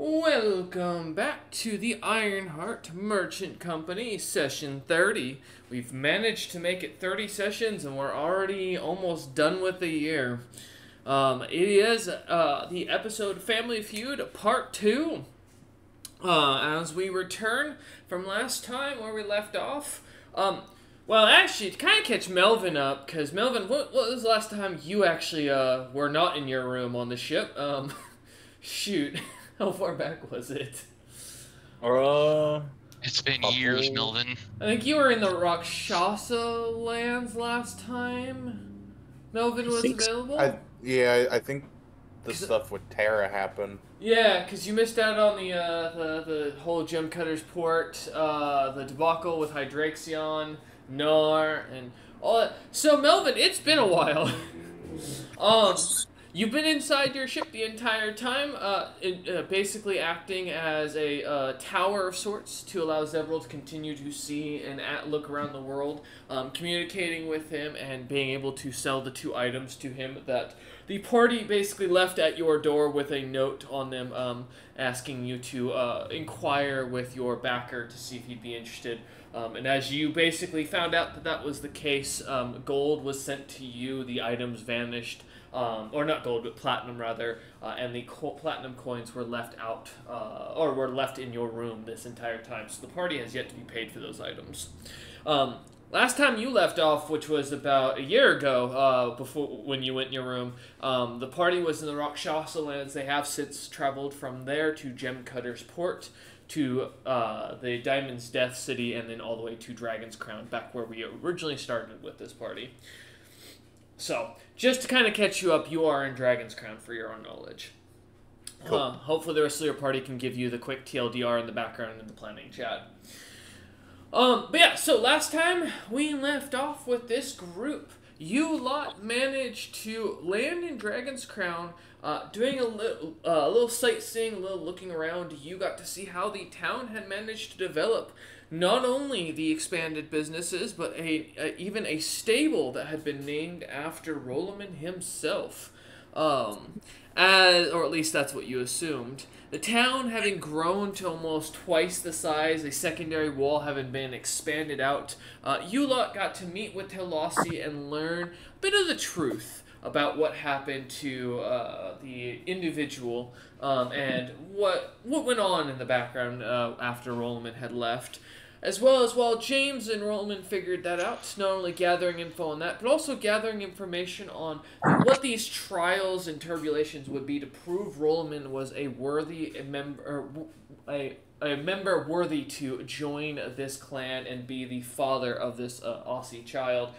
Welcome back to the Ironheart Merchant Company, session 30. We've managed to make it 30 sessions and we're already almost done with the year. It is the episode Family Feud Part 2. As we return from last time where we left off. Well, actually, to kind of catch Melvin up, because Melvin, what was the last time you actually were not in your room on the ship? Shoot. How far back was it? It's been years, Melvin. I think you were in the Rakshasa lands last time Melvin was available. I think the stuff with Terra happened. Yeah, because you missed out on the whole Gem Cutter's port, the debacle with Hydraxion, Nar, and all that. So, Melvin, it's been a while. You've been inside your ship the entire time, basically acting as a tower of sorts to allow Zevral to continue to see and look around the world, communicating with him and being able to sell the 2 items to him that the party basically left at your door with a note on them asking you to inquire with your backer to see if he'd be interested. And as you basically found out that that was the case, gold was sent to you, the items vanished. Or not gold, but platinum rather, and the platinum coins were left out, or were left in your room this entire time. So the party has yet to be paid for those items. Last time you left off, which was about a year ago, before when you went in your room, the party was in the Rakshasa lands. They have since traveled from there to Gem Cutter's port, to the Diamond's Death City, and then all the way to Dragon's Crown, back where we originally started with this party. So, just to kind of catch you up, you are in Dragon's Crown for your own knowledge. Cool. Hopefully the rest of your party can give you the quick TLDR in the background in the planning chat. But yeah, so last time we left off with this group. You lot managed to land in Dragon's Crown, doing a little sightseeing, a little looking around. You got to see how the town had managed to develop not only the expanded businesses, but even a stable that had been named after Roloman himself. Or at least that's what you assumed. The town having grown to almost twice the size, a secondary wall having been expanded out, you lot got to meet with Telossi and learn a bit of the truth about what happened to the individual and what went on in the background after Roloman had left. As well as while James and Roloman figured that out, not only gathering info on that, but also gathering information on what these trials and turbulations would be to prove Roloman was a worthy member, a member worthy to join this clan and be the father of this Aussie child.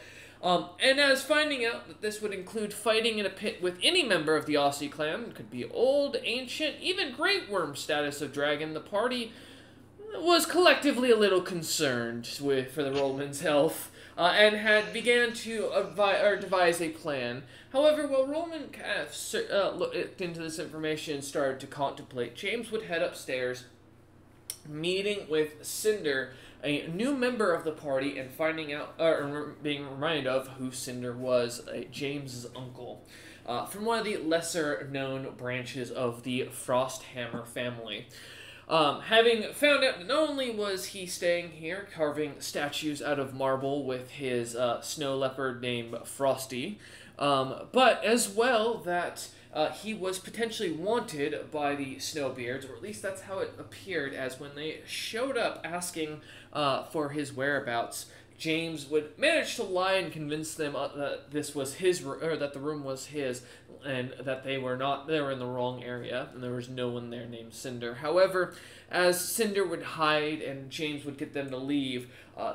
And as finding out that this would include fighting in a pit with any member of the Aussie clan, it could be old, ancient, even Great Worm status of dragon, the party was collectively a little concerned for the Roloman's health, and had began to devise a plan. However, while Roloman kind of looked into this information and started to contemplate, James would head upstairs, meeting with Cinder, a new member of the party, and finding out, or being reminded of who Cinder was, James's uncle, from one of the lesser-known branches of the Frosthammer family. Having found out that not only was he staying here, carving statues out of marble with his snow leopard named Frosty, but as well that he was potentially wanted by the Snowbeards, or at least that's how it appeared, as when they showed up asking for his whereabouts, James would manage to lie and convince them that this was his, or that the room was his, and that they were in the wrong area, and there was no one there named Cinder. However, as Cinder would hide and James would get them to leave,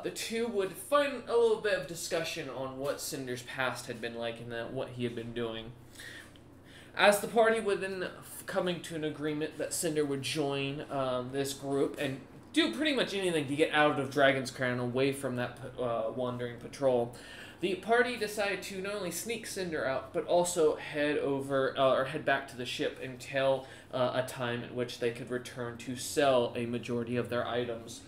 the two would find a little bit of discussion on what Cinder's past had been like and what he had been doing. As the party would then coming to an agreement that Cinder would join this group and do pretty much anything to get out of Dragon's Crown, away from that wandering patrol, the party decided to not only sneak Cinder out, but also head back to the ship until a time at which they could return to sell a majority of their items.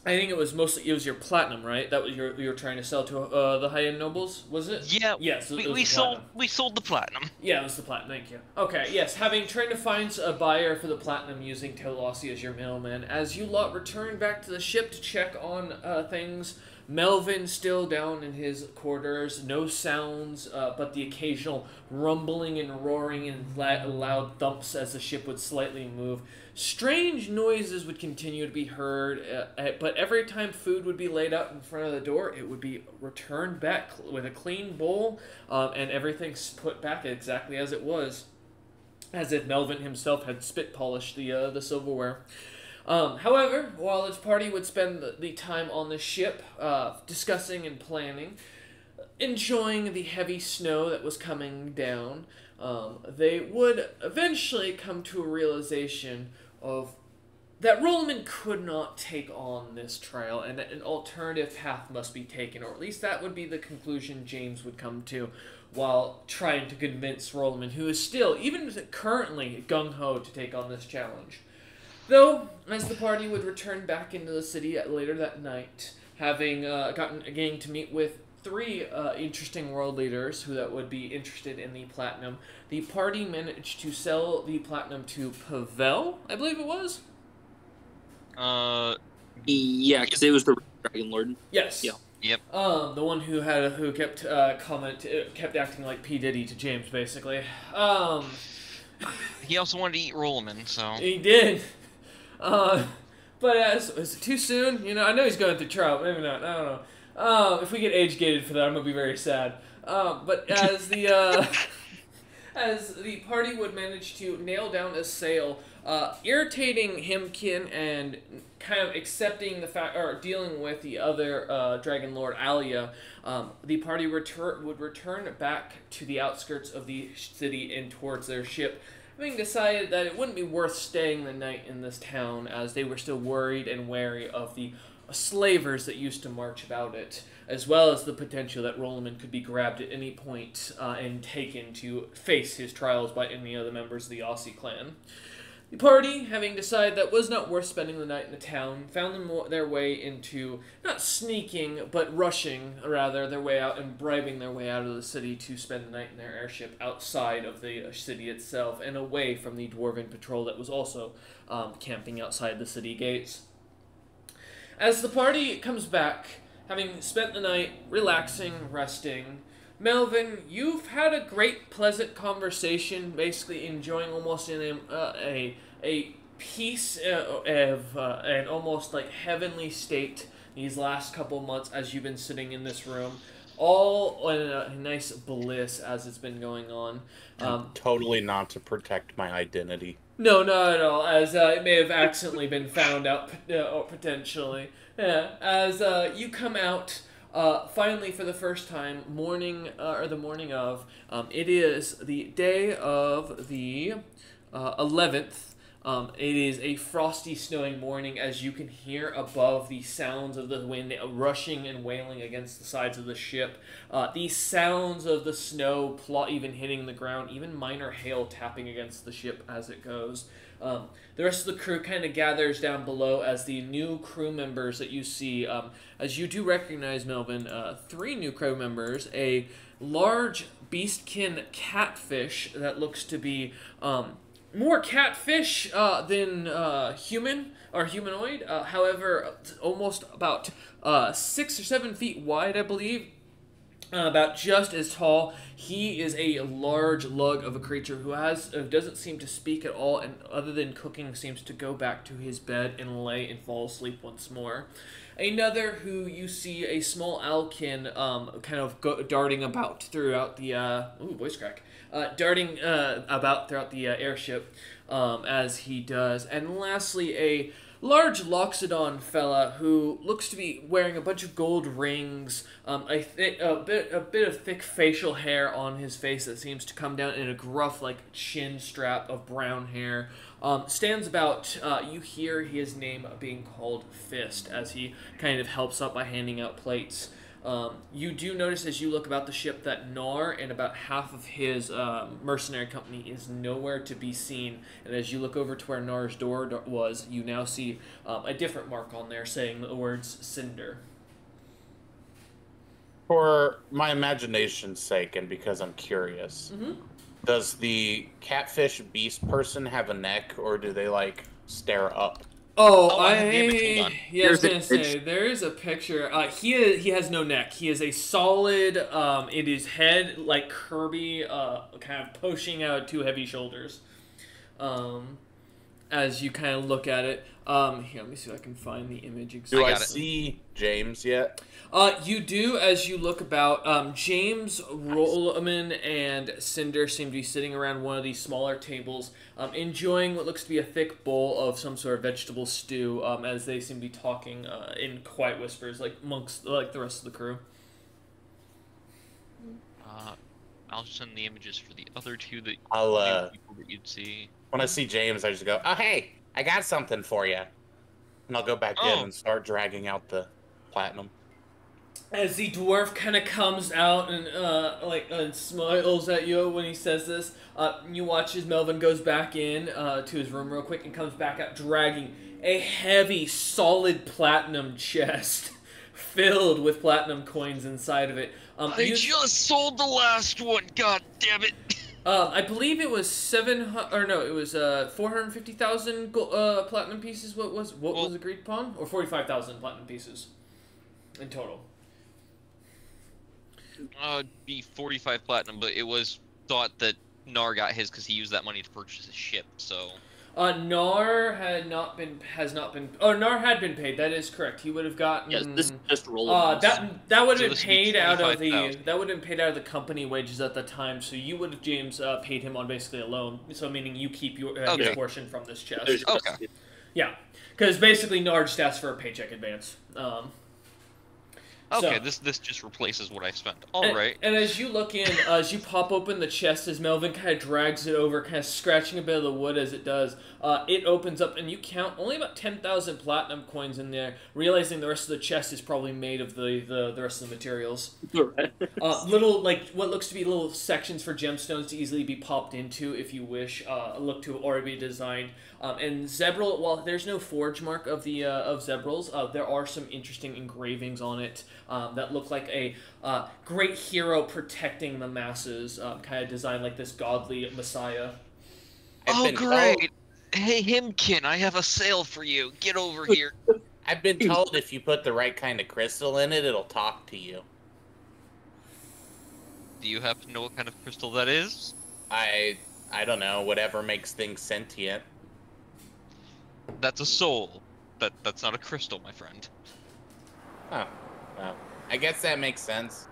I think it was mostly your platinum, right? That was you were trying to sell to the high-end nobles, was it? Yeah, Yes, it was we the platinum. sold the platinum. Yeah, it was the platinum. Thank you. Okay, yes, having trying to find a buyer for the platinum using Telossi as your middleman. As you lot return back to the ship to check on things, Melvin still down in his quarters. No sounds, but the occasional rumbling and roaring and loud thumps as the ship would slightly move. Strange noises would continue to be heard, but every time food would be laid out in front of the door, it would be returned back with a clean bowl, and everything's put back exactly as it was, as if Melvin himself had spit polished the silverware. However, while his party would spend the time on the ship, discussing and planning, enjoying the heavy snow that was coming down, they would eventually come to a realization of that Roland could not take on this trial, and that an alternative path must be taken, or at least that would be the conclusion James would come to, while trying to convince Roland, who is still, even currently, gung-ho to take on this challenge. Though, as the party would return back into the city later that night, having getting to meet with three interesting world leaders who that would be interested in the platinum, the party managed to sell the platinum to Pavel, I believe it was. Yeah, because it was the Dragon Lord. Yes. Yeah. Yep. The one who kept kept acting like P Diddy to James, basically. He also wanted to eat Rollerman, so He did. But is it too soon? You know, I know he's going through trial. Maybe not. I don't know. If we get age gated for that, I'm gonna be very sad. But as the party would manage to nail down a sale, irritating Himkin and kind of accepting the fact, or dealing with the other Dragon Lord Alia, the party would return back to the outskirts of the city and towards their ship, having decided that it wouldn't be worth staying the night in this town, as they were still worried and wary of the slavers that used to march about it, as well as the potential that Roland could be grabbed at any point and taken to face his trials by any of the members of the Aussie clan. The party, having decided that it was not worth spending the night in the town, found their way into, not sneaking, but rushing, rather, their way out and bribing their way out of the city to spend the night in their airship outside of the city itself and away from the Dwarven patrol that was also camping outside the city gates. As the party comes back, having spent the night relaxing, resting, Melvin, you've had a great, pleasant conversation, basically enjoying almost in a peace of an almost like heavenly state these last couple months as you've been sitting in this room, all in a nice bliss as it's been going on. Totally not to protect my identity. No, not at all, as it may have accidentally been found out, potentially. Yeah, as you come out, finally for the first time, the morning of, it is the day of the 11th. It is a frosty, snowing morning as you can hear above the sounds of the wind rushing and wailing against the sides of the ship. The sounds of the snow even hitting the ground, even minor hail tapping against the ship as it goes. The rest of the crew kind of gathers down below as the new crew members that you see, as you do recognize, Melvin, 3 new crew members, a large beastkin catfish that looks to be more catfish than human or humanoid. However, almost about 6 or 7 feet wide, I believe. About just as tall. He is a large lug of a creature who doesn't seem to speak at all, and other than cooking, seems to go back to his bed and lay and fall asleep once more. Another who you see a small owlkin kind of darting about throughout the voice crack. Darting about throughout the airship as he does. And lastly, a large Loxodon fella who looks to be wearing a bunch of gold rings, a bit of thick facial hair on his face that seems to come down in a gruff, like, chin strap of brown hair. Stands about, you hear his name being called Fist as he kind of helps up by handing out plates. You do notice as you look about the ship that Nar and about half of his mercenary company is nowhere to be seen. And as you look over to where Nar's door was, you now see a different mark on there saying the words Cinder. For my imagination's sake, and because I'm curious, does the catfish beast person have a neck, or do they like stare up? Oh, I have the image. Hold on. yeah, I was There's gonna an say there is a picture. He has no neck. He is a solid. It is head like Kirby, kind of pushing out two heavy shoulders. As you kind of look at it. Here, let me see if I can find the image exactly. Do I got it. see James yet? You do as you look about. James, Rollerman, and Cinder seem to be sitting around one of these smaller tables, enjoying what looks to be a thick bowl of some sort of vegetable stew. As they seem to be talking in quiet whispers, like monks, like the rest of the crew. I'll send the images for the other two that I'll people that you'd see. when I see James, I just go, "Oh hey, I got something for you," and I'll go back in and start dragging out the platinum. As the dwarf kind of comes out and smiles at you when he says this, you watch as Melvin goes back in to his room real quick and comes back out dragging a heavy, solid platinum chest filled with platinum coins inside of it. I just sold the last one. God damn it! I believe it was 450,000 platinum pieces. What was agreed upon, or 45,000 platinum pieces in total. Be 45 platinum, but it was thought that Nar got his because he used that money to purchase a ship. So Nar had not been. Oh, Nar had been paid. That is correct. He would have gotten. Yes, this is just roll. That would have So been this would be paid out of the. 25,000. That would have been paid out of the company wages at the time. So you would have James paid him on basically a loan. So meaning you keep your his Okay. portion from this chest. Okay. Yeah, because basically Nar just asked for a paycheck advance. Okay, So- this just replaces what I spent. All right. And as you look in, as you pop open the chest, as Melvin kind of drags it over, kind of scratching a bit of the wood as it does, it opens up, and you count only about 10,000 platinum coins in there, realizing the rest of the chest is probably made of the rest of the materials. Little, like, what looks to be little sections for gemstones to easily be popped into if you wish, look to already be designed. And Zebril, while there's no forge mark of the of Zebril's, there are some interesting engravings on it that look like a great hero protecting the masses, kind of designed like this godly messiah. I've been Great! Hey, Himkin, I have a sale for you. Get over here. I've been told if you put the right kind of crystal in it, it'll talk to you. Do you happen to know what kind of crystal that is? I don't know, whatever makes things sentient. That's a soul. That's not a crystal, my friend. Oh, well, I guess that makes sense.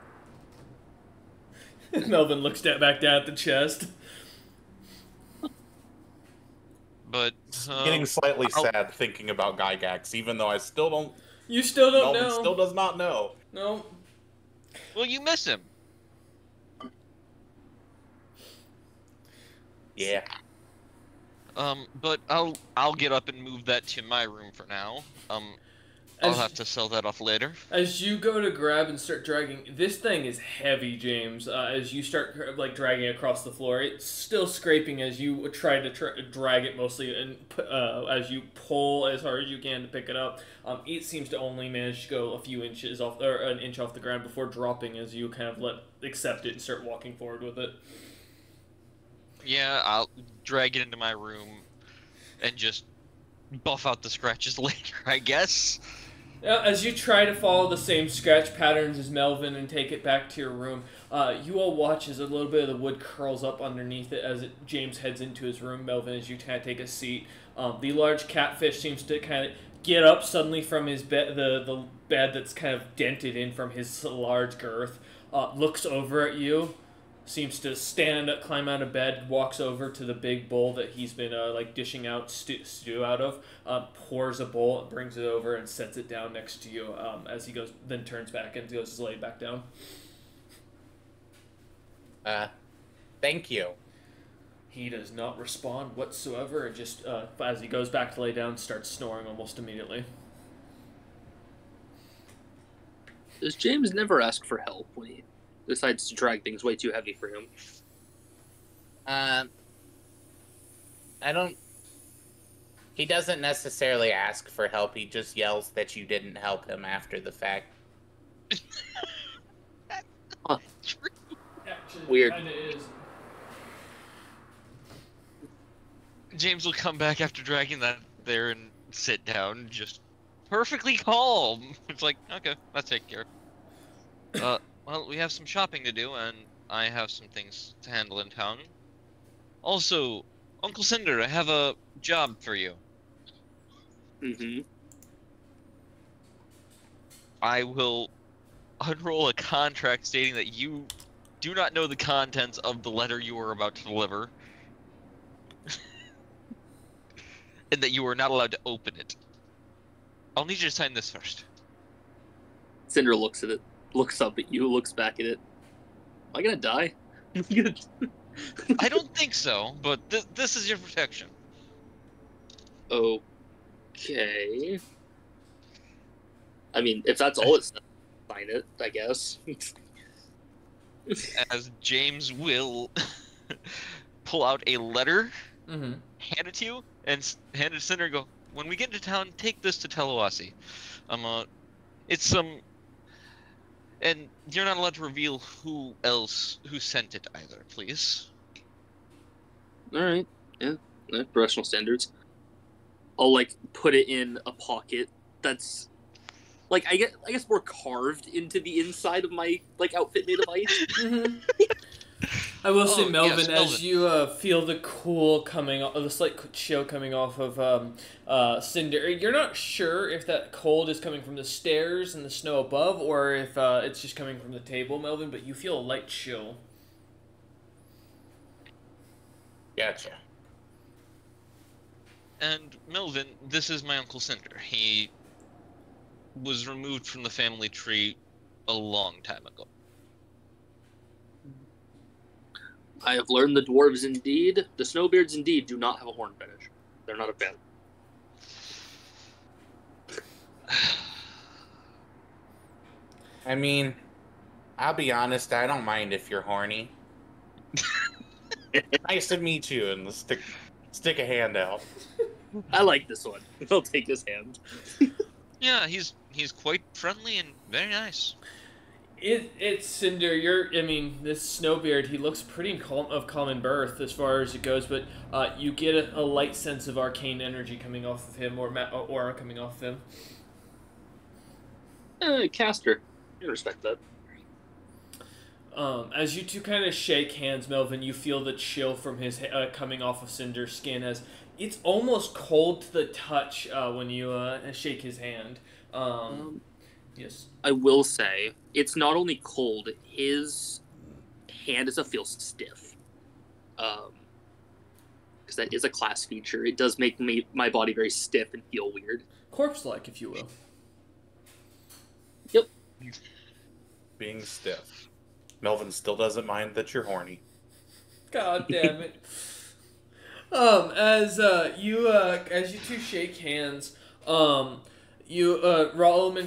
Melvin looks back down at the chest. But Getting slightly sad thinking about Gygax, even though I still don't. You still don't Melvin know. still does not know. No. well, you miss him. Yeah. But I'll get up and move that to my room for now. I'll have to sell that off later. As you go to grab and start dragging, this thing is heavy, James. As you start like dragging it across the floor, it's still scraping as you try to drag it mostly, and as you pull as hard as you can to pick it up. It seems to only manage to go a few inches off, or an inch off the ground before dropping as you kind of accept it and start walking forward with it. Yeah, I'll drag it into my room and just buff out the scratches later, I guess. As you try to follow the same scratch patterns as Melvin and take it back to your room, you all watch as a little bit of the wood curls up underneath it as James heads into his room. Melvin, as you kind of take a seat, the large catfish seems to kind of get up suddenly from his bed, the bed that's kind of dented in from his large girth, looks over at you, seems to stand up, climb out of bed, walks over to the big bowl that he's been like dishing out stew out of, pours a bowl, brings it over, and sets it down next to you. As he goes, then turns back and goes to lay back down. Thank you. He does not respond whatsoever, and just as he goes back to lay down, starts snoring almost immediately. Does James never ask for help when he decides to drag things way too heavy for him? I don't. He doesn't necessarily ask for help. He just yells that you didn't help him after the fact. Actually, Weird. Kinda is. James will come back after dragging that there and sit down, just perfectly calm. It's like, okay, let's take care. Well, we have some shopping to do, and I have some things to handle in town. Also, Uncle Cinder, I have a job for you. Mm-hmm. I will unroll a contract stating that you do not know the contents of the letter you are about to deliver, and that you are not allowed to open it. I'll need you to sign this first. Cinder looks at it, looks up at you, looks back at it. Am I gonna die? I don't think so, but this is your protection. Okay. I mean, if that's all it says, sign it, I guess. As James will pull out a letter, Mm-hmm. hand it to you, and hand it to Cinder and go, when we get into town, take this to Telewasi. It's some... And you're not allowed to reveal who sent it either, please. Alright, yeah, professional standards. I'll, like, put it in a pocket that's, like, I guess more carved into the inside of my, like, outfit made of ice. Mm-hmm. I will say, Oh, Melvin, yes, as Melvin. you feel the cool coming off, the slight chill coming off of Cinder, you're not sure if that cold is coming from the stairs and the snow above, or if it's just coming from the table, Melvin, but you feel a light chill. Gotcha. And Melvin, this is my Uncle Cinder. He was removed from the family tree a long time ago. I have learned the dwarves indeed, the snowbeards indeed, do not have a horn fetish. They're not a fan. I mean, I'll be honest, I don't mind if you're horny. Nice to meet you, and let's stick a hand out. I like this one. I'll take his hand. Yeah, he's quite friendly and very nice. It's Cinder. This Snowbeard. He looks pretty of common birth as far as it goes, but you get a light sense of arcane energy coming off of him, or aura coming off of him. Caster. You respect that. As you two kind of shake hands, Melvin, you feel the chill from his coming off of Cinder's skin, as it's almost cold to the touch when you shake his hand. Yes. I will say, it's not only cold, his hand does feel stiff. Because that is a class feature. It does make my body very stiff and feel weird. Corpse-like, if you will. Yep. Being stiff. Melvin still doesn't mind that you're horny. God damn it. As you two shake hands, Rolloman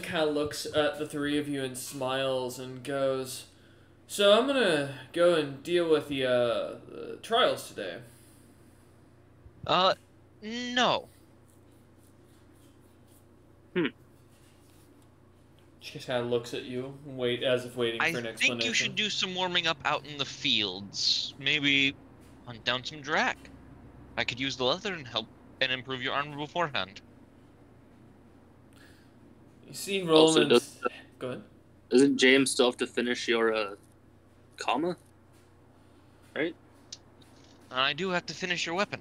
kind of looks at the three of you and smiles and goes, "So I'm gonna go and deal with the trials today." No. She just kind of looks at you, as if waiting for an I explanation. think you should do some warming up out in the fields. Maybe hunt down some drac. I could use the leather and help and improve your armor beforehand. You see Also, Rolloman's... Go ahead. Doesn't James still have to finish your comma? Right? And I do have to finish your weapon.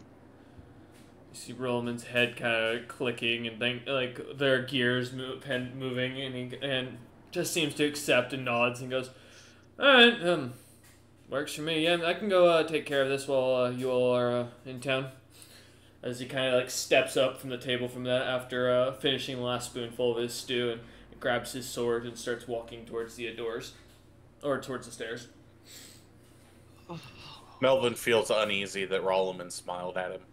You see Rolloman's head kind of clicking and like their gears moving, and just seems to accept and nods and goes, "All right, works for me. Yeah, I can go take care of this while you all are in town." As he kind of like steps up from the table from that after finishing the last spoonful of his stew, and grabs his sword and starts walking towards the doors, or towards the stairs. Melvin feels uneasy that Rolloman smiled at him.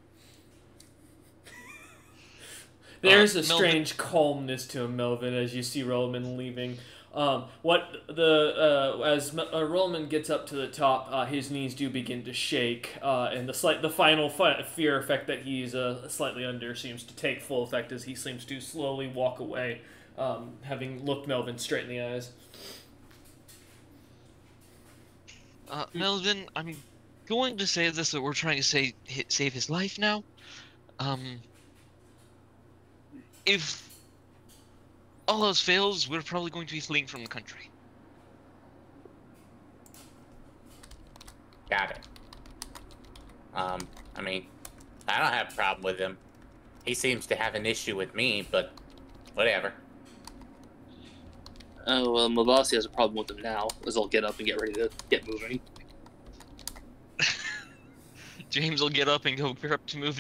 There's a Melvin... strange calmness to him, Melvin, as you see Rolloman leaving. As Rollman gets up to the top, his knees do begin to shake, and the final fear effect that he's slightly under seems to take full effect as he seems to slowly walk away, having looked Melvin straight in the eyes. Melvin, I'm going to say this, that we're trying to save his life now. If all else fails, we're probably going to be fleeing from the country. Got it. I mean, I don't have a problem with him. He seems to have an issue with me, but whatever. Oh, well, Mabasi has a problem with him now, as I'll get up and get ready to get moving. James will get up and go prep to move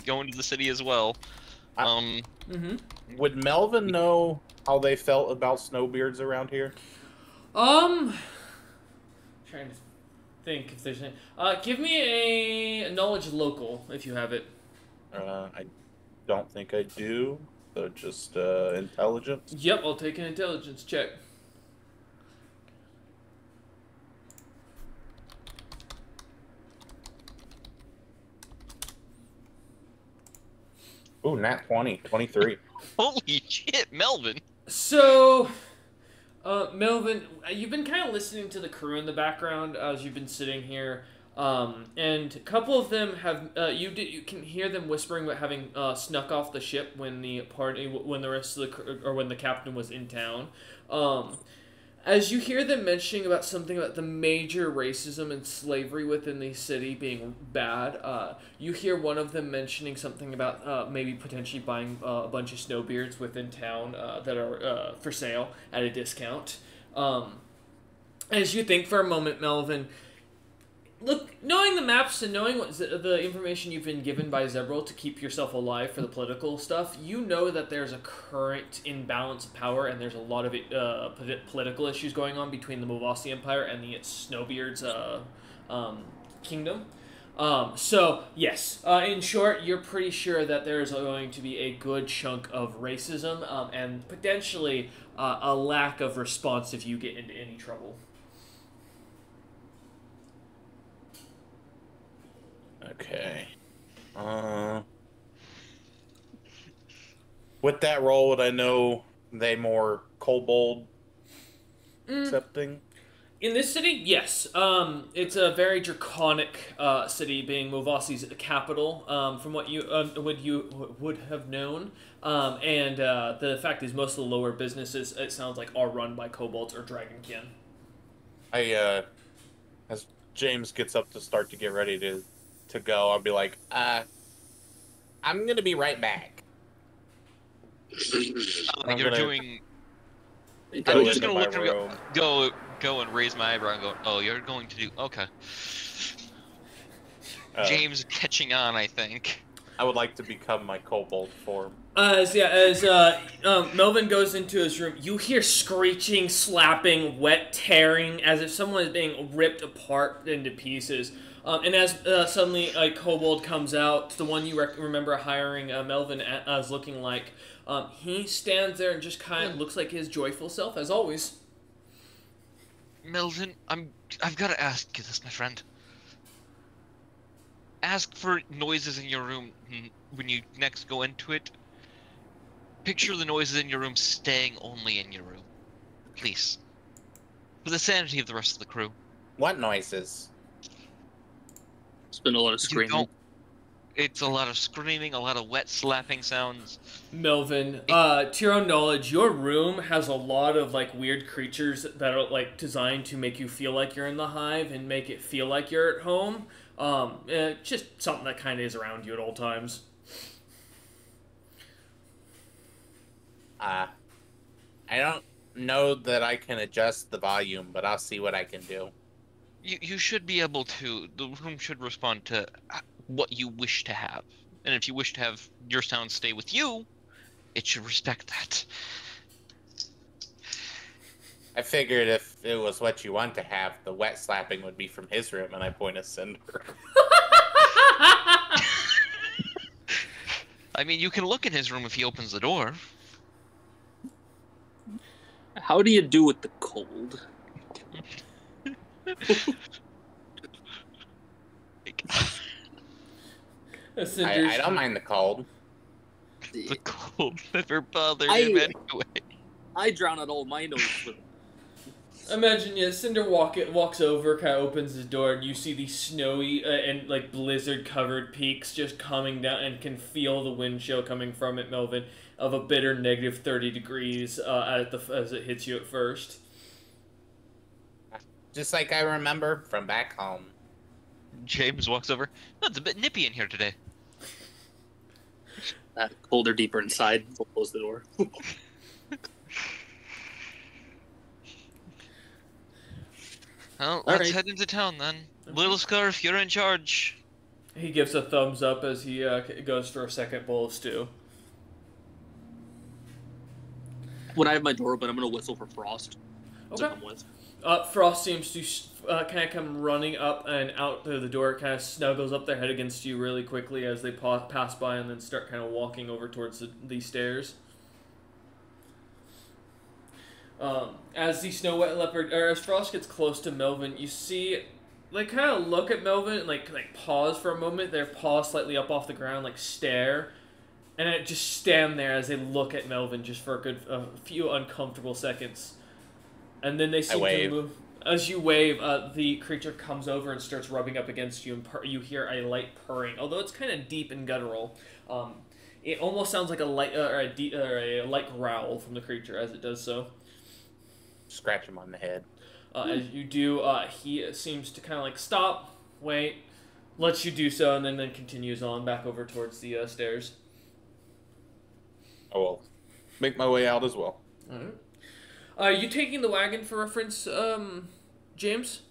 go into the city as well. Would Melvin know how they felt about snowbeards around here? Trying to think if there's any. Give me a knowledge local if you have it. I don't think I do. So just intelligence. Yep, I'll take an intelligence check. Ooh, nat 20, 23. Holy shit, Melvin! So, Melvin, you've been kind of listening to the crew in the background as you've been sitting here, and a couple of them have you can hear them whispering about having snuck off the ship when the rest of the crew, or when the captain was in town. As you hear them mentioning about something about the major racism and slavery within the city being bad, you hear one of them mentioning something about maybe potentially buying a bunch of snowbeards within town that are for sale at a discount. As you think for a moment, Melvin, look, knowing the maps and knowing what the information you've been given by Zebril to keep yourself alive for the political stuff, you know that there's a current imbalance of power and there's a lot of political issues going on between the Mavasi Empire and the Snowbeards kingdom. So, yes, in short, you're pretty sure that there's going to be a good chunk of racism and potentially a lack of response if you get into any trouble. Okay. With that roll, would I know they more kobold accepting? In this city, yes. It's a very draconic city, being Movasi's capital. From what you would have known, and the fact is, most of the lower businesses, it sounds like, are run by kobolds or dragonkin. As James gets up to start to get ready to go, I'll be like, I'm gonna be right back. I'm just gonna look and go and raise my eyebrow and go, oh, you're going to do, okay. James catching on, I think. I would like to become my kobold form. As Melvin goes into his room, you hear screeching, slapping, wet tearing, as if someone is being ripped apart into pieces. And as suddenly a kobold comes out, the one you remember hiring Melvin as looking like, he stands there and just kind of looks like his joyful self, as always. Melvin, I've got to ask you this, my friend. Ask for noises in your room when you next go into it. Picture the noises in your room staying only in your room. Please. For the sanity of the rest of the crew. What noises? It's been a lot of screaming. It's a lot of screaming, a lot of wet slapping sounds. Melvin, to your own knowledge, your room has a lot of like weird creatures that are like designed to make you feel like you're in the hive and make it feel like you're at home. Just something that kind of is around you at all times. I don't know that I can adjust the volume, but I'll see what I can do. You should be able to. The room should respond to what you wish to have. And if you wish to have your sound stay with you, it should respect that. I figured if it was what you want to have, the wet slapping would be from his room, and I point a cinder. I mean, you can look in his room if he opens the door. How do you do with the cold? I don't mind the cold. The cold never bothered I- him anyway. I drown out all my nose with Imagine, yeah, Cinder walks over, kind of opens his door, and you see these snowy and like blizzard-covered peaks just coming down, and can feel the wind chill coming from it, Melvin, of a bitter negative 30 degrees as it hits you at first. Just like I remember from back home. James walks over. Oh, it's a bit nippy in here today. colder deeper inside. We'll close the door. Well, let's right. head into town then. Little Scarf, you're in charge. He gives a thumbs up as he goes for a second bowl of stew. When I have my door open, I'm gonna whistle for Frost to Okay. come with. Frost seems to kind of come running up and out through the door, kind of snuggles up their head against you really quickly as they pass by and then start kind of walking over towards the stairs. As the snow white leopard, or as Frost gets close to Melvin, you see, like, kind of look at Melvin and like pause for a moment. Their paws slightly up off the ground, like stare, and it just stand there as they look at Melvin just for a few uncomfortable seconds, and then they seem to wave. move. As you wave, the creature comes over and starts rubbing up against you, and you hear a light purring, although it's kind of deep and guttural. It almost sounds like a light or a light growl from the creature as it does so. Scratch him on the head. As you do, he seems to kind of like stop, wait, lets you do so, and then continues on back over towards the stairs. I will make my way out as well. Alright. Are you taking the wagon for reference, James?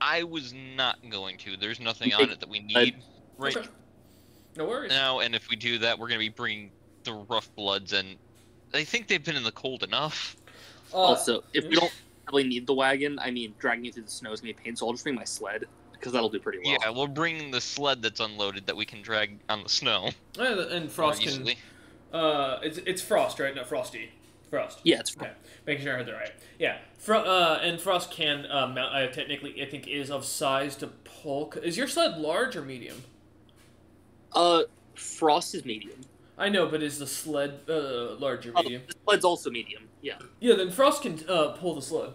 I was not going to. There's nothing on it that we need right Okay. No worries. now, and if we do that, we're going to be bringing the Rough Bloods, and I think they've been in the cold enough. Also, if we don't really need the wagon, I mean, dragging it through the snow is gonna be a pain, so I'll just bring my sled because that'll do pretty well. Yeah, we'll bring the sled that's unloaded that we can drag on the snow. And Frost more can. easily. It's Frost, right? Not Frosty. Frost. Yeah, it's Okay, making sure I heard that right. Yeah, and Frost can mount. Technically, I think is of size to pull. Is your sled large or medium? Frost is medium. I know, but is the sled large or medium? The sled's also medium. Yeah. Yeah, then Frost can pull the sled.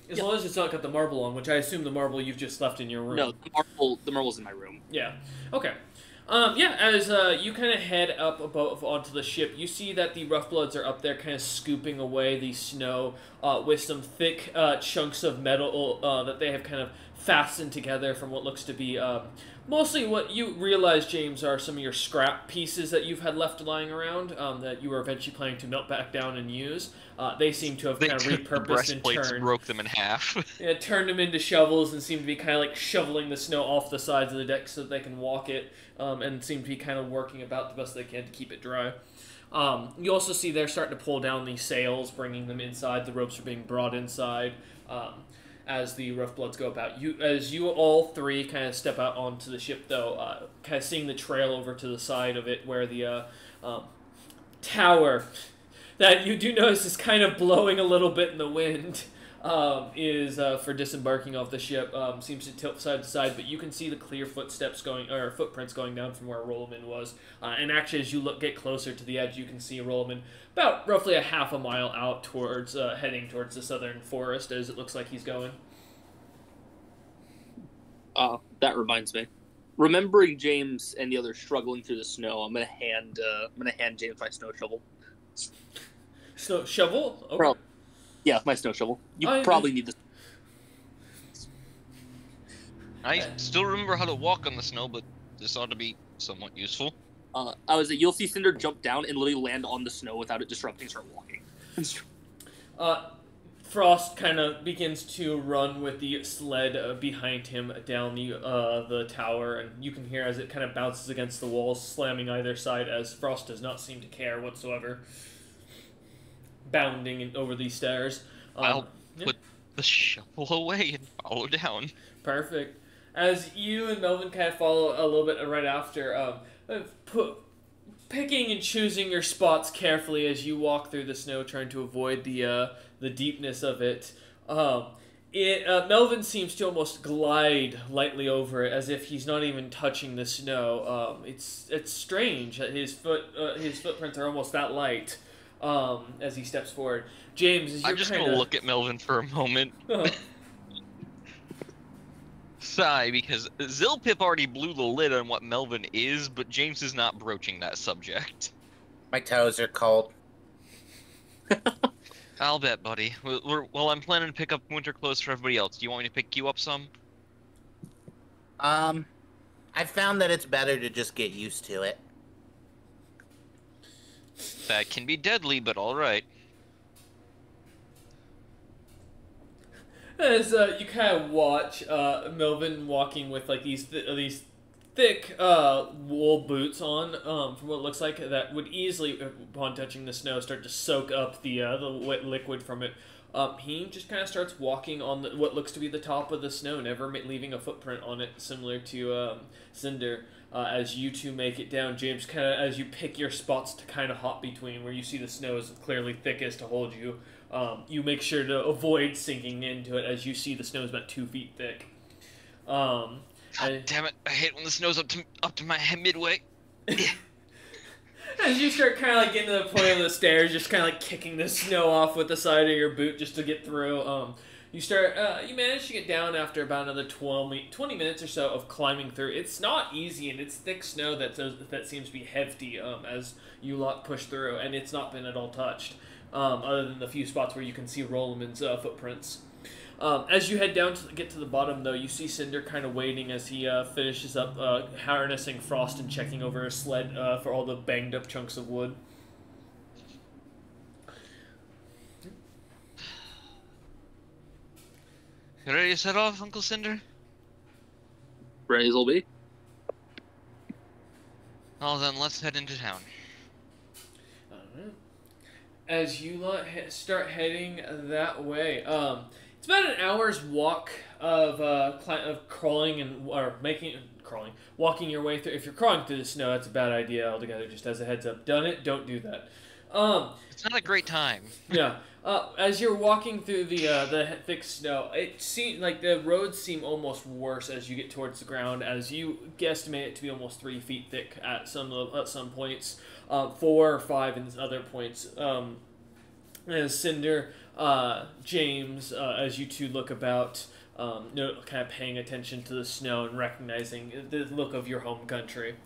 As Yeah. long as it's not got the marble on, which I assume the marble you've just left in your room. No, the marble's in my room. Yeah. Okay. Yeah, as you kind of head up above onto the ship, you see that the Rough Bloods are up there kind of scooping away the snow with some thick chunks of metal that they have kind of fastened together from what looks to be mostly what you realize, James, are some of your scrap pieces that you've had left lying around that you were eventually planning to melt back down and use. They seem to have They kind of took the repurposed and breastplates and turned. broke them in half. Yeah, turned them into shovels and seem to be kind of like shoveling the snow off the sides of the deck so that they can walk it, and seem to be kind of working about the best they can to keep it dry. You also see they're starting to pull down the sails, bringing them inside. The ropes are being brought inside as the Rough Bloods go about. As you all three kind of step out onto the ship, though, kind of seeing the trail over to the side of it where the tower that you do notice is kind of blowing a little bit in the wind, is for disembarking off the ship. Seems to tilt side to side, but you can see the clear footprints going down from where Rolleman was. And actually, as you get closer to the edge, you can see Rolleman about roughly a half a mile out towards heading towards the southern forest, as it looks like he's going. That reminds me. Remembering James and the others struggling through the snow, I'm gonna hand James my snow shovel. Snow shovel? Okay. Well, yeah, my snow shovel. You probably need this. I still remember how to walk on the snow, but this ought to be somewhat useful. You'll see Cinder jump down and literally land on the snow without it disrupting, start walking. Frost kind of begins to run with the sled behind him down the tower, and you can hear as it kind of bounces against the walls, slamming either side, as Frost does not seem to care whatsoever. Bounding over these stairs. I'll put the shovel away and follow down. Perfect. As you and Melvin kind of follow a little bit right after, picking and choosing your spots carefully as you walk through the snow, trying to avoid the deepness of it. Melvin seems to almost glide lightly over it, as if he's not even touching the snow. It's strange that his footprints are almost that light. As he steps forward, James, as you're I'm just gonna look at Melvin for a moment. Sigh, because Zilpip already blew the lid on what Melvin is, but James is not broaching that subject. My toes are cold. I'll bet, buddy. Well, I'm planning to pick up winter clothes for everybody else. Do you want me to pick you up some? I found that it's better to just get used to it. That can be deadly, but all right. As you kind of watch Melvin walking with like these thick wool boots on, from what it looks like, that would easily, upon touching the snow, start to soak up the wet liquid from it. He just kind of starts walking on what looks to be the top of the snow, never leaving a footprint on it, similar to Cinder. As you two make it down, James, kind of as you pick your spots to kind of hop between, where you see the snow is clearly thickest to hold you, you make sure to avoid sinking into it, as you see the snow is about 2 feet thick. God damn it! I hate when the snow's up to my midway. As you start kind of like getting to the point of the stairs, just kind of like kicking the snow off with the side of your boot just to get through. You manage to get down after about another 20 minutes or so of climbing through. It's not easy, and it's thick snow that seems to be hefty as you lot push through, and it's not been at all touched, other than the few spots where you can see Roland's footprints. As you head down to get to the bottom, though, you see Cinder kind of waiting as he finishes up harnessing Frost and checking over his sled for all the banged up chunks of wood. You ready to set off, Uncle Cinder? Ready as will be. Well, then let's head into town. Alright. As you lot start heading that way, it's about an hour's walk of crawling walking your way through. If you're crawling through the snow, that's a bad idea altogether. Just as a heads up, done it. Don't do that. It's not a great time. Yeah. As you're walking through the thick snow, it seems like the roads seem almost worse as you get towards the ground, as you guesstimate it to be almost 3 feet thick at some points, 4 or 5 in other points. As Cinder, James, as you two look about, kind of paying attention to the snow and recognizing the look of your home country.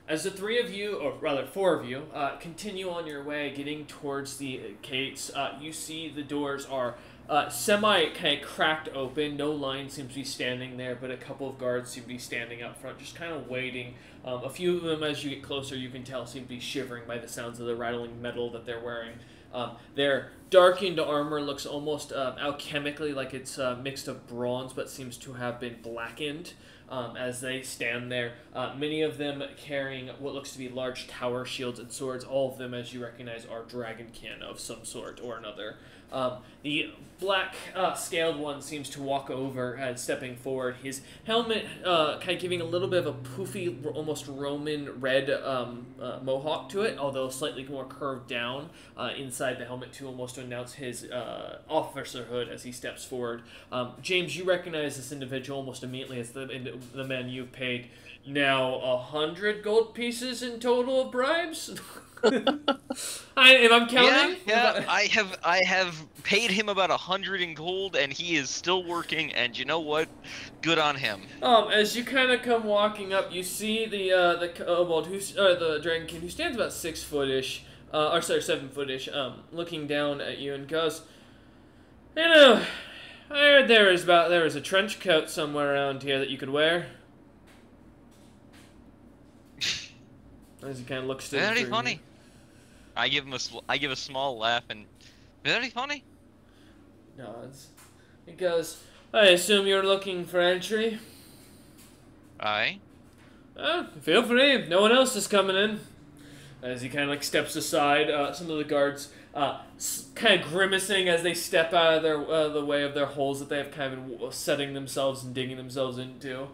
As the 3 of you, or rather 4 of you, continue on your way, getting towards the gates, you see the doors are semi kind of cracked open. No line seems to be standing there, but a couple of guards seem to be standing out front, just kind of waiting. A few of them, as you get closer, you can tell seem to be shivering by the sounds of the rattling metal that they're wearing. Their darkened armor looks almost alchemically like it's mixed of bronze, but seems to have been blackened. As they stand there, many of them carrying what looks to be large tower shields and swords. All of them, as you recognize, are dragonkin of some sort or another. The black scaled one seems to walk over and stepping forward. His helmet kind of giving a little bit of a poofy, almost Roman red mohawk to it, although slightly more curved down inside the helmet to almost announce his officerhood as he steps forward. James, you recognize this individual almost immediately as the man you've paid now 100 gold pieces in total of bribes. If I'm counting, yeah. I have paid him about 100 in gold, and he is still working. And you know what? Good on him. As you kind of come walking up, you see the kobold the dragonkin, who stands about 6 foot-ish, 7 foot-ish, looking down at you and goes, "You know, I heard there was a trench coat somewhere around here that you could wear." As he kind of looks to Very funny. I give a small laugh and very funny. Nods. He goes, "I assume you're looking for entry." Aye. Feel free. No one else is coming in. As he kind of like steps aside, some of the guards kind of grimacing as they step out of the way of their holes that they have kind of been setting themselves and digging themselves into.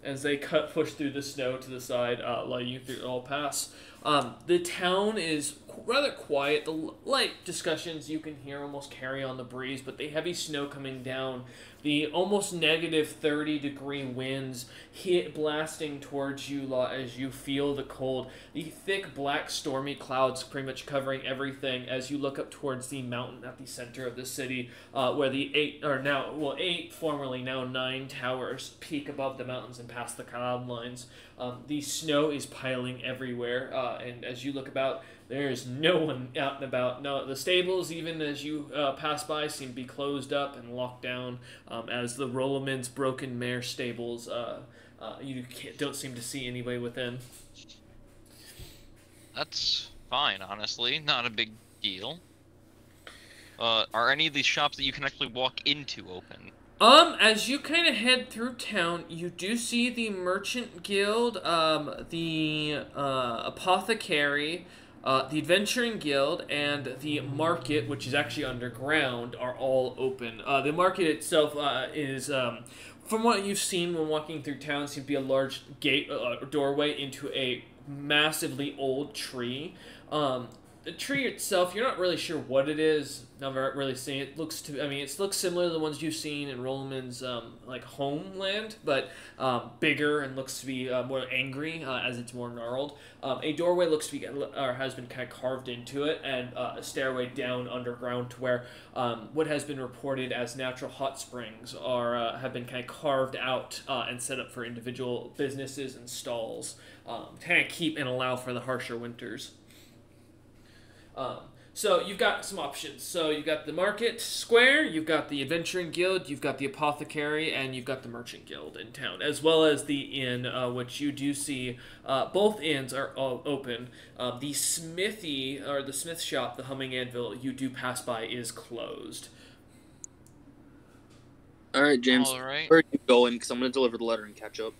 as they push through the snow to the side, letting you through all pass. The town is rather quiet. The light discussions you can hear almost carry on the breeze, but the heavy snow coming down, the almost negative 30-degree winds hit blasting towards you as you feel the cold. The thick black stormy clouds pretty much covering everything as you look up towards the mountain at the center of the city, where the eight, formerly now 9 towers peak above the mountains and past the cloud lines. The snow is piling everywhere, and as you look about, there is no one out and about. No, the stables, even as you pass by, seem to be closed up and locked down. As the Rolleman's broken mare stables, you don't seem to see anybody within. That's fine, honestly. Not a big deal. Are any of these shops that you can actually walk into open? As you kind of head through town, you do see the Merchant Guild, the Apothecary, the Adventuring Guild, and the Market, which is actually underground, are all open. The Market itself is, from what you've seen when walking through town, seems to be a large doorway into a massively old tree. The tree itself, you're not really sure what it is. Never really seen it. It looks similar to the ones you've seen in Rolleman's like homeland, but bigger and looks to be more angry as it's more gnarled. A doorway looks to be or has been kind of carved into it, and a stairway down underground to where what has been reported as natural hot springs have been kind of carved out and set up for individual businesses and stalls to kind of keep and allow for the harsher winters. So you've got some options. So you've got the Market Square, you've got the Adventuring Guild, you've got the Apothecary, and you've got the Merchant Guild in town, as well as the inn, which you do see. Both inns are all open. The smithy, or the smith shop, the Humming Anvil, you do pass by, is closed. All right, James. All right. Where are you going? Because I'm going to deliver the letter and catch up.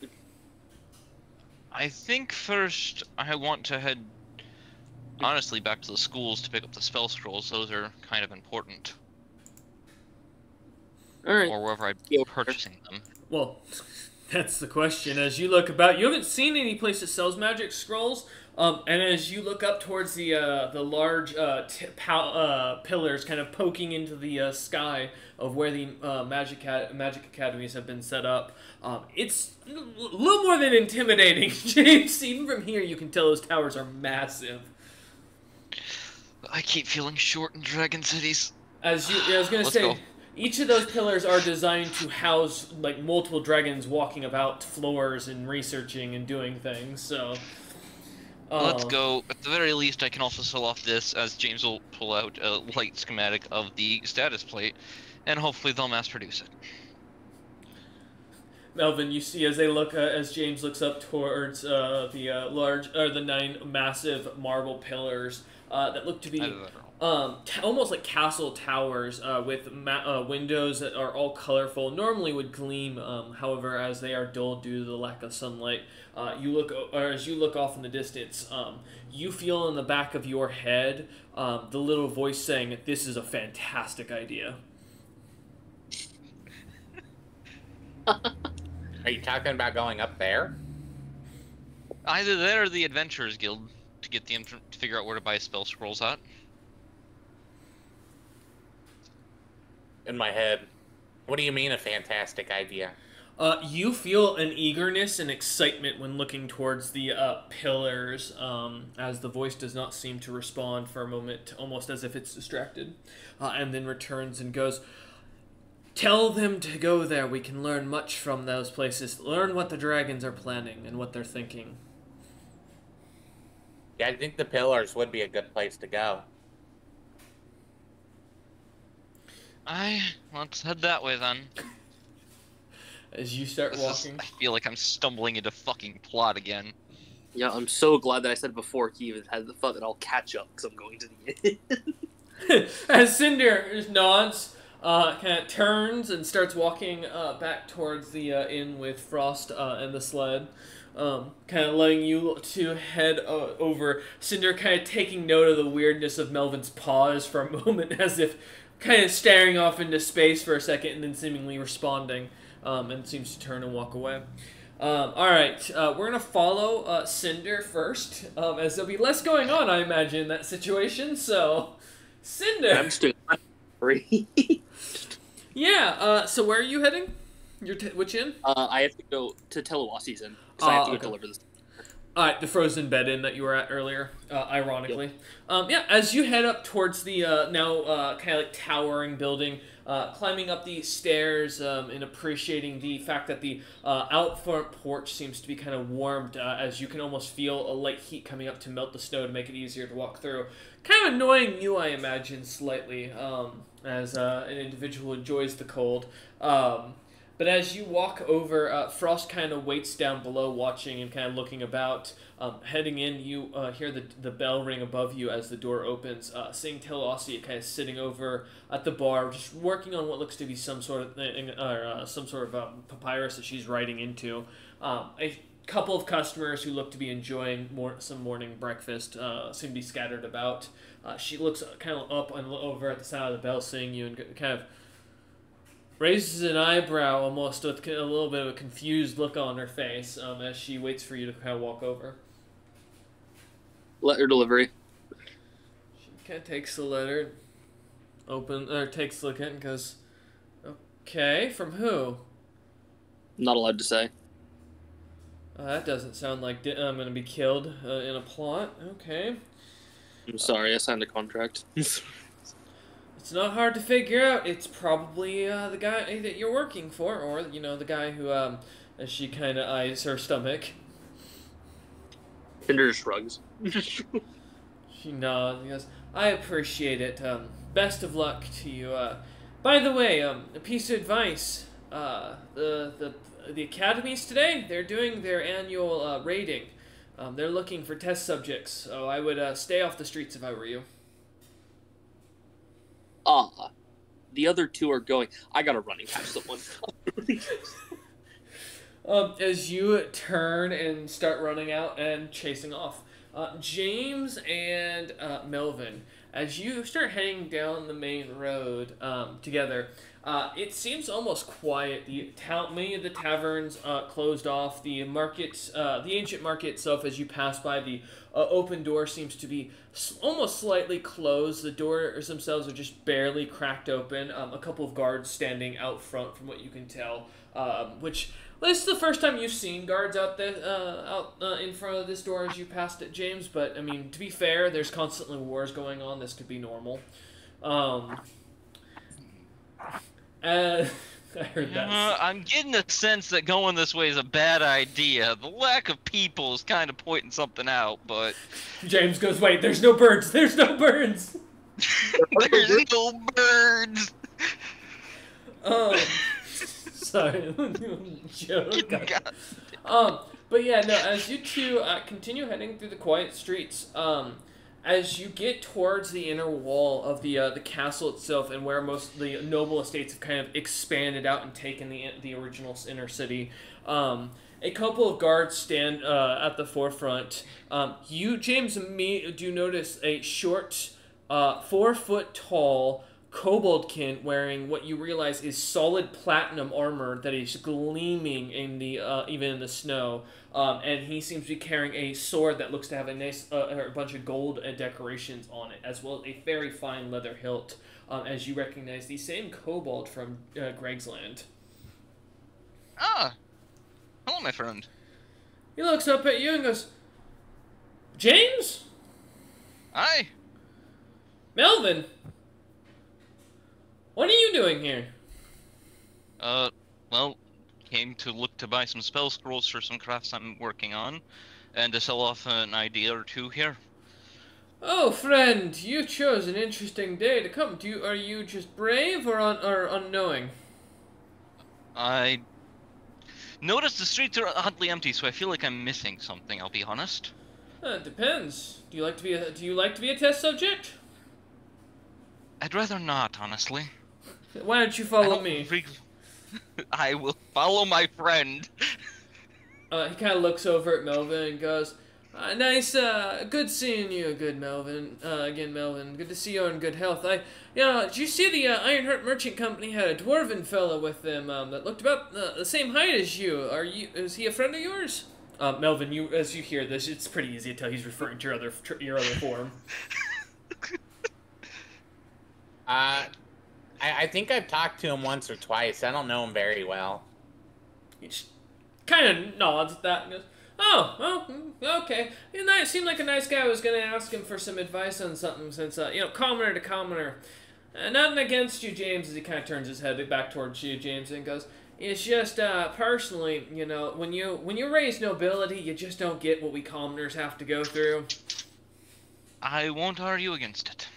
I think first I want to head, honestly, back to the schools to pick up the spell scrolls. Those are kind of important. All right. Or wherever I'd be purchasing them. Well, that's the question. As you look about, you haven't seen any place that sells magic scrolls. And as you look up towards the large pillars kind of poking into the sky of where the magic academies have been set up, it's a little more than intimidating, James. Even from here, you can tell those towers are massive. I keep feeling short in Dragon Cities. I was going to say, go. Each of those pillars are designed to house like multiple dragons walking about floors and researching and doing things. So let's go. At the very least, I can also sell off this, as James will pull out a light schematic of the status plate, and hopefully they'll mass produce it. Melvin, you see as James looks up towards the 9 massive marble pillars that look to be almost like castle towers with windows that are all colorful. Normally would gleam, however, as they are dull due to the lack of sunlight. As you look off in the distance, you feel in the back of your head the little voice saying, "This is a fantastic idea." Are you talking about going up there? Either that or the Adventurers Guild to get them to figure out where to buy spell scrolls at. In my head, what do you mean a fantastic idea? You feel an eagerness and excitement when looking towards the pillars, as the voice does not seem to respond for a moment, almost as if it's distracted, and then returns and goes, "Tell them to go there. We can learn much from those places. Learn what the dragons are planning and what they're thinking." Yeah, I think the pillars would be a good place to go. Let's head that way then. As you start walking, I feel like I'm stumbling into fucking plot again. Yeah, I'm so glad that I said before he even had the thought that I'll catch up because I'm going to the inn. As Cinder just nods, kind of turns and starts walking back towards the inn with Frost and the sled, kind of letting you to head over. Cinder kind of taking note of the weirdness of Melvin's pause for a moment, as if kind of staring off into space for a second and then seemingly responding, and seems to turn and walk away. All right, we're gonna follow Cinder first, as there'll be less going on, I imagine, in that situation. So, Cinder. I'm just doing free. Yeah. So where are you heading? Which inn? I have to go to Telewasi's Inn because I have to go Okay. deliver this. All right, the frozen bed inn that you were at earlier, ironically. Yeah, as you head up towards the now kind of like towering building, climbing up the stairs and appreciating the fact that the out front porch seems to be kind of warmed, as you can almost feel a light heat coming up to melt the snow to make it easier to walk through. Kind of annoying you, I imagine, slightly, as an individual who enjoys the cold. But as you walk over, Frost kind of waits down below, watching and kind of looking about. Heading in, you hear the bell ring above you as the door opens. Seeing Telossi kind of sitting over at the bar, just working on what looks to be some sort of thing, or some sort of papyrus that she's writing into. A couple of customers who look to be enjoying some morning breakfast seem to be scattered about. She looks kind of up and over at the sound of the bell, seeing you, and kind of raises an eyebrow almost with a little bit of a confused look on her face as she waits for you to kind of walk over. Letter delivery. She kind of takes the letter, takes a look at it and goes, okay, from who? Not allowed to say. That doesn't sound like I'm going to be killed in a plot. Okay. I'm sorry, I signed a contract. It's not hard to figure out. It's probably the guy that you're working for, or, the guy who, as she kind of eyes her stomach. Cinder shrugs. She nods and goes, I appreciate it. Best of luck to you. By the way, a piece of advice. The academies today, they're doing their annual rating. They're looking for test subjects, so I would stay off the streets if I were you. The other two are going. I gotta run and catch someone. As you turn and start running out and chasing off, James and Melvin, as you start heading down the main road together, it seems almost quiet. Many of the taverns closed off. The market, the ancient market itself, as you pass by, the open door seems to be almost slightly closed. The doors themselves are just barely cracked open. A couple of guards standing out front, from what you can tell. Which this is the first time you've seen guards out there, in front of this door as you passed it, James. But I mean, to be fair, there's constantly wars going on. This could be normal. I heard that. I'm getting the sense that going this way is a bad idea. The lack of people is kind of pointing something out, but... James goes, wait, there's no birds! There's no birds! There's no birds! Sorry. Joke. But yeah, no, as you two continue heading through the quiet streets, as you get towards the inner wall of the castle itself, and where most of the noble estates have kind of expanded out and taken the original inner city, a couple of guards stand at the forefront. You, James, do notice a short, 4-foot tall koboldkin wearing what you realize is solid platinum armor that is gleaming in the even in the snow. And he seems to be carrying a sword that looks to have a nice a bunch of gold decorations on it, as well as a very fine leather hilt. As you recognize the same kobold from Greg's Land. Ah, hello, my friend. He looks up at you and goes, James? Hi. Melvin? What are you doing here? Well, came to look to buy some spell scrolls for some crafts I'm working on, and to sell off an idea or two here. Oh, friend, you chose an interesting day to come. Are you just brave or unknowing? I noticed the streets are oddly empty, so I feel like I'm missing something, I'll be honest. It depends. Do you like to be a test subject? I'd rather not, honestly. Why don't you follow me? I will follow my friend. He kind of looks over at Melvin and goes, Nice, good seeing you, good Melvin. Again, Melvin, good to see you in good health. Did you see the Ironheart Merchant Company had a dwarven fella with them that looked about the same height as you? Is he a friend of yours? Melvin, as you hear this, it's pretty easy to tell he's referring to your other form. I think I've talked to him once or twice. I don't know him very well. He just kind of nods at that and goes, "Oh, well, okay. He seemed like a nice guy. I was going to ask him for some advice on something since, commoner to commoner. Nothing against you, James," as he kind of turns his head back towards you, James, and goes, "It's just, personally, when you raise nobility, you just don't get what we commoners have to go through." I won't argue against it.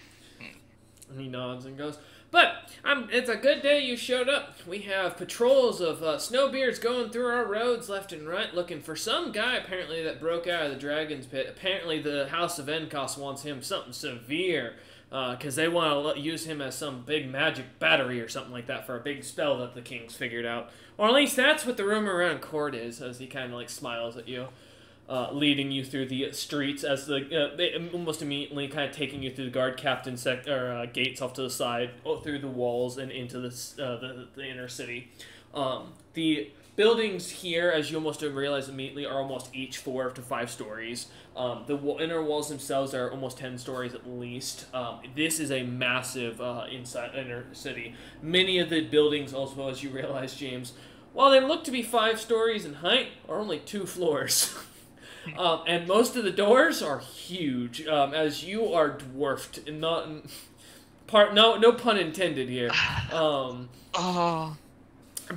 And he nods and goes, "But it's a good day you showed up. We have patrols of snowbeards going through our roads left and right looking for some guy apparently that broke out of the dragon's pit. Apparently the House of Enkos wants him something severe because they want to use him as some big magic battery or something like that for a big spell that the king's figured out. Or at least that's what the rumor around court is," as he kind of like smiles at you. Leading you through the streets as they almost immediately kind of taking you through the guard captain gates off to the side, through the walls and into the inner city. The buildings here, as you almost realize immediately, are almost each 4 to 5 stories. The inner walls themselves are almost 10 stories at least. This is a massive inner city. Many of the buildings also, as you realize, James, while they look to be 5 stories in height, are only 2 floors. And most of the doors are huge, as you are dwarfed, and no pun intended here. Oh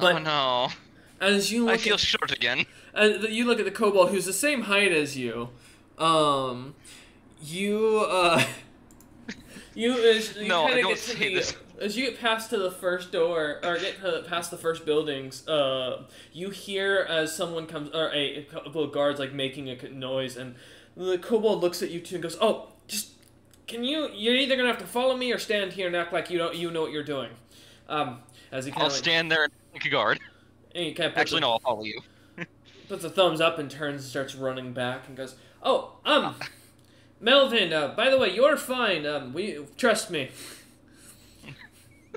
no! As you I feel short again. You look at the kobold, who's the same height as you. As you get past to the first door, or past the first buildings, you hear as someone comes, or a couple of guards like making a noise, and the kobold looks at you two and goes, "Oh, just you're either gonna have to follow me or stand here and act like you know what you're doing." As he I'll stand there and take a guard. And he kind of Actually, no, I'll follow you. Puts a thumbs up and turns and starts running back and goes, "Oh, Melvin, by the way, you're fine. Trust me."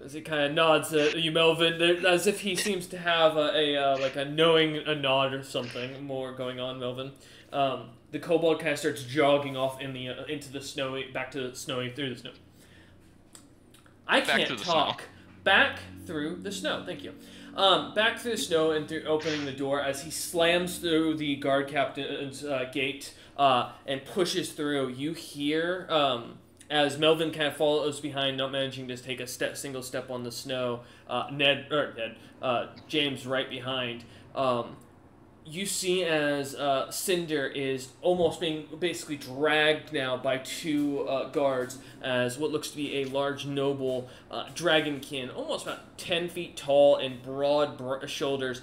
As he kind of nods at you, Melvin, as if he seems to have a nod or something more going on, Melvin. The kobold kind of starts jogging off into the snowy, back to the snowy, through the snow. I can't talk. Back through the snow. Thank you. Back through the snow and through opening the door as he slams through the guard captain's gate and pushes through. You hear as Melvin kind of follows behind, not managing to take a single step on the snow. James right behind. You see as Cinder is almost being basically dragged now by 2 guards as what looks to be a large noble dragonkin, almost about 10 feet tall and broad shoulders,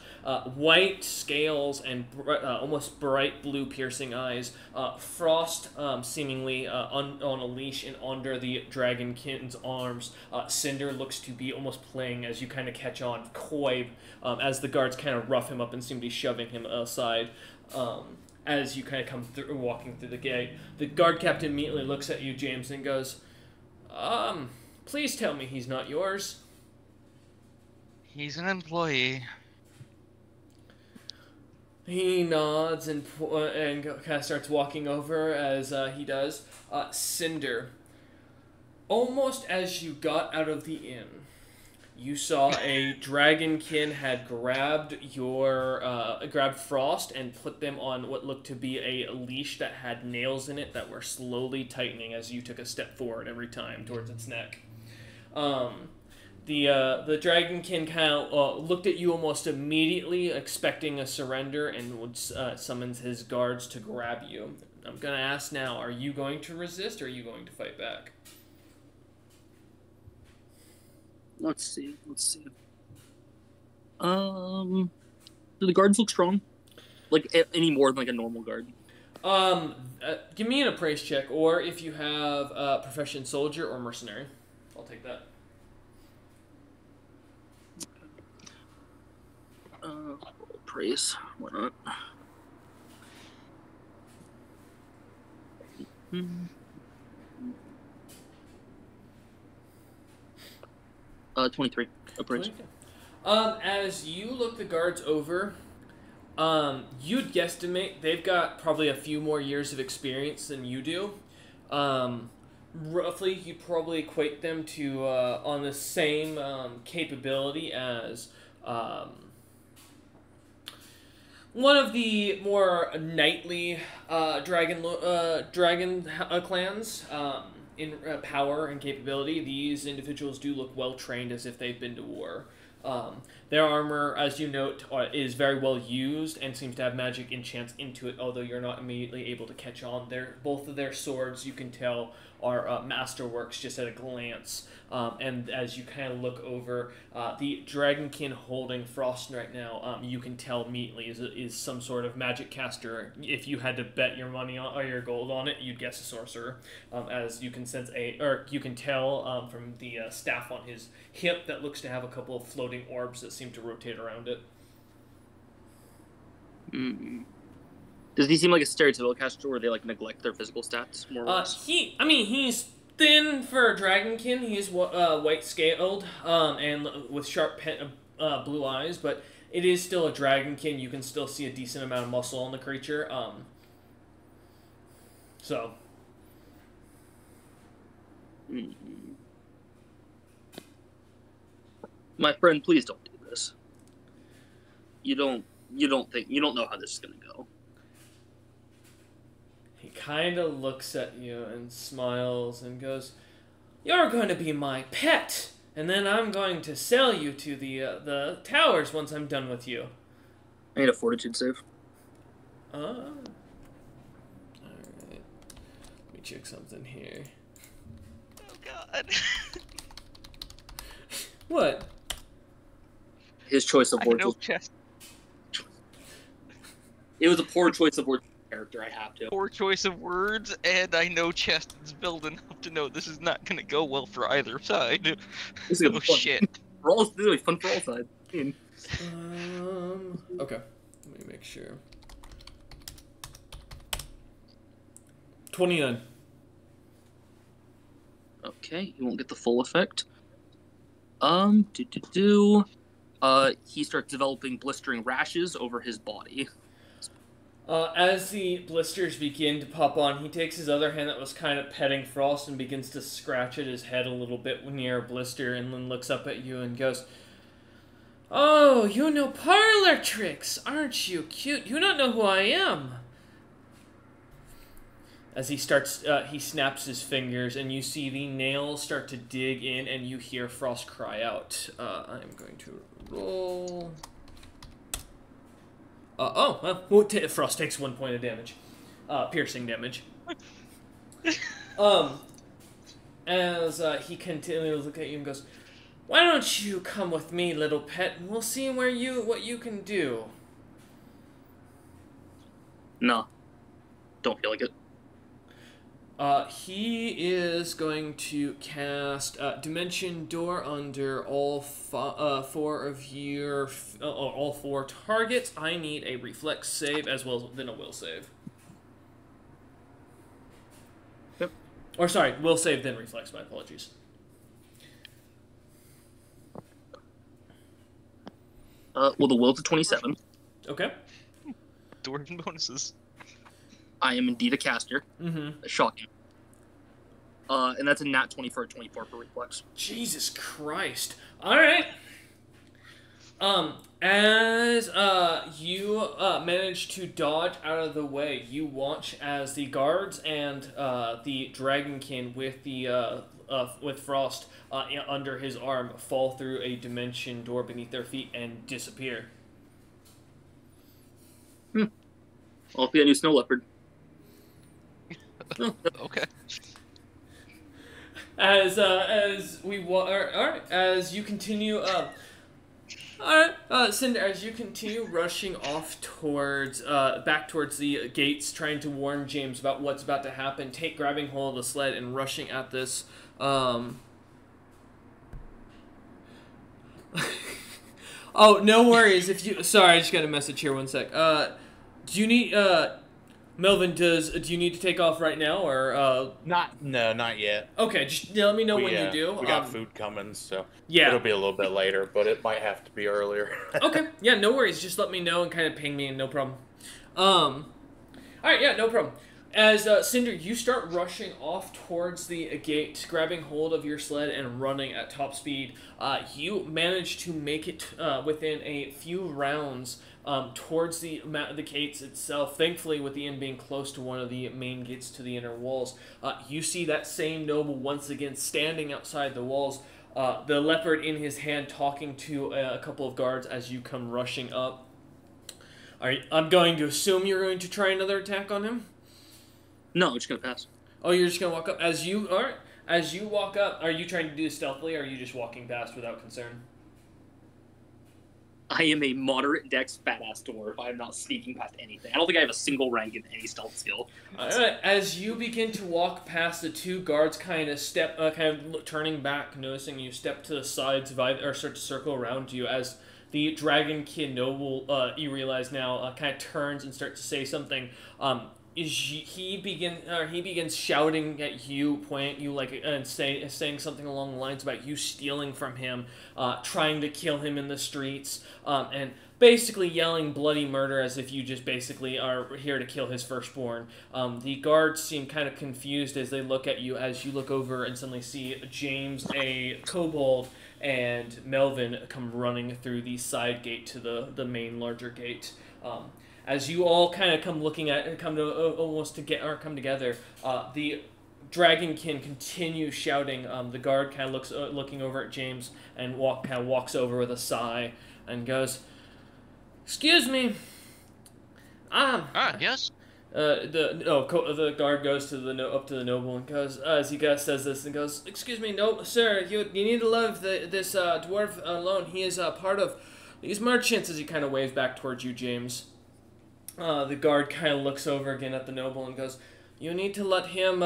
white scales and almost bright blue piercing eyes, frost seemingly on a leash and under the dragonkin's arms. Cinder looks to be almost playing, as you kind of catch on, coy, as the guards kind of rough him up and seem to be shoving him aside. As you kind of come through, walking through the gate, the guard captain immediately looks at you, James, and goes, "Please tell me he's not yours." He's an employee. He nods and kind of starts walking over as he does. Cinder, almost as you got out of the inn, you saw a dragonkin had grabbed Frost and put them on what looked to be a leash that had nails in it that were slowly tightening as you took a step forward every time towards its neck. The dragonkin kind of looked at you almost immediately, expecting a surrender, and would summons his guards to grab you. I'm gonna ask now: are you going to resist, or are you going to fight back? Let's see. Do the guards look strong? Like any more than like a normal guard? Give me an appraise check, or if you have profession soldier or mercenary, I'll take that. Appraise. Why not? Hmm. 23 appraise. As you look the guards over, you'd guesstimate they've got probably a few more years of experience than you do. Roughly, you'd probably equate them to on the same capability as one of the more knightly dragon clans in power and capability. These individuals do look well trained, as if they've been to war. Their armor, as you note, is very well used and seems to have magic enchants into it, although you're not immediately able to catch on. Both of their swords, you can tell, are masterworks just at a glance. And as you kind of look over, the dragonkin holding Frost right now, you can tell immediately is some sort of magic caster. If you had to bet your money on, or your gold on it, you'd guess a sorcerer. As you can you can tell from the staff on his hip that looks to have a couple of floating orbs that seem to rotate around it. Mm. Does he seem like a stereotypical caster, or they like neglect their physical stats more or less? He's thin for a dragonkin. He's white scaled and with sharp blue eyes, but it is still a dragonkin. You can still see a decent amount of muscle on the creature. So. Mm. My friend, please don't do this. You don't know how this is gonna go. He kind of looks at you and smiles and goes, "You're going to be my pet, and then I'm going to sell you to the towers once I'm done with you." I need a fortitude save. Alright. Let me check something here. Oh God. What? His choice of words. It was a poor choice of words. Character, I have to. Poor choice of words, and I know Cheston's build enough to know this is not going to go well for either side. This is oh shit! This is gonna be fun for all sides. Okay. Let me make sure. 29. Okay, you won't get the full effect. He starts developing blistering rashes over his body. As the blisters begin to pop on, he takes his other hand that was kind of petting Frost and begins to scratch at his head a little bit near a blister, and then looks up at you and goes, "Oh, you know parlor tricks, aren't you cute? You don't know who I am." As he snaps his fingers, and you see the nails start to dig in, and you hear Frost cry out. I'm going to roll... Frost takes 1 point of damage. Piercing damage. As he continues to look at you and goes, "Why don't you come with me, little pet, and we'll see what you can do." No. Don't feel like it. He is going to cast Dimension Door under all four targets. I need a reflex save as well as a will save. Yep. Or sorry, will save then reflex. My apologies. Well, the will's a 27. Okay. Dwarven bonuses. I am indeed a caster. Mm-hmm. Shocking. And that's a nat 20 for a 24 for reflex. Jesus Christ. Alright. As you manage to dodge out of the way, you watch as the guards and the dragonkin with Frost under his arm fall through a dimension door beneath their feet and disappear. I'll be a new snow leopard. Okay. As you continue Cinder, as you continue rushing off towards back towards the gates, trying to warn James about what's about to happen, grabbing hold of the sled and rushing at this oh, no worries. Sorry, I just got a message here, 1 sec. Do you need Melvin, do you need to take off right now, or Not yet. Okay, just let me know when you do. We got food coming, so yeah, it'll be a little bit later, but it might have to be earlier. okay, yeah, no worries. Just let me know and kind of ping me, and no problem. All right, yeah, no problem. As Cinder, you start rushing off towards the gate, grabbing hold of your sled and running at top speed. You manage to make it within a few rounds towards the gates itself. Thankfully, with the inn being close to one of the main gates to the inner walls, you see that same noble once again standing outside the walls. The leopard in his hand, talking to a couple of guards as you come rushing up. I'm going to assume you're going to try another attack on him. No, I'm just gonna pass. Oh, you're just gonna walk up as you are. As you walk up, are you trying to do this stealthily, or are you just walking past without concern? I am a moderate dex fat-ass dwarf. I am not sneaking past anything. I don't think I have a single rank in any stealth skill. As you begin to walk past the two guards, kind of turning back, noticing you step to the sides, or start to circle around you as the Dragon Kid noble, you realize now, kind of turns and starts to say something. He begins shouting at you, pointing at you, and saying something along the lines about you stealing from him, trying to kill him in the streets, and basically yelling bloody murder as if you just basically are here to kill his firstborn. The guards seem kind of confused as they look at you, as you look over and suddenly see James, a kobold, and Melvin come running through the side gate to the main larger gate. As you all kind of come together, the Dragonkin continues shouting. The guard kind of looking over at James and walks over with a sigh and goes, "Excuse me." Yes. The guard goes to up to the noble and goes, as he says this, and goes, "Excuse me, no, sir, you need to leave this dwarf alone. He is part of these merchants." As he kind of waves back towards you, James. The guard kind of looks over again at the noble and goes, "You need to let him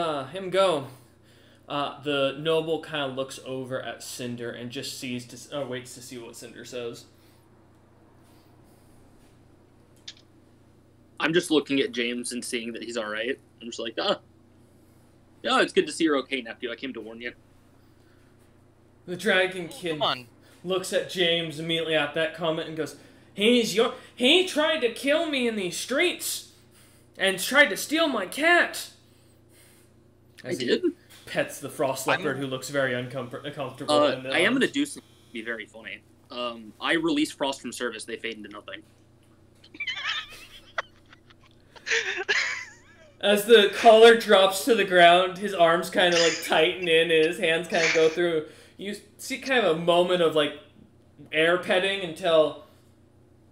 go." The noble kind of looks over at Cinder and just waits to see what Cinder says. I'm just looking at James and seeing that he's all right. I'm just like, yeah, it's good to see you're okay, nephew. I came to warn you. The Dragon Kid looks at James immediately at that comment and goes, He tried to kill me in these streets and tried to steal my cat." As I did? Pets the frost leopard, who looks very uncomfortable. I am going to do something to be very funny. I release Frost from service. They fade into nothing. As the collar drops to the ground, his arms kind of tighten in and his hands kind of go through. You see kind of a moment of air petting until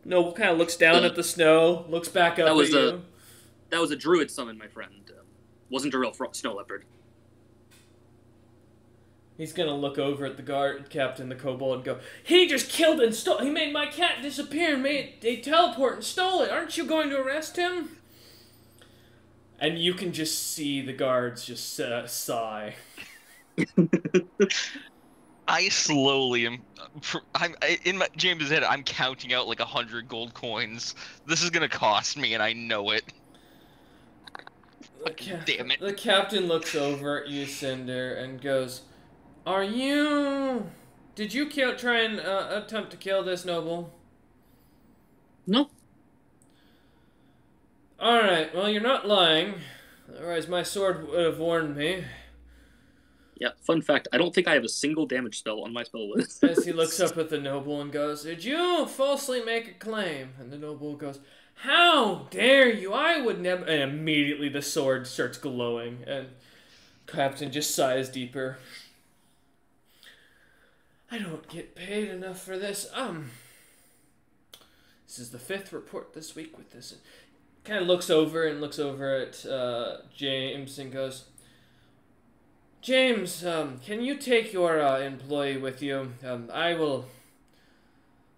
Noble kind of looks down at the snow, looks back up at you. That was a druid summon, my friend. Wasn't a real snow leopard. He's gonna look over at the guard captain, the kobold, and go, "He just killed and stole. He made my cat disappear and made a teleport and stole it. Aren't you going to arrest him?" And you can just see the guards just sigh. I slowly am. In James' head, I'm counting out 100 gold coins. This is gonna cost me, and I know it. Damn it. The captain looks over at you, Cinder, and goes, Did you try and attempt to kill this noble?" No. "Alright, well, you're not lying. Otherwise, my sword would have warned me." Yeah, fun fact, I don't think I have a single damage spell on my spell list. As he looks up at the noble and goes, "Did you falsely make a claim?" And the noble goes, "How dare you? I would never..." And immediately the sword starts glowing, and Captain just sighs deeper. "I don't get paid enough for this. This is the 5th report this week with this." Kind of looks over at James and goes, "James, can you take your employee with you? I will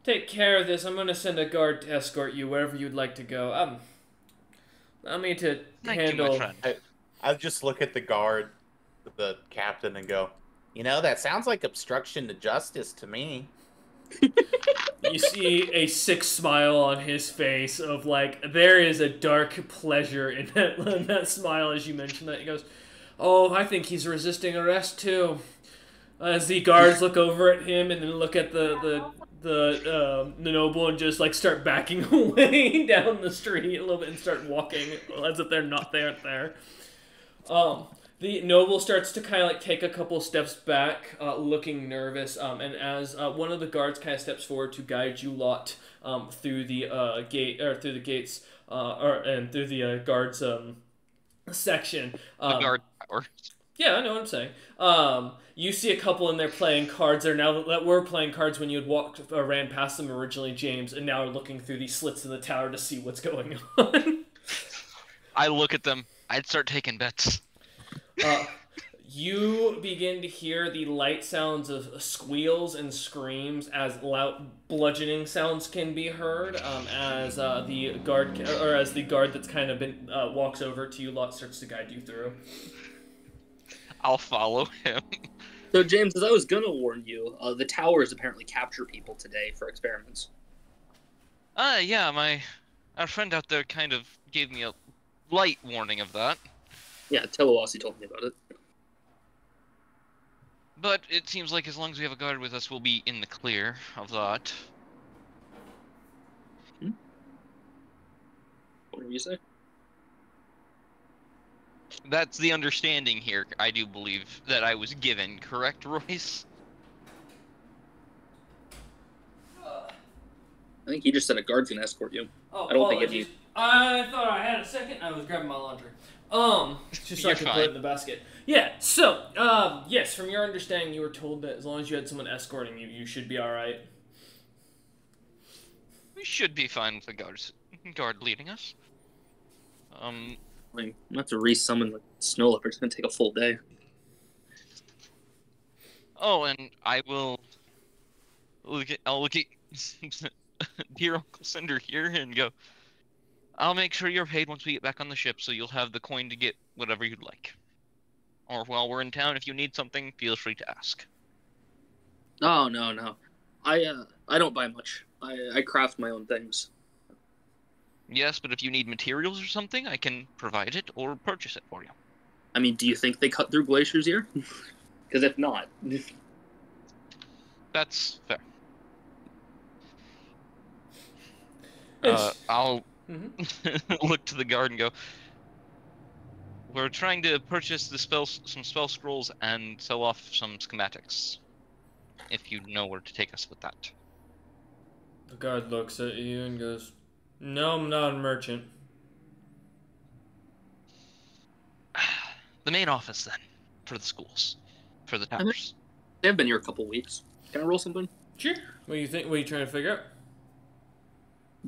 take care of this. I'm going to send a guard to escort you wherever you'd like to go. Allow me to handle..." Thank you, my friend. I just look at the guard, the captain, and go, "That sounds like obstruction to justice to me." You see a sick smile on his face of like, there is a dark pleasure in that smile as you mention that. He goes, "Oh, I think he's resisting arrest too." As the guards look over at him and then look at the noble and just like start backing away down the street a little bit and start walking as if they're not there. The noble starts to kind of like take a couple steps back, looking nervous. And as one of the guards kind of steps forward to guide you lot through the gate or through the gates and through the guards section. The guard tower. Yeah, I know what I'm saying. You see a couple in there playing cards. They're now that were playing cards when you had walked ran past them originally, James, and now are looking through these slits in the tower to see what's going on. I look at them. I'd start taking bets. You begin to hear the light sounds of squeals and screams as loud bludgeoning sounds can be heard as the guard that's kind of been walks over to you lot starts to guide you through. I'll follow him. So, James, as I was gonna warn you, the towers apparently capture people today for experiments. Yeah, our friend out there kind of gave me a light warning of that. Yeah, Telewasi told me about it. But it seems like as long as we have a guard with us, we'll be in the clear of that. What did you say? That's the understanding here, I do believe, that I was given, correct, Royce? I think he just said a guard's gonna escort you. Oh, I don't think it'd be... I thought I had a second. I was grabbing my laundry. Just so I You're could fine. put it in the basket. Yeah, so, yes, from your understanding, you were told that as long as you had someone escorting you, you should be alright. We should be fine with the guard leading us. Like, not to re-summon the snow leopard. It's gonna take a full day. Oh, and I'll look at dear Uncle Cinder here and go, I'll make sure you're paid once we get back on the ship, so you'll have the coin to get whatever you'd like. Or while we're in town, if you need something, feel free to ask. Oh, no. I don't buy much. I craft my own things. Yes, but if you need materials or something, I can provide it or purchase it for you. I mean, do you think they cut through glaciers here? Because if not... That's fair. Yes. I'll look to the guard and go, we're trying to purchase some spell scrolls and sell off some schematics. If you know where to take us with that. The guard looks at you and goes, "No, I'm not a merchant." The main office, then, for the schools, for the towers. They've been here a couple weeks. Can I roll something? Sure. What do you think? What are you trying to figure out?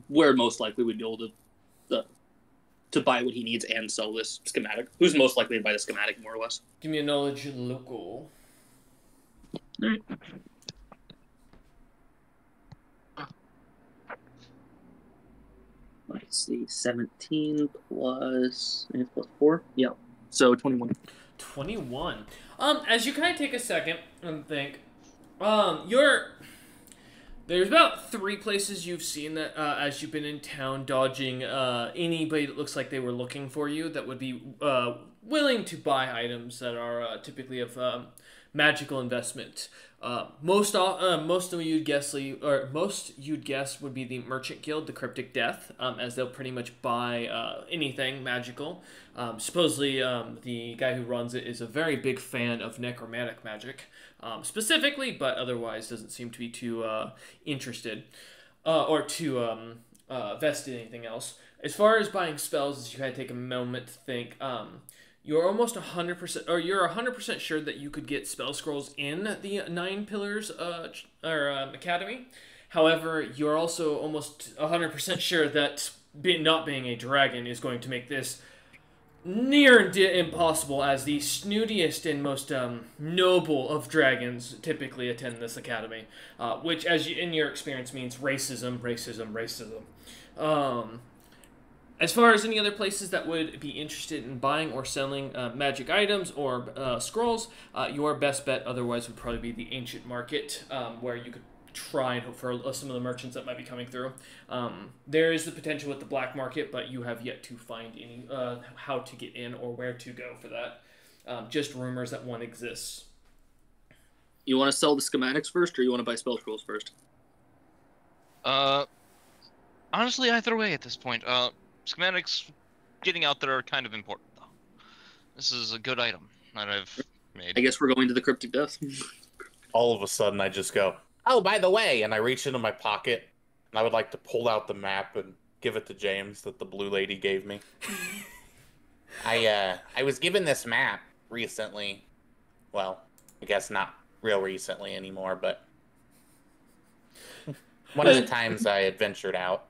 Where most likely we'd be able to buy what he needs and sell this schematic. Who's most likely to buy the schematic, more or less? Give me a knowledge local. All right. Let's see, 17 plus 4? Yeah. So 21. 21. As you kind of take a second and think, there's about 3 places you've seen that as you've been in town dodging anybody that looks like they were looking for you that would be willing to buy items that are typically of magical investment. Most you'd guess would be the Merchant Guild, the Cryptic Death, as they'll pretty much buy anything magical. Supposedly, the guy who runs it is a very big fan of necromantic magic, specifically, but otherwise doesn't seem to be too interested or too vested in anything else. As far as buying spells, as you kind of take a moment to think, you're almost 100%, or you're 100% sure that you could get spell scrolls in the 9 Pillars Academy. However, you're also almost 100% sure that not being a dragon is going to make this near impossible, as the snootiest and most noble of dragons typically attend this academy, which, as in your experience, means racism. As far as any other places that would be interested in buying or selling magic items or scrolls, your best bet otherwise would probably be the Ancient Market, where you could try and hope for some of the merchants that might be coming through. There is the potential with the black market, but you have yet to find any how to get in or where to go for that. Just rumors that one exists. You want to sell the schematics first, or you want to buy spell scrolls first? Honestly, either way at this point. Schematics getting out there are kind of important, though. This is a good item that I've made. I guess we're going to the Cryptic Death. All of a sudden, I just go, oh, by the way, and I reach into my pocket, and I would like to pull out the map and give it to James that the blue lady gave me. I was given this map recently. Well, I guess not real recently anymore, but one of the times I had ventured out.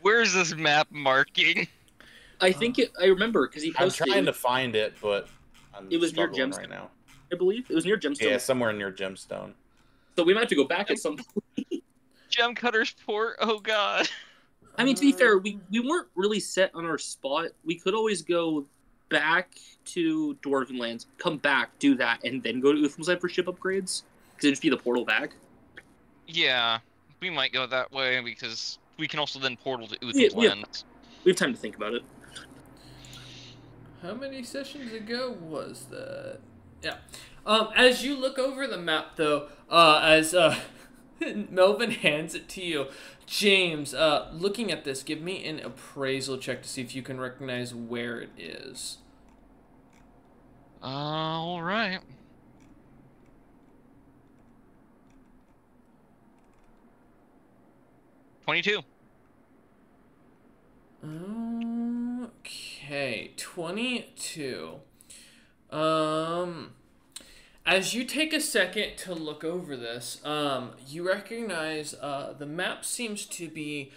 Where's this map marking? I think I remember because he I'm posted. trying to find it, but I'm It was near struggling Gemstone. right now. I believe it was near Gemstone. Yeah, somewhere near Gemstone. So we might have to go back at some point. Gem Cutter's Port? Oh god. I mean, to be fair, we weren't really set on our spot. We could always go back to Dwarven Lands, come back, do that, and then go to Uthmside for ship upgrades. Because it'd just be the portal back. Yeah, we might go that way because we can also then portal to Yeah, Uthm's Lands. We have time to think about it. How many sessions ago was that? Yeah. As you look over the map, though, as Melvin hands it to you, James, looking at this, give me an appraisal check to see if you can recognize where it is. All right. $22. Okay, 22. As you take a second to look over this, you recognize the map seems to be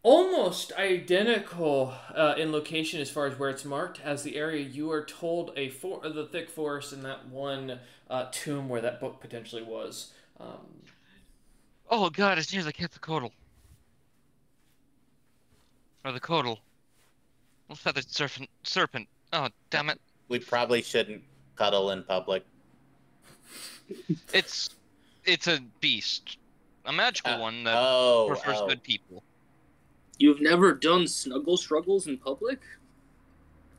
almost identical in location as far as where it's marked as the area you are told the thick forest and that one tomb where that book potentially was. Oh god, it's near the Quetzalcoatl. Or the Coatl. Feathered serpent. Oh, damn it. We probably shouldn't cuddle in public. It's a beast. A magical one that prefers good people. You've never done snuggle struggles in public?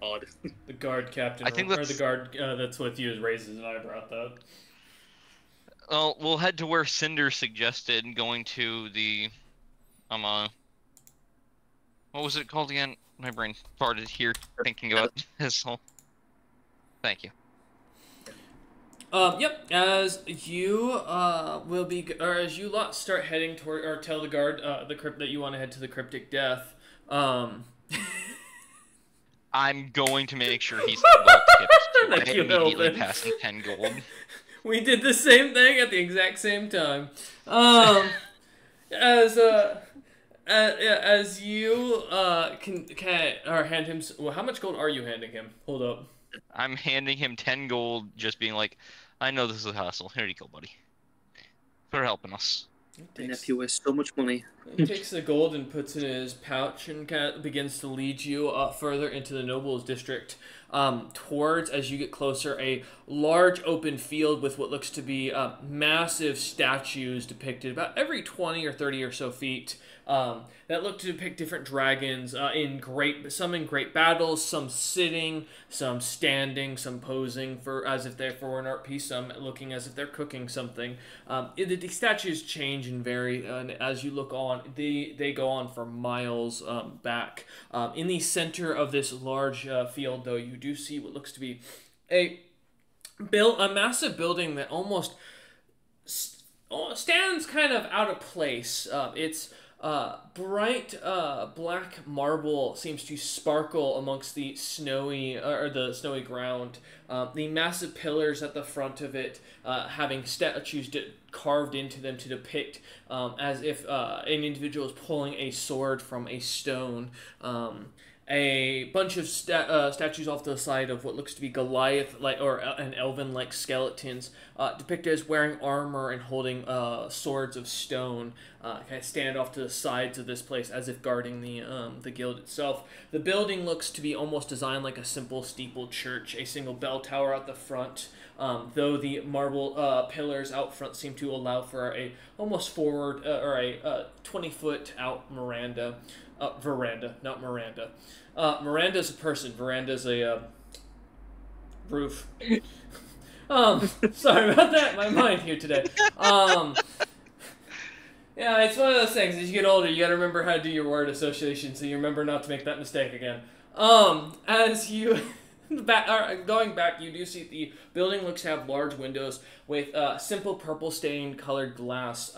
Odd. The guard captain, I think or the guard that's with you raises an eyebrow at that. Well, we'll head to where Cinder suggested, going to the, what was it called again? My brain farted here thinking about this whole. Thank you. Yep. As you as you lot start heading toward, or tell the guard the crypt that you want to head to the Cryptic Death. I'm going to make sure he's well tipped. Thank you, immediately Melvin. passing 10 gold. We did the same thing at the exact same time. As you can or hand him. Well, how much gold are you handing him? Hold up. I'm handing him 10 gold, just being like, I know this is a hassle. Here you go, buddy. For helping us. My nephew has so much money. He takes the gold and puts it in his pouch and kind of begins to lead you further into the nobles district. Towards, as you get closer, a large open field with what looks to be massive statues depicted about every 20 or 30 or so feet. That look to depict different dragons some in great battles, some sitting, some standing, some posing as if they're for an art piece, some looking as if they're cooking something. The statues change and vary, and as you look on, they go on for miles back. In the center of this large field, though, you do see what looks to be a massive building that almost stands kind of out of place. It's bright black marble seems to sparkle amongst the snowy ground. The massive pillars at the front of it having statues carved into them to depict as if an individual is pulling a sword from a stone. a bunch of statues off to the side of what looks to be Goliath like or an elven like skeletons depicted as wearing armor and holding swords of stone kind of stand off to the sides of this place as if guarding the guild itself. The building looks to be almost designed like a simple steepled church, a single bell tower at the front, though the marble pillars out front seem to allow for a almost forward or a 20-foot out veranda, not Miranda. Miranda's a person. Veranda's a roof. Sorry about that. My mind here today. Yeah, it's one of those things. As you get older, you got to remember how to do your word association, so you remember not to make that mistake again. As you going back, you do see the building looks to have large windows with simple purple stained colored glass.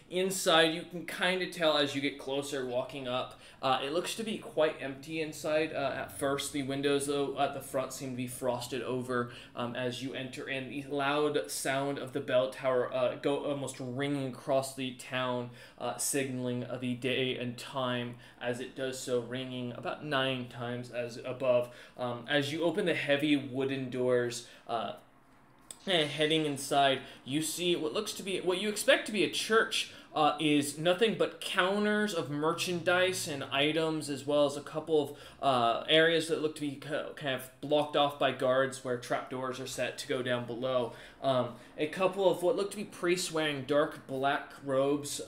Inside, you can kind of tell as you get closer walking up. It looks to be quite empty inside at first. The windows, though, at the front seem to be frosted over as you enter in. The loud sound of the bell tower go almost ringing across the town, signaling the day and time as it does so, ringing about 9 times as above. As you open the heavy wooden doors, and heading inside, you see what looks to be what you expect to be a church. Is nothing but counters of merchandise and items, as well as a couple of areas that look to be kind of blocked off by guards where trapdoors are set to go down below. A couple of what look to be priests wearing dark black robes,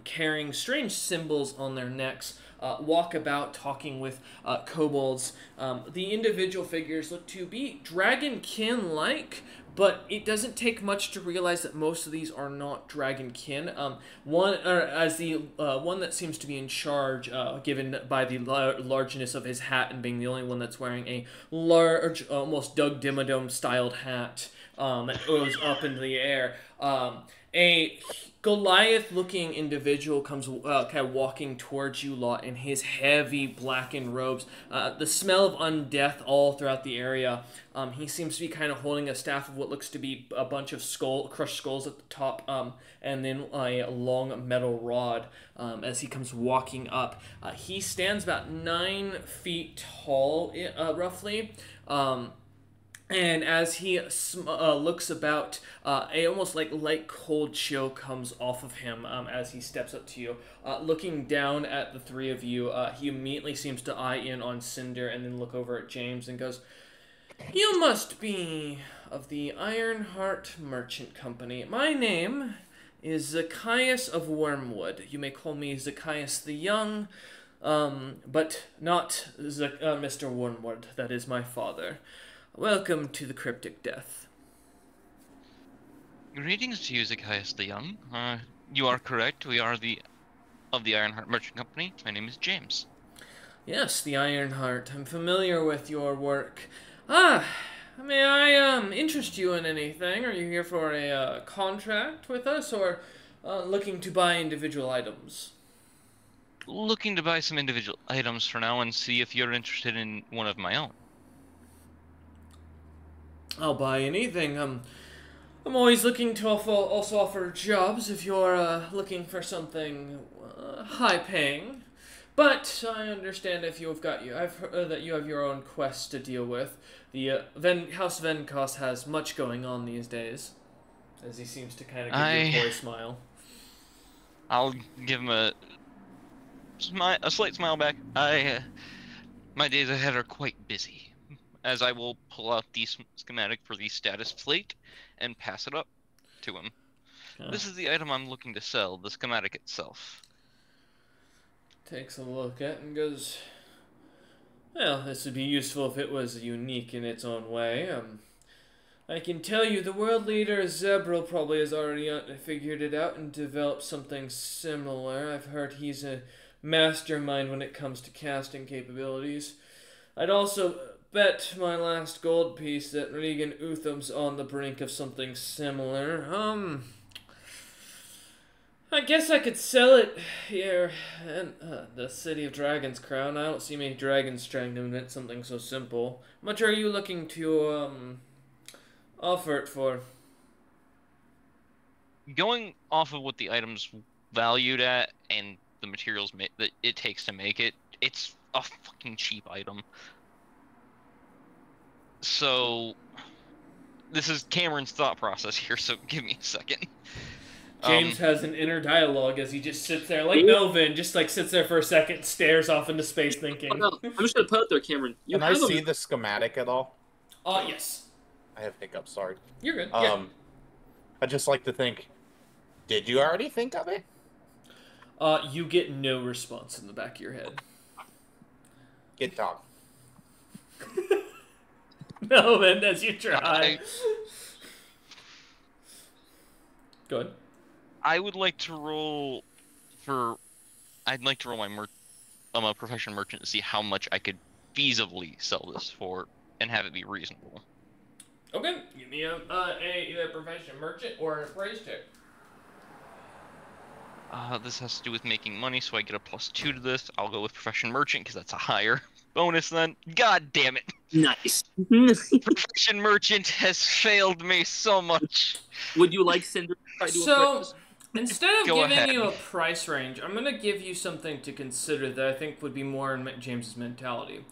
carrying strange symbols on their necks, walk about talking with kobolds. The individual figures look to be dragonkin-like, but it doesn't take much to realize that most of these are not dragonkin. One that seems to be in charge, given by the largeness of his hat and being the only one that's wearing a large, almost Doug Dimmadome styled hat that goes up into the air. A Goliath-looking individual comes kind of walking towards you lot in his heavy blackened robes. The smell of undeath all throughout the area. He seems to be kind of holding a staff of what looks to be a bunch of crushed skulls at the top, and then a long metal rod as he comes walking up. He stands about 9 feet tall, roughly. And as he looks about, a almost like light cold chill comes off of him as he steps up to you. Looking down at the three of you, he immediately seems to eye in on Cinder and then look over at James and goes, "You must be of the Ironheart Merchant Company. My name is Zacchaeus of Wormwood. You may call me Zacchaeus the Young, but not Mr. Wormwood. That is my father. Welcome to the Cryptic Death." Greetings to you, Zacchaeus the Young. You are correct. We are of the Ironheart Merchant Company. My name is James. Yes, the Ironheart. I'm familiar with your work. May I interest you in anything? Are you here for a contract with us, or looking to buy individual items? Looking to buy some individual items for now and see if you're interested in one of my own. I'll buy anything. I'm always looking to also offer jobs if you're looking for something high-paying. But I understand if I've heard that you have your own quest to deal with. The House Venkos has much going on these days, as he seems to kind of give you a boy smile. I'll give him a slight smile back. My days ahead are quite busy, as I will pull out the schematic for the status plate and pass it up to him. This is the item I'm looking to sell, the schematic itself. Takes a look at it and goes, "Well, this would be useful if it was unique in its own way. I can tell you the world leader, Zebril, probably has already figured it out and developed something similar. I've heard he's a mastermind when it comes to casting capabilities. I'd also bet my last gold piece that Regan Utham's on the brink of something similar. I guess I could sell it here in the City of Dragon's Crown. I don't see many dragons trying to invent something so simple. How much are you looking to offer it for?" Going off of what the item's valued at and the materials that it takes to make it, it's a fucking cheap item. So this is Cameron's thought process here, so give me a second. James has an inner dialogue as he just sits there, like Melvin, just like sits there for a second, stares off into space, thinking. No, I'm just gonna put it there, Cameron. Can I see the schematic at all? Yes. I have hiccups. Sorry. You're good. Yeah. I just like to think. Did you already think of it? You get no response in the back of your head. Get dog. Melvin, as you try. Go ahead. I would like to roll for. I'd like to roll I'm a professional merchant to see how much I could feasibly sell this for and have it be reasonable. Okay, give me either a professional merchant or an appraise check. This has to do with making money, so I get a +2 to this. I'll go with profession merchant because that's a higher bonus then. God damn it! Nice. Profession merchant has failed me so much. Would you like Cinder to try to do a purchase? Instead of Go giving ahead. you a price range, I'm going to give you something to consider that I think would be more in James's mentality.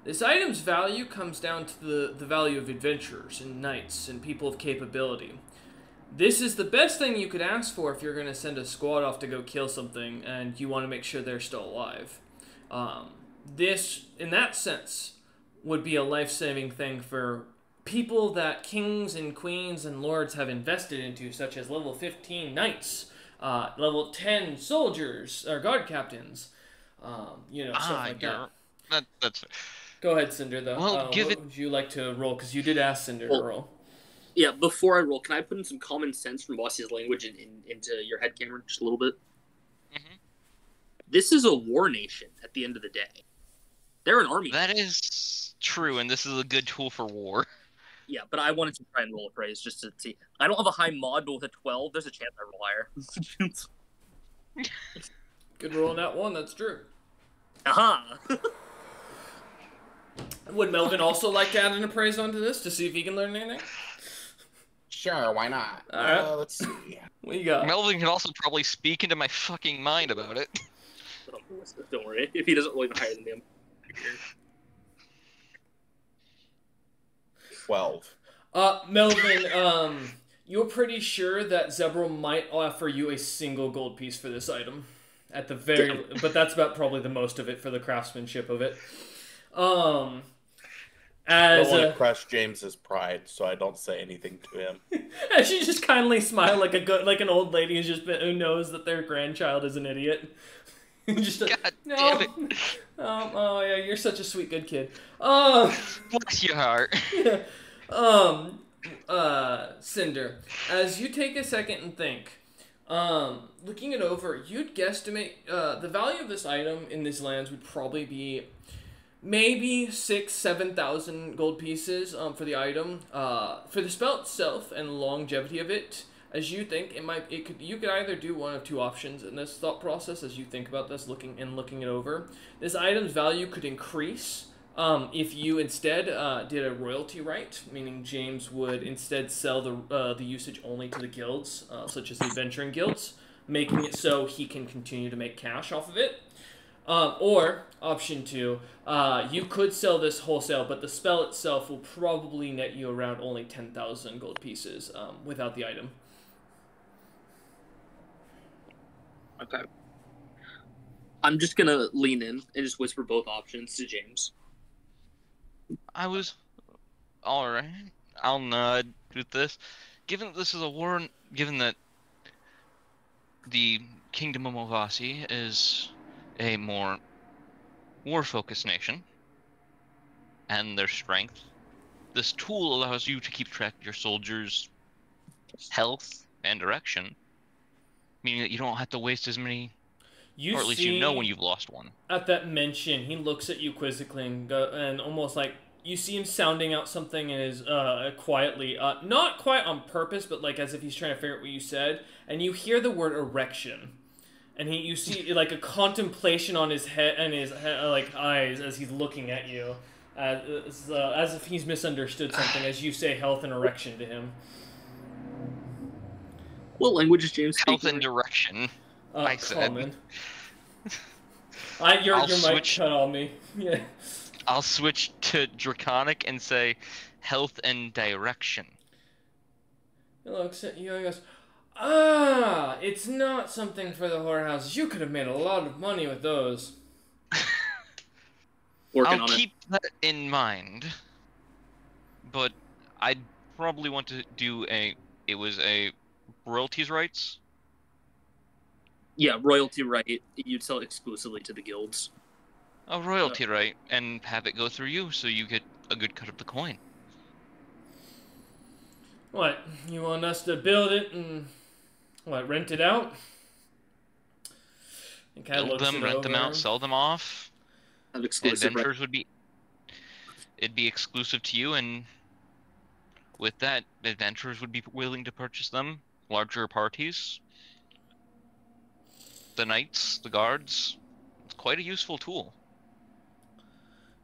This item's value comes down to the value of adventurers and knights and people of capability. This is the best thing you could ask for if you're going to send a squad off to go kill something and you want to make sure they're still alive. This, in that sense, would be a life-saving thing for people that kings and queens and lords have invested into, such as level 15 knights, level 10 soldiers, or guard captains, stuff like that. That's Go ahead, Cinder, though. Well, what would you like to roll? Because you did ask Cinder to roll. Yeah, before I roll, can I put in some common sense from Boss's language into your head, Cameron, just a little bit? Mm-hmm. This is a war nation at the end of the day. They're an army. That is true, and this is a good tool for war. Yeah, but I wanted to try and roll a praise just to see. I don't have a high mod, but with a 12, there's a chance I roll higher. Good roll on that one, that's true. Aha! Would Melvin also like to add an appraise onto this to see if he can learn anything? Sure, why not? All right. Let's see. What you got? Melvin can also probably speak into my fucking mind about it. Don't worry, if he doesn't roll even higher than me, I'm 12. Melvin, you're pretty sure that Zebril might offer you a single gold piece for this item. At the very... But that's about probably the most of it for the craftsmanship of it. I don't want to crush James's pride, so I don't say anything to him. And she just kindly smile like an old lady who knows that their grandchild is an idiot. Just God damn it. Oh yeah, you're such a sweet good kid. Bless your heart. Cinder, as you take a second and think, looking it over, you'd guesstimate the value of this item in these lands would probably be maybe 6,000-7,000 gold pieces for the item. For the spell itself and longevity of it, as you think, you could either do one of two options in this thought process as you think about this, looking it over. This item's value could increase if you instead did a royalty right, meaning James would instead sell the usage only to the guilds, such as the adventuring guilds, making it so he can continue to make cash off of it. Or, option 2, you could sell this wholesale, but the spell itself will probably net you around only 10,000 gold pieces without the item. Okay. I'm just gonna lean in and just whisper both options to James. Alright. I'll nod with this. Given that this is a war, given that the Kingdom of Movasi is a more war-focused nation, and their strength, this tool allows you to keep track of your soldiers' health and direction, meaning that you don't have to waste as many, or at least you know when you've lost one. At that mention, he looks at you quizzically and almost like you see him sounding out something in his quietly, not quite on purpose, but like as if he's trying to figure out what you said, and you hear the word erection. And you see like a contemplation on his head and his like eyes as he's looking at you, as if he's misunderstood something. As you say health and erection to him. What language is James speaking? Health and direction. I said. Common. Your I'll mic switch. cut on me. Yeah. I'll switch to Draconic and say health and direction. He looks at you and goes, "Ah, it's not something for the whorehouses. You could have made a lot of money with those." Working I'll on it. keep that in mind, but I'd probably want to do it was a royalties rights. Yeah, royalty right. You'd sell exclusively to the guilds. A royalty right, and have it go through you so you get a good cut of the coin. What? You want us to build it and rent it out? And kind of Build looks them, it rent them out, over. sell them off. Have exclusive right. Adventures it'd be exclusive to you, and with that, adventurers would be willing to purchase them. Larger parties, the knights, the guards. It's quite a useful tool.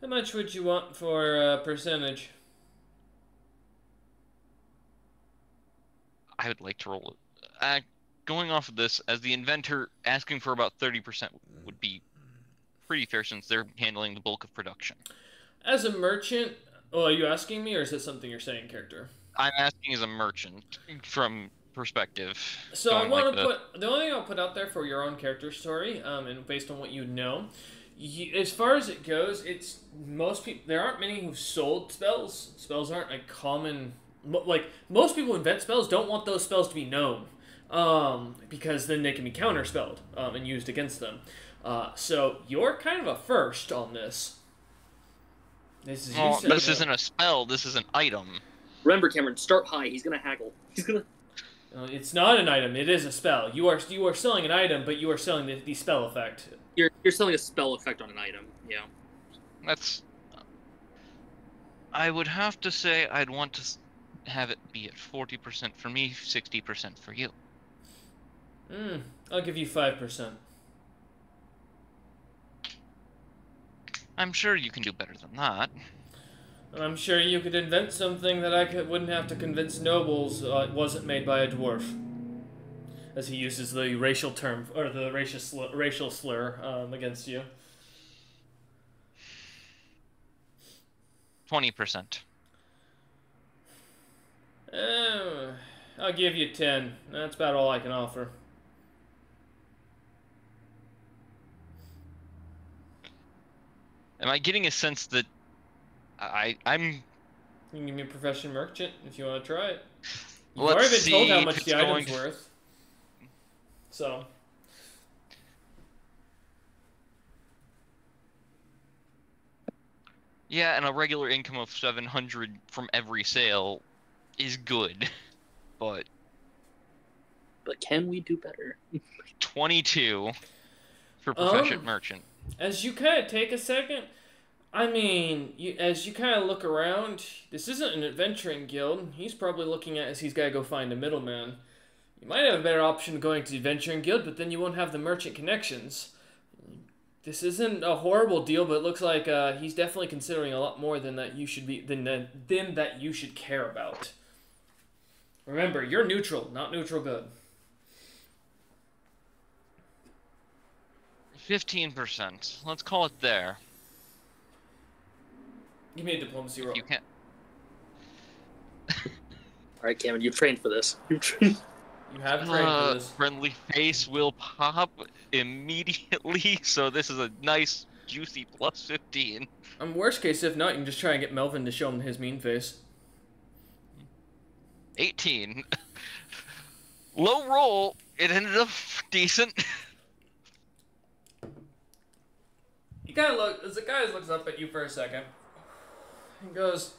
How much would you want for a percentage? I would like to roll it. Going off of this, as the inventor, asking for about 30% would be pretty fair since they're handling the bulk of production. As a merchant, are you asking me, or is it something you're saying, character? I'm asking as a merchant from perspective. So I going want like to put the only thing I'll put out there for your own character story, and based on what you know, as far as it goes, it's most people. There aren't many who've sold spells. Spells aren't a common. Like most people who invent spells don't want those spells to be known, because then they can be counterspelled and used against them. So you're kind of a first on this. This isn't a spell. This is an item. Remember, Cameron, start high. He's gonna haggle. He's gonna. It's not an item. It is a spell. You are selling an item, but you are selling the spell effect. You're selling a spell effect on an item. Yeah. That's. I would have to say I'd want to have it be at 40% for me, 60% for you. I'll give you 5%. I'm sure you can do better than that. I'm sure you could invent something that I wouldn't have to convince nobles it wasn't made by a dwarf. As he uses the racial term, or the racial slur against you. 20%. I'll give you 10. That's about all I can offer. Am I getting a sense that I'm... You can give me a profession merchant if you want to try it. You've Let's already been told how see much if the it's item's going- worth. So... Yeah, and a regular income of 700 from every sale is good, but can we do better? 22 for proficient merchant. As you kind of take a second, I mean, as you kind of look around, this isn't an adventuring guild. He's probably looking at as he's got to go find a middleman. You might have a better option going to the adventuring guild, but then you won't have the merchant connections. This isn't a horrible deal, but it looks like he's definitely considering a lot more than that you should be than that you should care about. Remember, you're neutral, not neutral good. 15%. Let's call it there. Give me a diplomacy roll. You can't. All right, Cameron, you've trained for this. You have trained for this. Friendly face will pop immediately, so this is a nice, juicy plus 15. Worst case, if not, you can just try and get Melvin to show him his mean face. 18. Low roll. It ended up decent. You kind of look, as the guy looks up at you for a second. He goes,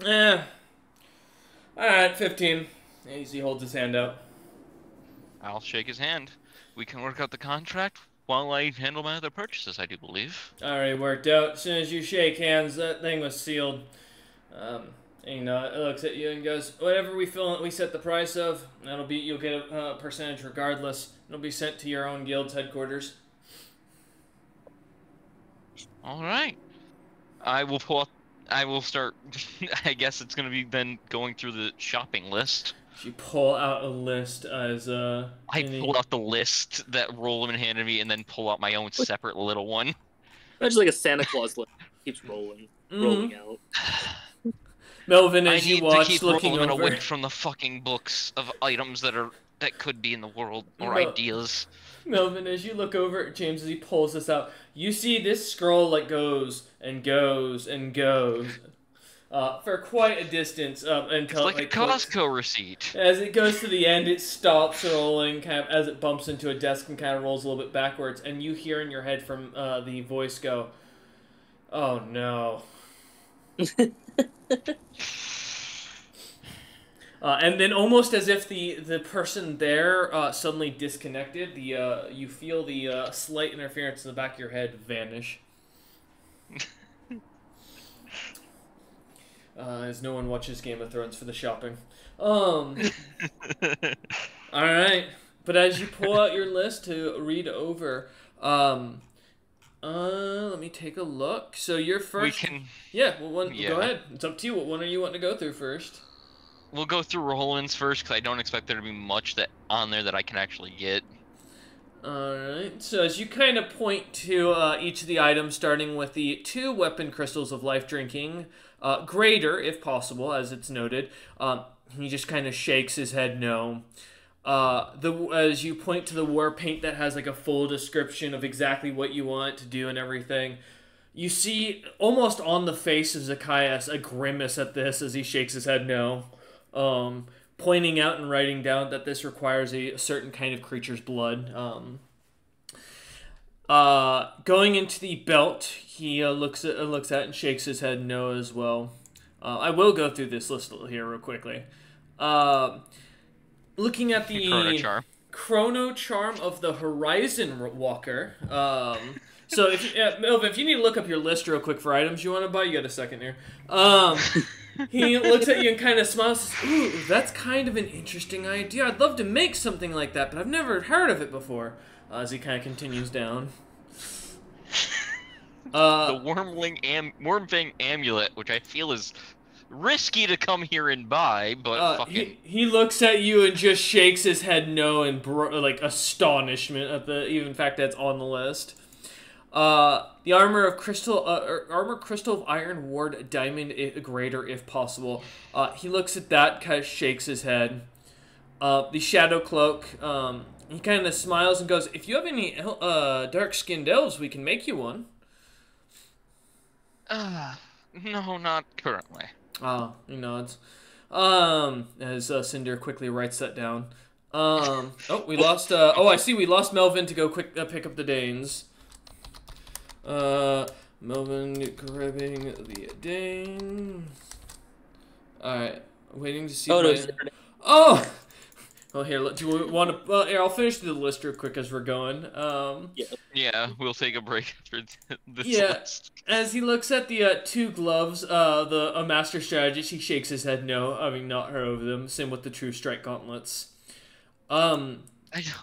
alright, 15. He holds his hand out. I'll shake his hand. We can work out the contract while I handle my other purchases, I do believe. Already worked out. As soon as you shake hands, that thing was sealed. It looks at you and goes, whatever we set the price of, you'll get a percentage regardless. It'll be sent to your own guild's headquarters. All right. I will start. I guess it's going to be then going through the shopping list. You pull out a list as I pull out the list that Roland handed me, and then pull out my own separate little one. That's just like a Santa Claus list. Keeps rolling out. Melvin, I as you need to watch, keep looking rolling over. away from the fucking books of items that could be in the world, or ideas. Melvin, as you look over at James as he pulls this out, you see this scroll like goes and goes and goes for quite a distance until It's like a Costco receipt. As it goes to the end, it stops rolling, kind of as it bumps into a desk and kind of rolls a little bit backwards, and you hear in your head from the voice go, "Oh no." And then, almost as if the person there suddenly disconnected, you feel the slight interference in the back of your head vanish. As no one watches Game of Thrones for the shopping. Alright. But as you pull out your list to read over, let me take a look. So your first... Yeah, go ahead. It's up to you. What one are you wanting to go through first? We'll go through Roland's first, because I don't expect there to be much on there that I can actually get. Alright, so as you kind of point to each of the items, starting with the 2 weapon crystals of life drinking, greater, if possible, as it's noted, he just kind of shakes his head no. As you point to the war paint that has like a full description of exactly what you want to do and everything, you see almost on the face of Zacchaeus a grimace at this as he shakes his head no. Pointing out and writing down that this requires a certain kind of creature's blood. Going into the belt, he looks at and shakes his head no as well. I will go through this list here real quickly. Looking at the Chrono Charm of the Horizon Walker. So, Melvin, if you need to look up your list real quick for items you want to buy, you got a second here. He looks at you and kind of smiles and says, "Ooh, that's kind of an interesting idea. I'd love to make something like that, but I've never heard of it before." As he kind of continues down. The Wormfang Amulet, which I feel is risky to come here and buy, but fucking... He looks at you and just shakes his head no in astonishment at the even fact that's on the list. The armor crystal of iron ward diamond greater if possible. He looks at that, kind of shakes his head. The shadow cloak. He kind of smiles and goes, "If you have any dark skinned elves, we can make you one." No, not currently. He nods. As Cinder quickly writes that down. We lost. I see. We lost Melvin to go pick up the Danes. Melvin grabbing the Dane. Alright, waiting to see. Well, here. Do you want to? Well, here. I'll finish the list real quick as we're going. Yeah, we'll take a break after this list. As he looks at the 2 gloves, a master strategist, he shakes his head no, having not heard of them. Same with the true strike gauntlets. I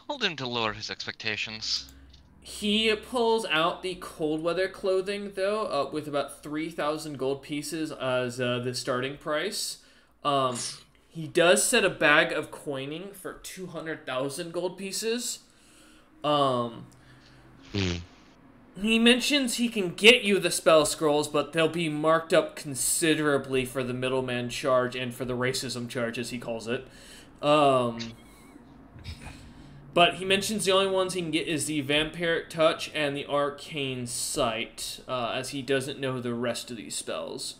told him to lower his expectations. He pulls out the cold weather clothing, though, with about 3,000 gold pieces as the starting price. He does set a bag of coining for 200,000 gold pieces. He mentions he can get you the spell scrolls, but they'll be marked up considerably for the middleman charge and for the racism charge, as he calls it. But he mentions the only ones he can get is the Vampiric Touch and the Arcane Sight, as he doesn't know the rest of these spells.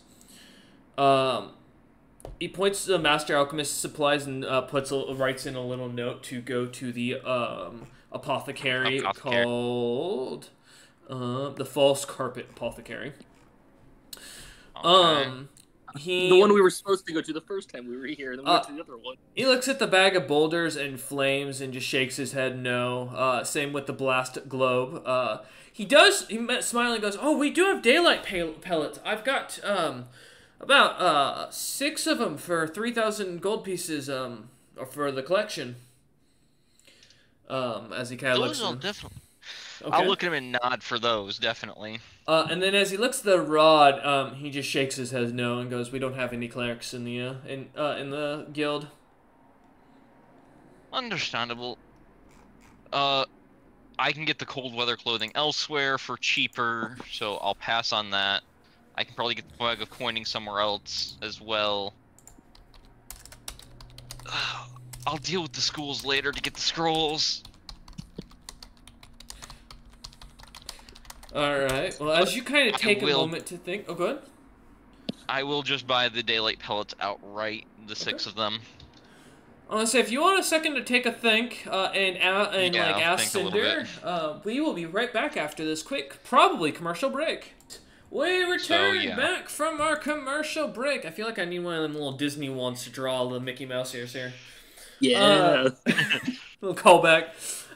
He points to the Master Alchemist supplies and writes in a little note to go to the apothecary called the False Carpet Apothecary. Okay. The one we were supposed to go to the first time we were here, and then we went to the other one. He looks at the bag of boulders and flames and just shakes his head no. Same with the blast globe. He smiling goes, "Oh, we do have daylight pellets. I've got about 6 of them for 3,000 gold pieces for the collection." As he kind of looks. Those will definitely. Okay. I'll look at him and nod for those, definitely. And then as he looks at the rod, he just shakes his head no and goes, "We don't have any clerics in the in the guild." Understandable. I can get the cold weather clothing elsewhere for cheaper, so I'll pass on that. I can probably get the bag of coining somewhere else as well. I'll deal with the schools later to get the scrolls. Alright, well, as you kind of take a moment to think... Oh, go ahead. I will just buy the daylight pellets outright, the 6 of them. I want to say, if you want a second to take a think and ask Cinder, we will be right back after this quick, probably commercial break. We return back from our commercial break. I feel like I need one of them little Disney ones to draw the Mickey Mouse ears here. Yeah. Little callback.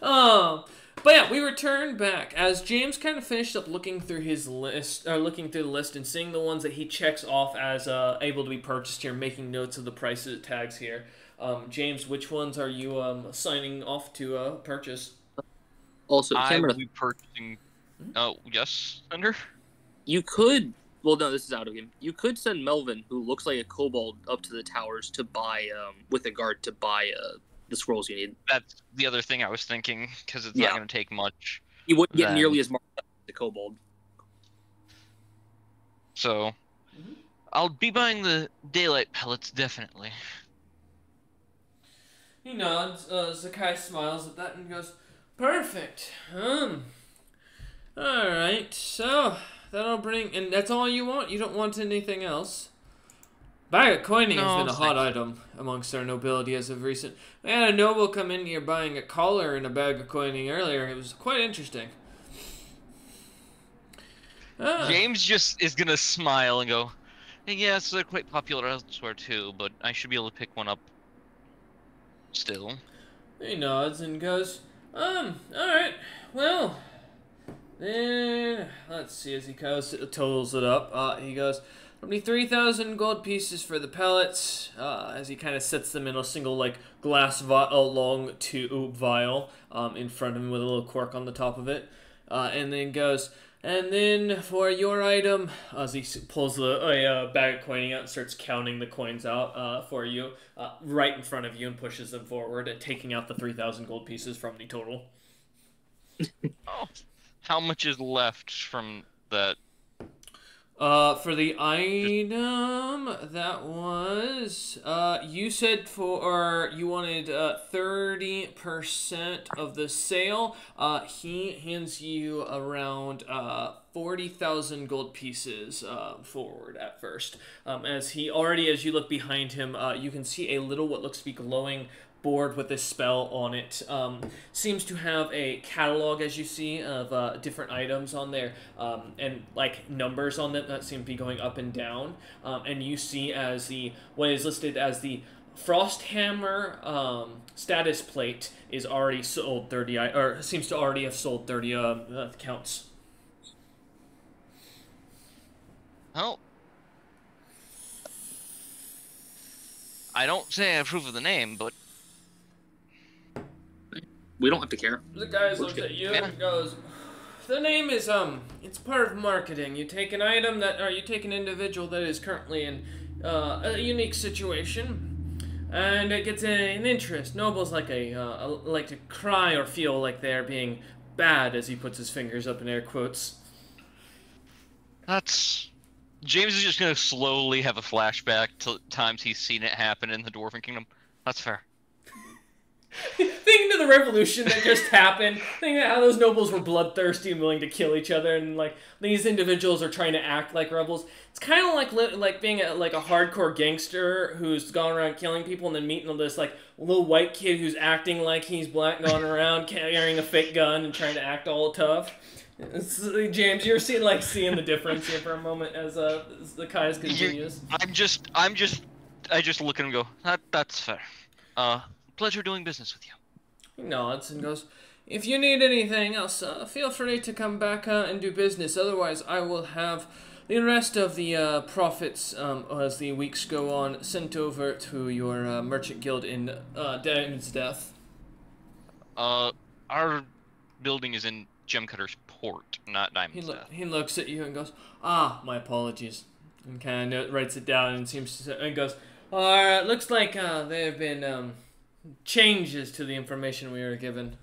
But yeah, we return back as James kind of finished up looking through his list, looking through the list and seeing the ones that he checks off as able to be purchased here, making notes of the prices tags here. James, which ones are you signing off to purchase? Also, I Cameron, will be purchasing. Oh yes, Thunder. You could. Well, no, this is out of game. You could send Melvin, who looks like a kobold, up to the towers to buy, with a guard to buy the scrolls you need. That's the other thing I was thinking, because it's not going to take much. You wouldn't get nearly as much as the kobold. So, I'll be buying the daylight pellets, definitely. He nods. Zakai smiles at that and goes, "Perfect. Alright, so that'll bring... And that's all you want? You don't want anything else? Bag of coining has been a hot item amongst our nobility as of recent. We had a noble come in here buying a collar and a bag of coining earlier. It was quite interesting." James just is going to smile and go, "Yes, they're quite popular elsewhere too, but I should be able to pick one up still." He nods and goes, alright, well, then, let's see, as he totals it up, he goes, "It'll be 3,000 gold pieces for the pellets," as he kind of sets them in a single, like, glass long tube vial, in front of him with a little cork on the top of it, and then goes, "And then for your item," as he pulls a bag of coining out and starts counting the coins out for you, right in front of you, and pushes them forward, and taking out the 3,000 gold pieces from the total. Oh, how much is left from that? For the item, that was, you said you wanted 30% of the sale. He hands you around 40,000 gold pieces forward at first. As you look behind him, you can see a little what looks to be glowing board with a spell on it. Seems to have a catalog, as you see, of different items on there, and like numbers on them that seem to be going up and down. And you see as what is listed as the Frosthammer status plate is already sold 30, or seems to already have sold 30 counts. Well, I don't say I approve of the name, but we don't have to care. The guy looks at you and goes, "The name is, it's part of marketing. You take an item you take an individual that is currently in a unique situation, and it gets an interest. Nobles like like to cry or feel like they're being bad," as he puts his fingers up in air quotes. James is just going to slowly have a flashback to times he's seen it happen in the Dwarven Kingdom. That's fair. Thinking of the revolution that just happened, thinking of how those nobles were bloodthirsty and willing to kill each other, and like these individuals are trying to act like rebels. It's kind of like being a hardcore gangster who's gone around killing people, and then meeting this like little white kid who's acting like he's black, going around carrying a fake gun and trying to act all tough. James, you're seeing the difference here for a moment as the Kai's continues. I just look at him and go, that's fair. Pleasure doing business with you. He nods and goes, "If you need anything else, feel free to come back and do business. Otherwise, I will have the rest of the profits as the weeks go on sent over to your merchant guild in Diamond's Death." Our building is in Gemcutter's Port, not Diamond's Death. He looks at you and goes, "My apologies," and kind of writes it down and goes, "Looks like they've been changes to the information we were given.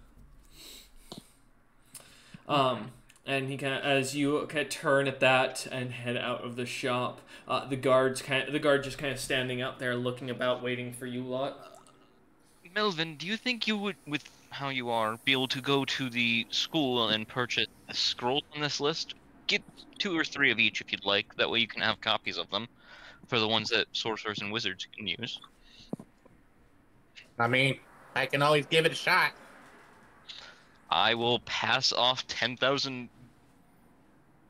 And he kind of, as you kind of turn at that and head out of the shop, the guard just kind of standing out there, looking about, waiting for you lot. Melvin, do you think you would, with how you are, be able to go to the school and purchase a scroll on this list? Get 2 or 3 of each if you'd like. That way you can have copies of them for the ones that sorcerers and wizards can use. I mean, I can always give it a shot. I will pass off 10,000.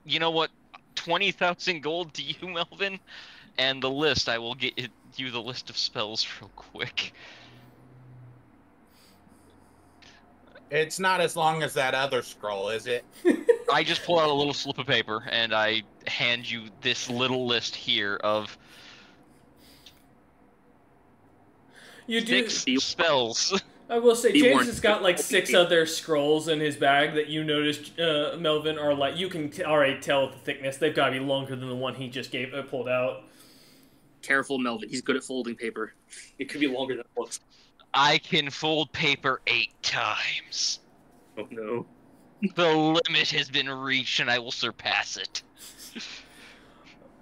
You know what? 20,000 gold to you, Melvin, and the list. I will get you the list of spells real quick. It's not as long as that other scroll, is it? I just pull out a little slip of paper and I hand you this little list here of You do. 6 spells. I will say, He James warned- has got like 6 other scrolls in his bag that you noticed, Melvin, are like, you can already tell the thickness. They've got to be longer than the one he just pulled out. Careful, Melvin. He's good at folding paper. It could be longer than it looks. I can fold paper 8 times. Oh no. The limit has been reached and I will surpass it.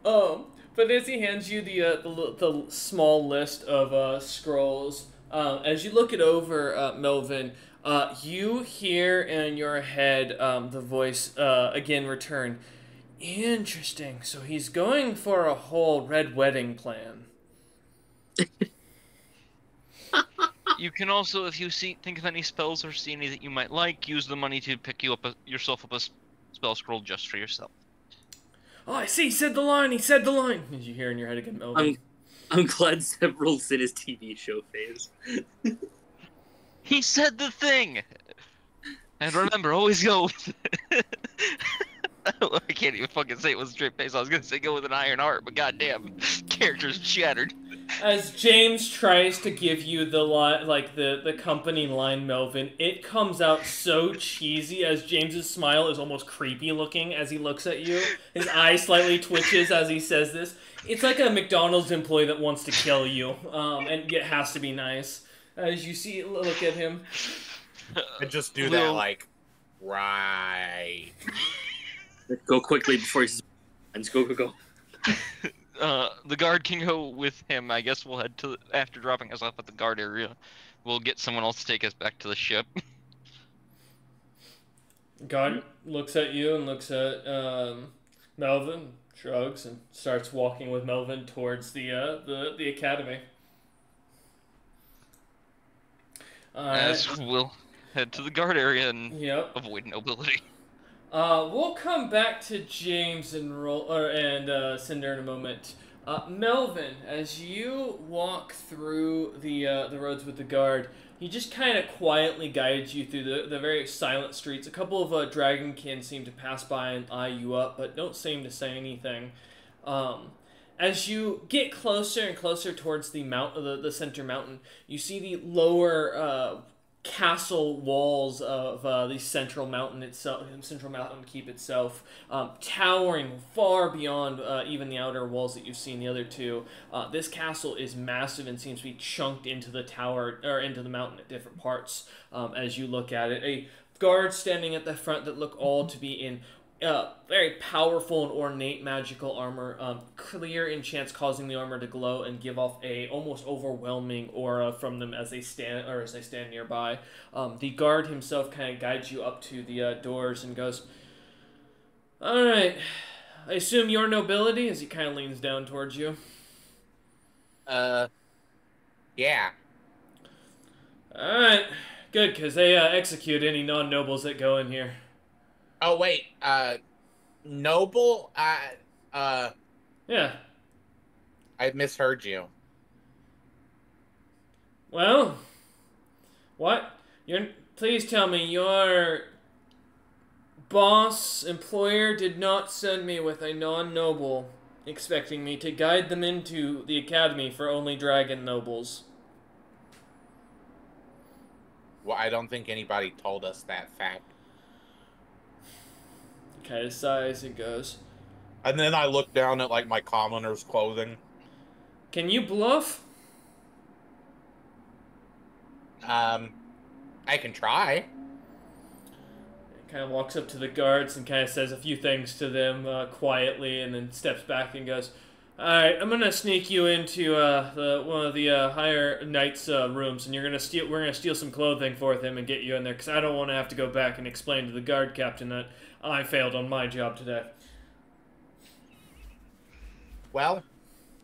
But as he hands you the small list of scrolls, as you look it over, Melvin, you hear in your head the voice again return. Interesting. So he's going for a whole red wedding plan. You can also, if you think of any spells or see any that you might like, use the money to pick yourself up a spell scroll just for yourself. Oh, I see. He said the line. He said the line. Did you hear in your head again, Melvin? I'm glad Several's in his TV show phase. He said the thing! And remember, always go with I can't even fucking say it with a straight face. I was gonna say go with an Ironheart, but goddamn, character's shattered. As James tries to give you the line, like the company line, Melvin, it comes out so cheesy as James's smile is almost creepy looking as he looks at you. His eye slightly twitches as he says this. It's like a McDonald's employee that wants to kill you, and it has to be nice. As you look at him. I just do that like, right. Go quickly before he's... Go. The guard can go with him. I guess we'll head to, after dropping us off at the guard area, we'll get someone else to take us back to the ship. Guard looks at you and looks at Melvin, shrugs, and starts walking with Melvin towards the academy. As we'll head to the guard area and Yep. avoid nobility. We'll come back to James and Cinder in a moment. Melvin, as you walk through the roads with the guard, he just kind of quietly guides you through the very silent streets. A couple of dragonkin seem to pass by and eye you up, but don't seem to say anything. As you get closer and closer towards the center mountain, you see the lower castle walls of the central mountain keep itself, towering far beyond even the outer walls that you've seen the other two. This castle is massive and seems to be chunked into the tower or into the mountain at different parts. As you look at it, a guard standing at the front that look all to be in very powerful and ornate magical armor, clear enchants causing the armor to glow and give off a almost overwhelming aura from them as they stand nearby. The guard himself kind of guides you up to the doors and goes, "All right, I assume your nobility," as he kind of leans down towards you. Yeah. All right, good, because they execute any non-nobles that go in here. Oh, wait, noble? Yeah. I misheard you. Well, what? Please tell me your boss, employer did not send me with a non-noble, expecting me to guide them into the academy for only dragon nobles. Well, I don't think anybody told us that fact. Kind of sighs and goes, And then I look down at, like, my commoner's clothing. "Can you bluff?" I can try. Kind of walks up to the guards and kind of says a few things to them quietly, and then steps back and goes, "All right, I'm gonna sneak you into one of the higher knights' rooms, and we're gonna steal some clothing for him and get you in there, because I don't want to have to go back and explain to the guard captain that I failed on my job today." Well,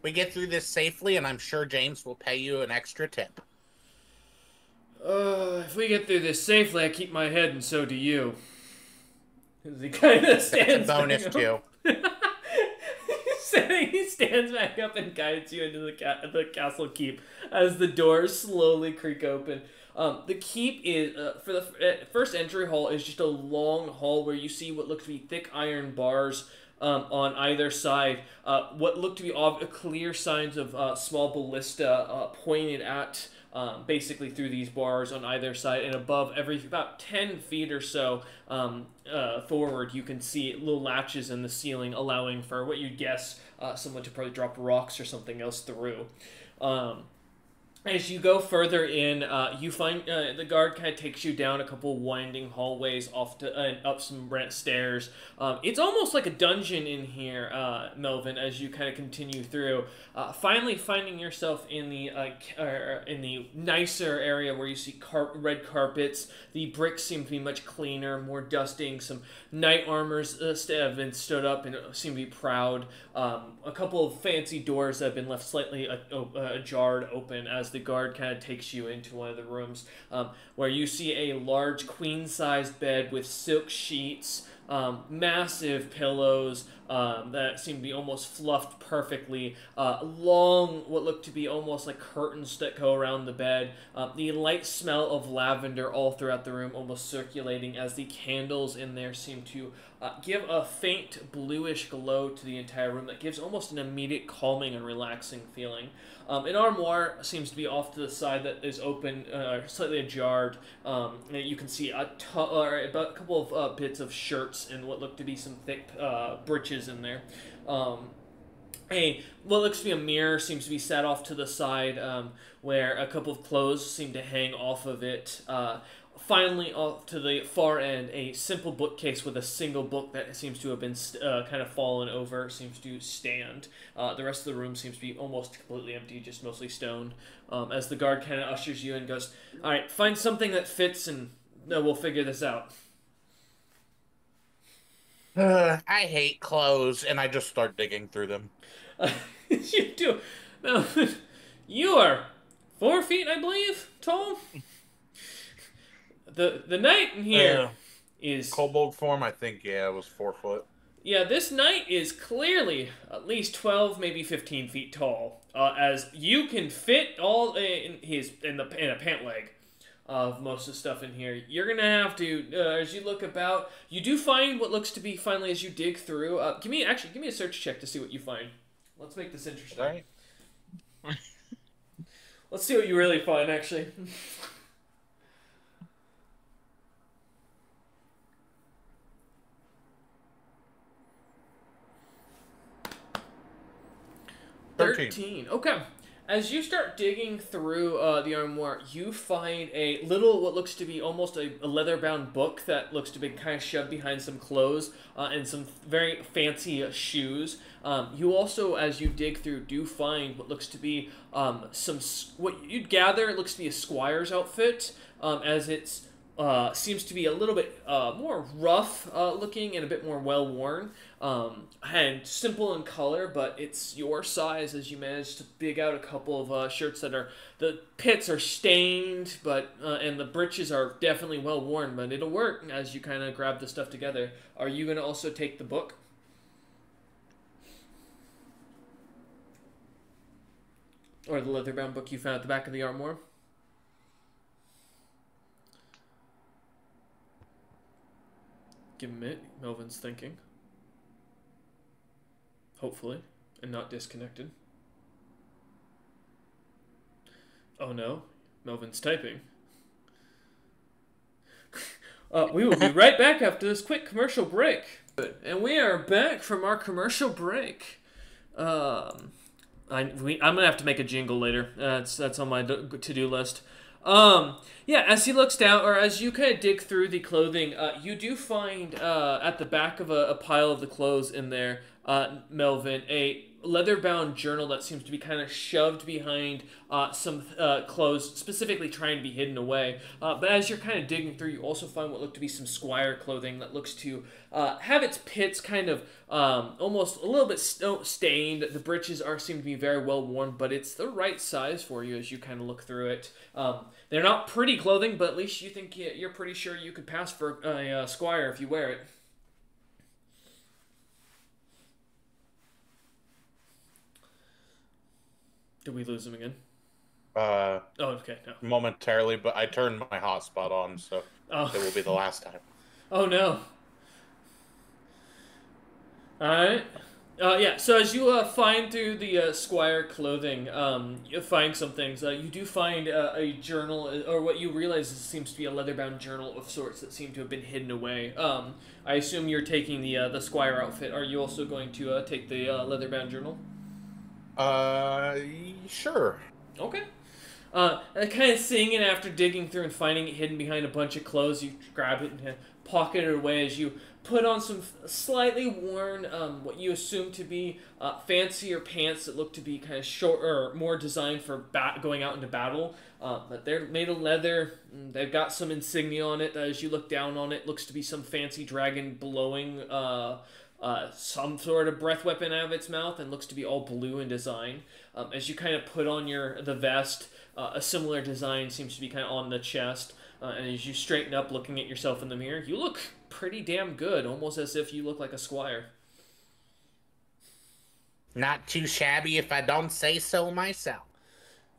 we get through this safely, and I'm sure James will pay you an extra tip. If we get through this safely, I keep my head, and so do you. As he kind of stands Bonus back up. too. He stands back up and guides you into the castle keep as the doors slowly creak open. The keep is, for the first entry hall, is just a long hall where you see what looks to be thick iron bars on either side. What look to be clear signs of small ballista pointed at basically through these bars on either side, and above about 10 feet or so forward, you can see little latches in the ceiling, allowing for what you'd guess someone to probably drop rocks or something else through. As you go further in, you find the guard kind of takes you down a couple winding hallways off to up some stairs. It's almost like a dungeon in here, Melvin. As you kind of continue through, finally finding yourself in the nicer area where you see red carpets. The bricks seem to be much cleaner, more dusting. Some knight armors have been stood up and seem to be proud. A couple of fancy doors that have been left slightly ajar open as the guard kind of takes you into one of the rooms, where you see a large queen-sized bed with silk sheets, massive pillows that seem to be almost fluffed perfectly, long, what look to be almost like curtains that go around the bed, the light smell of lavender all throughout the room, almost circulating, as the candles in there seem to give a faint bluish glow to the entire room that gives almost an immediate calming and relaxing feeling. An armoire seems to be off to the side that is open, slightly ajar. You can see about a couple of bits of shirts and what look to be some thick breeches in there. What looks to be a mirror seems to be set off to the side, where a couple of clothes seem to hang off of it. Finally, off to the far end, a simple bookcase with a single book that seems to have been kind of fallen over seems to stand. The rest of the room seems to be almost completely empty, just mostly stone. As the guard kind of ushers you in and goes, "All right, find something that fits and we'll figure this out." I hate clothes, and I just start digging through them. You do. Now, you are 4 feet, I believe, tall. The knight in here is kobold form. I think it was 4 foot. Yeah, this knight is clearly at least 12, maybe 15 feet tall. As you can fit all in a pant leg of most of the stuff in here. You're gonna have to, as you look about, you do find what looks to be finally as you dig through. Give me a search check to see what you find. Let's make this interesting. Right. Let's see what you really find, actually. 13. Okay. As you start digging through the armoire, you find a little, what looks to be almost a leather-bound book that looks to be kind of shoved behind some clothes and some very fancy shoes. You also, as you dig through, do find what looks to be what you'd gather it looks to be a squire's outfit, as it's seems to be a little bit more rough looking and a bit more well worn, and simple in color, but it's your size as you manage to dig out a couple of shirts that are, the pits are stained, but and the breeches are definitely well worn, but it'll work as you kind of grab the stuff together. Are you going to also take the book? Or the leather-bound book you found at the back of the armoire? Give him a minute. Melvin's thinking. Hopefully. And not disconnected. Oh no. Melvin's typing. We will be right back after this quick commercial break. And we are back from our commercial break. I'm going to have to make a jingle later. That's on my to-do list. Yeah, as he looks down, or as you kind of dig through the clothing, you do find at the back of a pile of the clothes in there, Melvin, a leather-bound journal that seems to be kind of shoved behind some clothes, specifically trying to be hidden away. But as you're kind of digging through, you also find what look to be some squire clothing that looks to have its pits kind of almost a little bit stained. The breeches seem to be very well worn, but it's the right size for you as you kind of look through it. They're not pretty clothing, but at least you think you're pretty sure you could pass for a squire if you wear it. Did we lose him again? Oh, okay, no. Momentarily, but I turned my hotspot on, so it will be the last time. Oh, no. Alright. Yeah, so as you find through the squire clothing, you find some things. You do find a journal, or what you realize seems to be a leather-bound journal of sorts that seem to have been hidden away. I assume you're taking the squire outfit. Are you also going to take the leather-bound journal? Sure. Okay. Kind of seeing it after digging through and finding it hidden behind a bunch of clothes, you grab it and pocket it away as you put on some slightly worn, what you assume to be fancier pants that look to be kind of short or more designed for going out into battle. But they're made of leather. They've got some insignia on it. As you look down on it, looks to be some fancy dragon blowing some sort of breath weapon out of its mouth, and looks to be all blue in design. As you kind of put on the vest, a similar design seems to be kind of on the chest. And as you straighten up looking at yourself in the mirror, you look pretty damn good, almost as if you look like a squire. Not too shabby if I don't say so myself.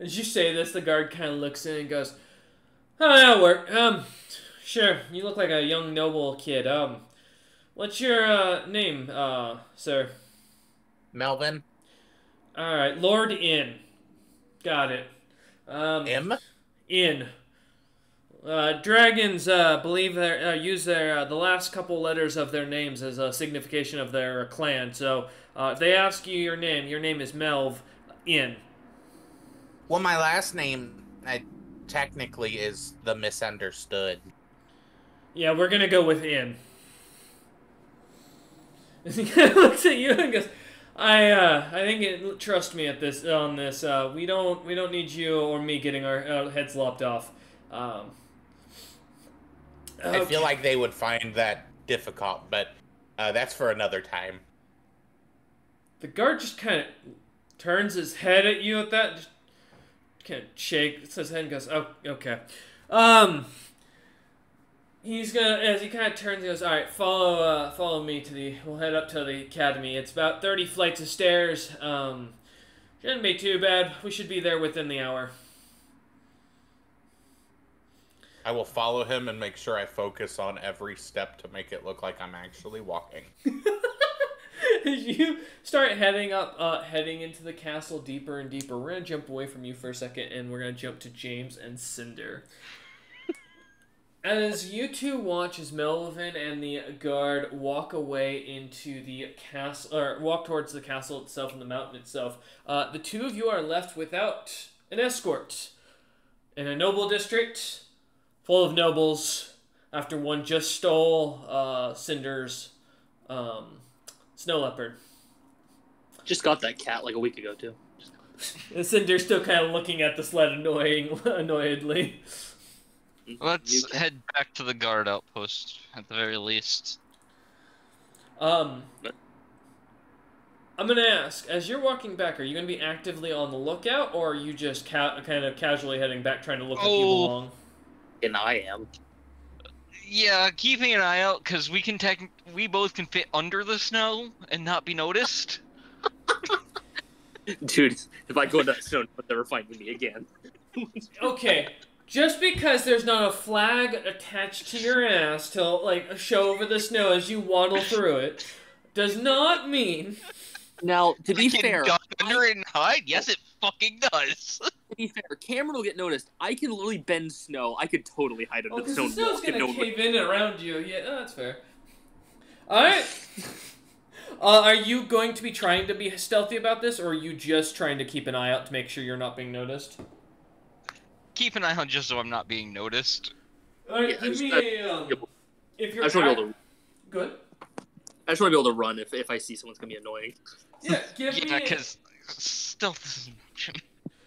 As you say this, the guard kind of looks in and goes, "Oh, that'll work. Sure, you look like a young noble kid. What's your name, sir?" Melvin? Alright, Lord Inn. Got it. M? Inn. Dragons believe they use the last couple letters of their names as a signification of their clan. So if they ask you your name is Melv Inn. Well, my last name technically is the misunderstood. Yeah, we're gonna go with Inn. He kind of looks at you and goes, I think trust me on this. We don't need you or me getting our heads lopped off. Okay. I feel like they would find that difficult, but that's for another time. The guard just kind of turns his head at you at that, just kind of shakes his head and goes, "Oh, okay." He's gonna, as he kind of turns, he goes, "All right, follow me we'll head up to the academy. It's about 30 flights of stairs. Shouldn't be too bad. We should be there within the hour." I will follow him and make sure I focus on every step to make it look like I'm actually walking. As you start heading into the castle deeper and deeper, we're gonna jump away from you for a second, and we're gonna jump to James and Cinder. As you two watch as Melvin and the guard walk away into the castle, or walk towards the castle itself and the mountain itself, the two of you are left without an escort in a noble district full of nobles after one just stole Cinder's snow leopard. Just got that cat like a week ago, too. And Cinder's still kind of looking at the sled annoyedly. Let's head back to the guard outpost, at the very least. I'm gonna ask, as you're walking back, are you gonna be actively on the lookout, or are you just kind of casually heading back, trying to look at people along? And I am. Yeah, keeping an eye out, because we both can fit under the snow and not be noticed. Dude, if I go into that snow, they'll never find me again. Okay. Just because there's not a flag attached to your ass to, like, show over the snow as you waddle through it, does not mean... Now, to be fair... duck under it and hide? Yes, it fucking does. To be fair, Cameron will get noticed. I can literally bend snow. I could totally hide under the snow. The snow's gonna cave in around you. Yeah, that's fair. Alright. Are you going to be trying to be stealthy about this, or are you just trying to keep an eye out to make sure you're not being noticed? keep an eye on just so I'm not being noticed. Alright, Yeah, give me a, if you're I just want to be able to. Good. I just want to be able to run if I see someone's gonna be annoying. Yeah, give Yeah, me because stealth is...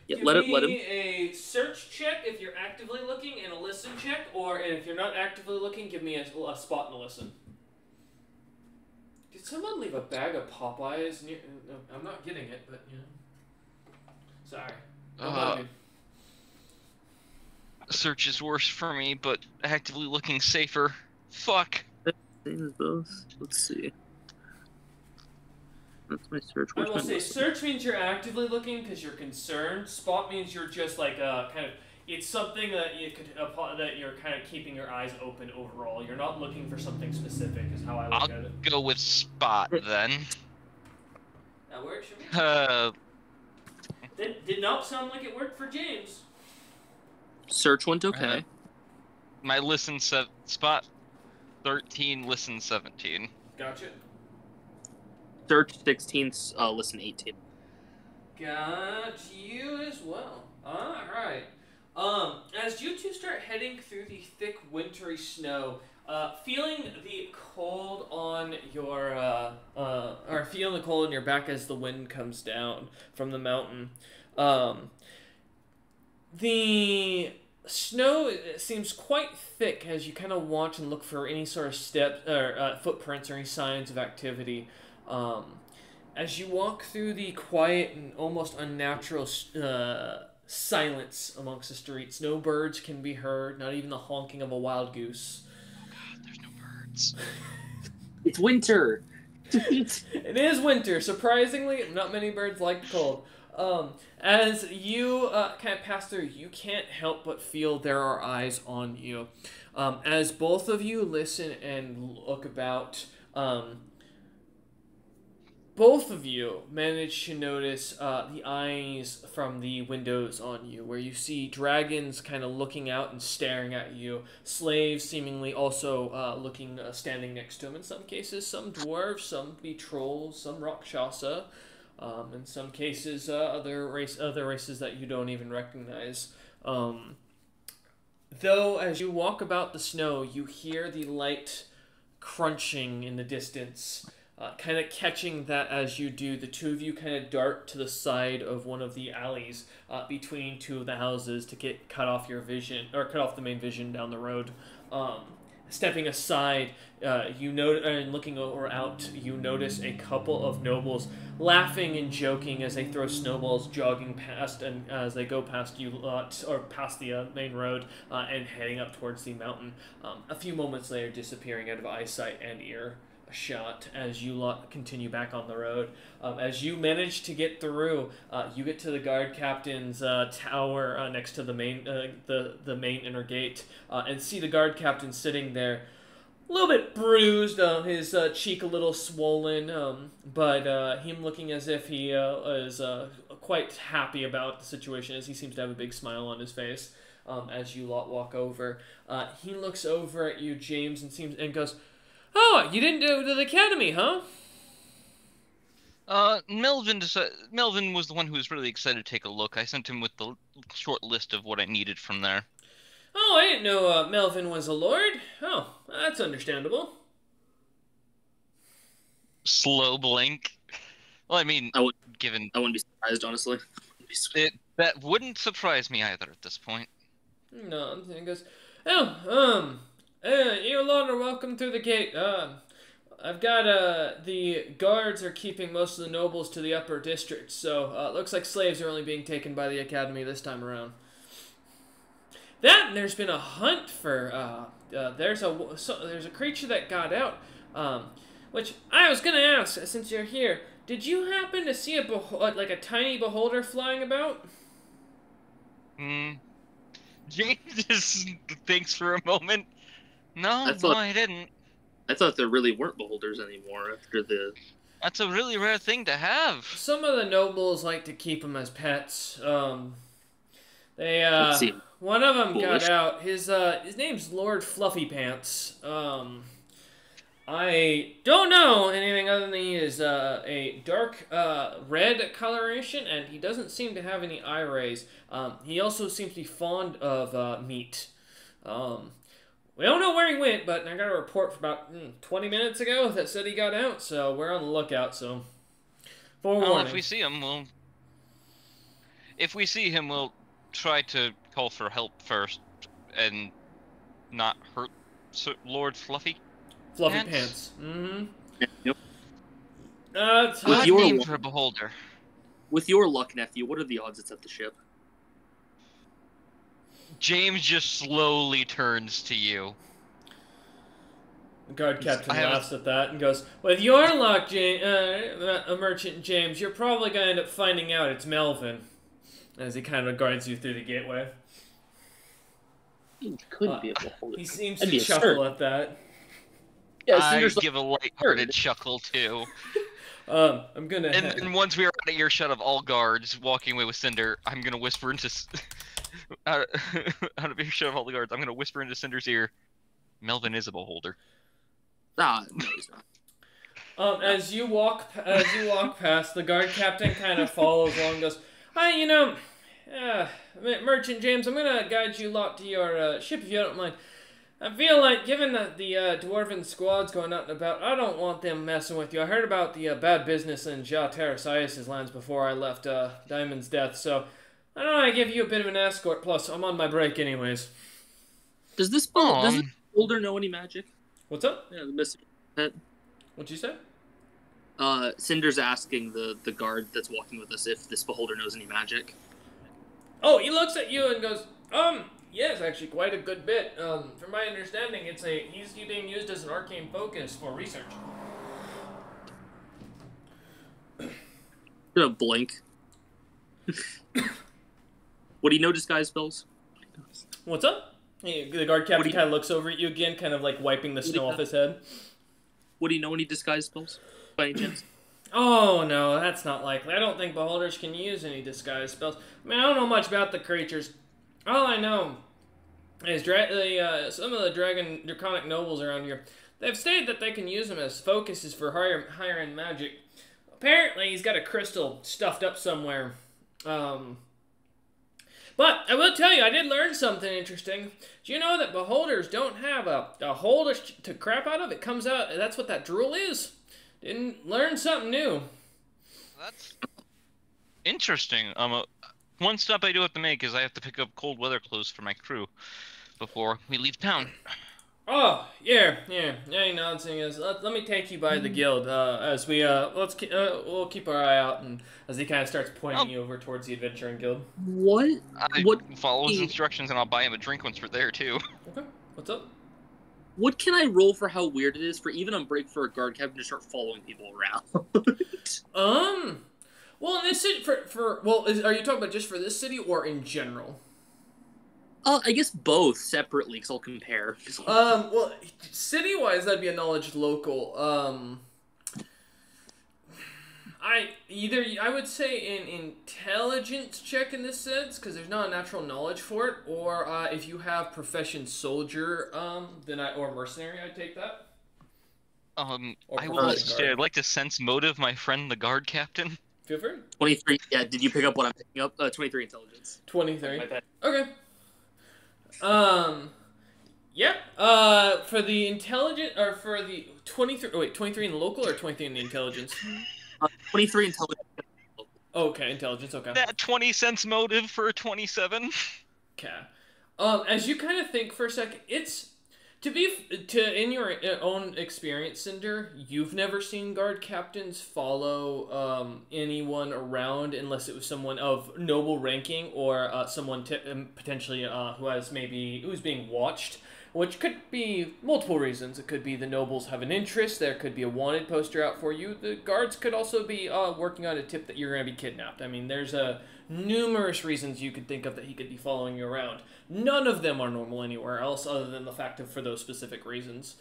Yeah, give let him. me a search check if you're actively looking and a listen check, or if you're not actively looking, give me a spot and a listen. Did someone leave a bag of Popeyes near? No, I'm not getting it, but you know. Sorry. Don't mind me. Search is worse for me, but actively looking safer. Fuck. Same as both. Let's see. That's my search. I Where's will my say list? search means you're actively looking because you're concerned. Spot means you're just like kind of. It's something that you could that you're kind of keeping your eyes open overall. You're not looking for something specific. Is how I look I'll at it. go with spot then. That works for me. Did not sound like it worked for James. Search went okay. My listen spot 13, listen 17. Gotcha. Search 16, listen 18. Got you as well. Alright. As you two start heading through the thick wintry snow, feeling the cold on your, or feeling the cold on your back as the wind comes down from the mountain, the snow seems quite thick as you kind of watch and look for any sort of steps or footprints or any signs of activity. As you walk through the quiet and almost unnatural silence amongst the streets, no birds can be heard, not even the honking of a wild goose. Oh god, there's no birds. It's winter. It is winter. Surprisingly, not many birds like the cold. As you kind of pass through, you can't help but feel there are eyes on you. As both of you listen and look about, both of you manage to notice the eyes from the windows on you, where you see dragons kind of looking out and staring at you, slaves seemingly also looking, standing next to them in some cases, some dwarves, some be trolls, some rakshasa, in some cases other races that you don't even recognize. Though as you walk about the snow, you hear the light crunching in the distance. Kind of catching that as you do, the two of you kind of dart to the side of one of the alleys between two of the houses to get cut off your vision, or cut off the main vision down the road. Stepping aside, you notice, and looking over out, you notice a couple of nobles laughing and joking as they throw snowballs, jogging past, and as they go past you lot, or past the main road, and heading up towards the mountain. A few moments later, disappearing out of eyesight and ear shot as you lot continue back on the road. As you manage to get through, you get to the guard captain's tower next to the main the main inner gate, and see the guard captain sitting there, a little bit bruised, his cheek a little swollen, but him looking as if he is quite happy about the situation, as he seems to have a big smile on his face. As you lot walk over, he looks over at you, James, and goes, "Oh, you didn't go to the academy, huh?" Melvin was the one who was really excited to take a look. I sent him with the short list of what I needed from there. Oh, I didn't know Melvin was a lord. Oh, that's understandable. Slow blink. Well, I mean, I wouldn't given be surprised, honestly. that wouldn't surprise me either at this point. No, he goes, "Oh, you lot are welcome through the gate. I've got, the guards are keeping most of the nobles to the upper district, so, looks like slaves are only being taken by the academy this time around. That, and there's been a hunt for, there's a creature that got out, which I was gonna ask, since you're here, did you happen to see a tiny beholder flying about?" James just thinks for a moment. No, I didn't. I thought there really weren't beholders anymore after the... That's a really rare thing to have. Some of the nobles like to keep them as pets. One of them got out. His name's Lord Fluffy Pants. I don't know anything other than he is a dark red coloration, and he doesn't seem to have any eye rays. He also seems to be fond of meat. We don't know where he went, but I got a report from about 20 minutes ago that said he got out, so we're on the lookout, so forewarning. Well, if we see him, we'll try to call for help first and not hurt Lord Fluffy. Fluffy Pants. Mm-hmm. Yep. That's With Odd your name luck- for a beholder. With your luck, nephew, what are the odds it's at the ship? James just slowly turns to you. The guard captain I have a- laughs at that and goes, "With your luck, Merchant James, you're probably going to end up finding out it's Melvin." As he kind of guides you through the gateway. He couldn't be a beholder. He seems That'd to be chuckle absurd. at that. Yeah, I Cinder's give a lighthearted chuckle too. I'm gonna. And once we are out of earshot of all guards walking away with Cinder, I'm gonna whisper into out of earshot of all the guards. I'm gonna whisper into Cinder's ear. Melvin is a beholder. no, he's not. As you walk past, the guard captain kind of follows along and goes, "Hi, Merchant James, I'm gonna guide you lot to your ship if you don't mind. I feel like, given that the dwarven squad's going out and about, I don't want them messing with you. I heard about the bad business in Ja Terrasias' lands before I left Diamond's death, so I don't know, I give you a bit of an escort, plus I'm on my break anyways." Does this beholder know any magic? What's up? Yeah, the missing pet. What'd you say? Cinder's asking the guard that's walking with us if this beholder knows any magic. Oh, he looks at you and goes, yes, actually, quite a good bit. From my understanding, he's being used as an arcane focus for research. Gonna blink. Would he know disguise spells? What's up? Hey, the guard captain kind of looks over at you again, kind of like wiping the snow off his head. Would he know any disguise spells, by any chance? Oh, no, that's not likely. I don't think beholders can use any disguise spells. I mean, I don't know much about the creatures. All I know is some of the draconic nobles around here, they've stated that they can use them as focuses for higher-end magic. Apparently, he's got a crystal stuffed up somewhere. But I will tell you, I did learn something interesting. Do you know that beholders don't have a hole to crap out of? It comes out, that's what that drool is. Didn't learn something new. That's interesting. One step I do have to make is I have to pick up cold weather clothes for my crew before we leave town. Oh, yeah, you know, the thing is, let me take you by the guild, as we, we'll keep our eye out, and as he kind of starts pointing you over towards the adventuring guild. What? I What? follow his instructions and I'll buy him a drink once we're there too. Okay, what's up? What can I roll for how weird it is for even on break for a guard captain to start following people around? Well, in this city, are you talking about just for this city or in general? I guess both separately, because I'll compare. Well, city-wise, that'd be a knowledge local. I would say an intelligence check in this sense, because there's not a natural knowledge for it, or if you have profession soldier, or mercenary, I'd take that. I will say I'd like to sense motive my friend the guard captain. Feel free. 23, yeah, did you pick up what I'm picking up? 23 intelligence. 23. My bad. Okay. Yeah. For the intelligent, or for the 23, 23 in the local or 23 in the intelligence? 23 intelligence. Okay, intelligence, okay. That 20 cents motive for a 27. Okay. As you kind of think for a second, it's, in your own experience, Cinder, you've never seen guard captains follow anyone around unless it was someone of noble ranking or someone potentially who's being watched, which could be multiple reasons. It could be the nobles have an interest. There could be a wanted poster out for you. The guards could also be working on a tip that you're going to be kidnapped. I mean, there's numerous reasons you could think of that he could be following you around. None of them are normal anywhere else other than the fact of for those specific reasons.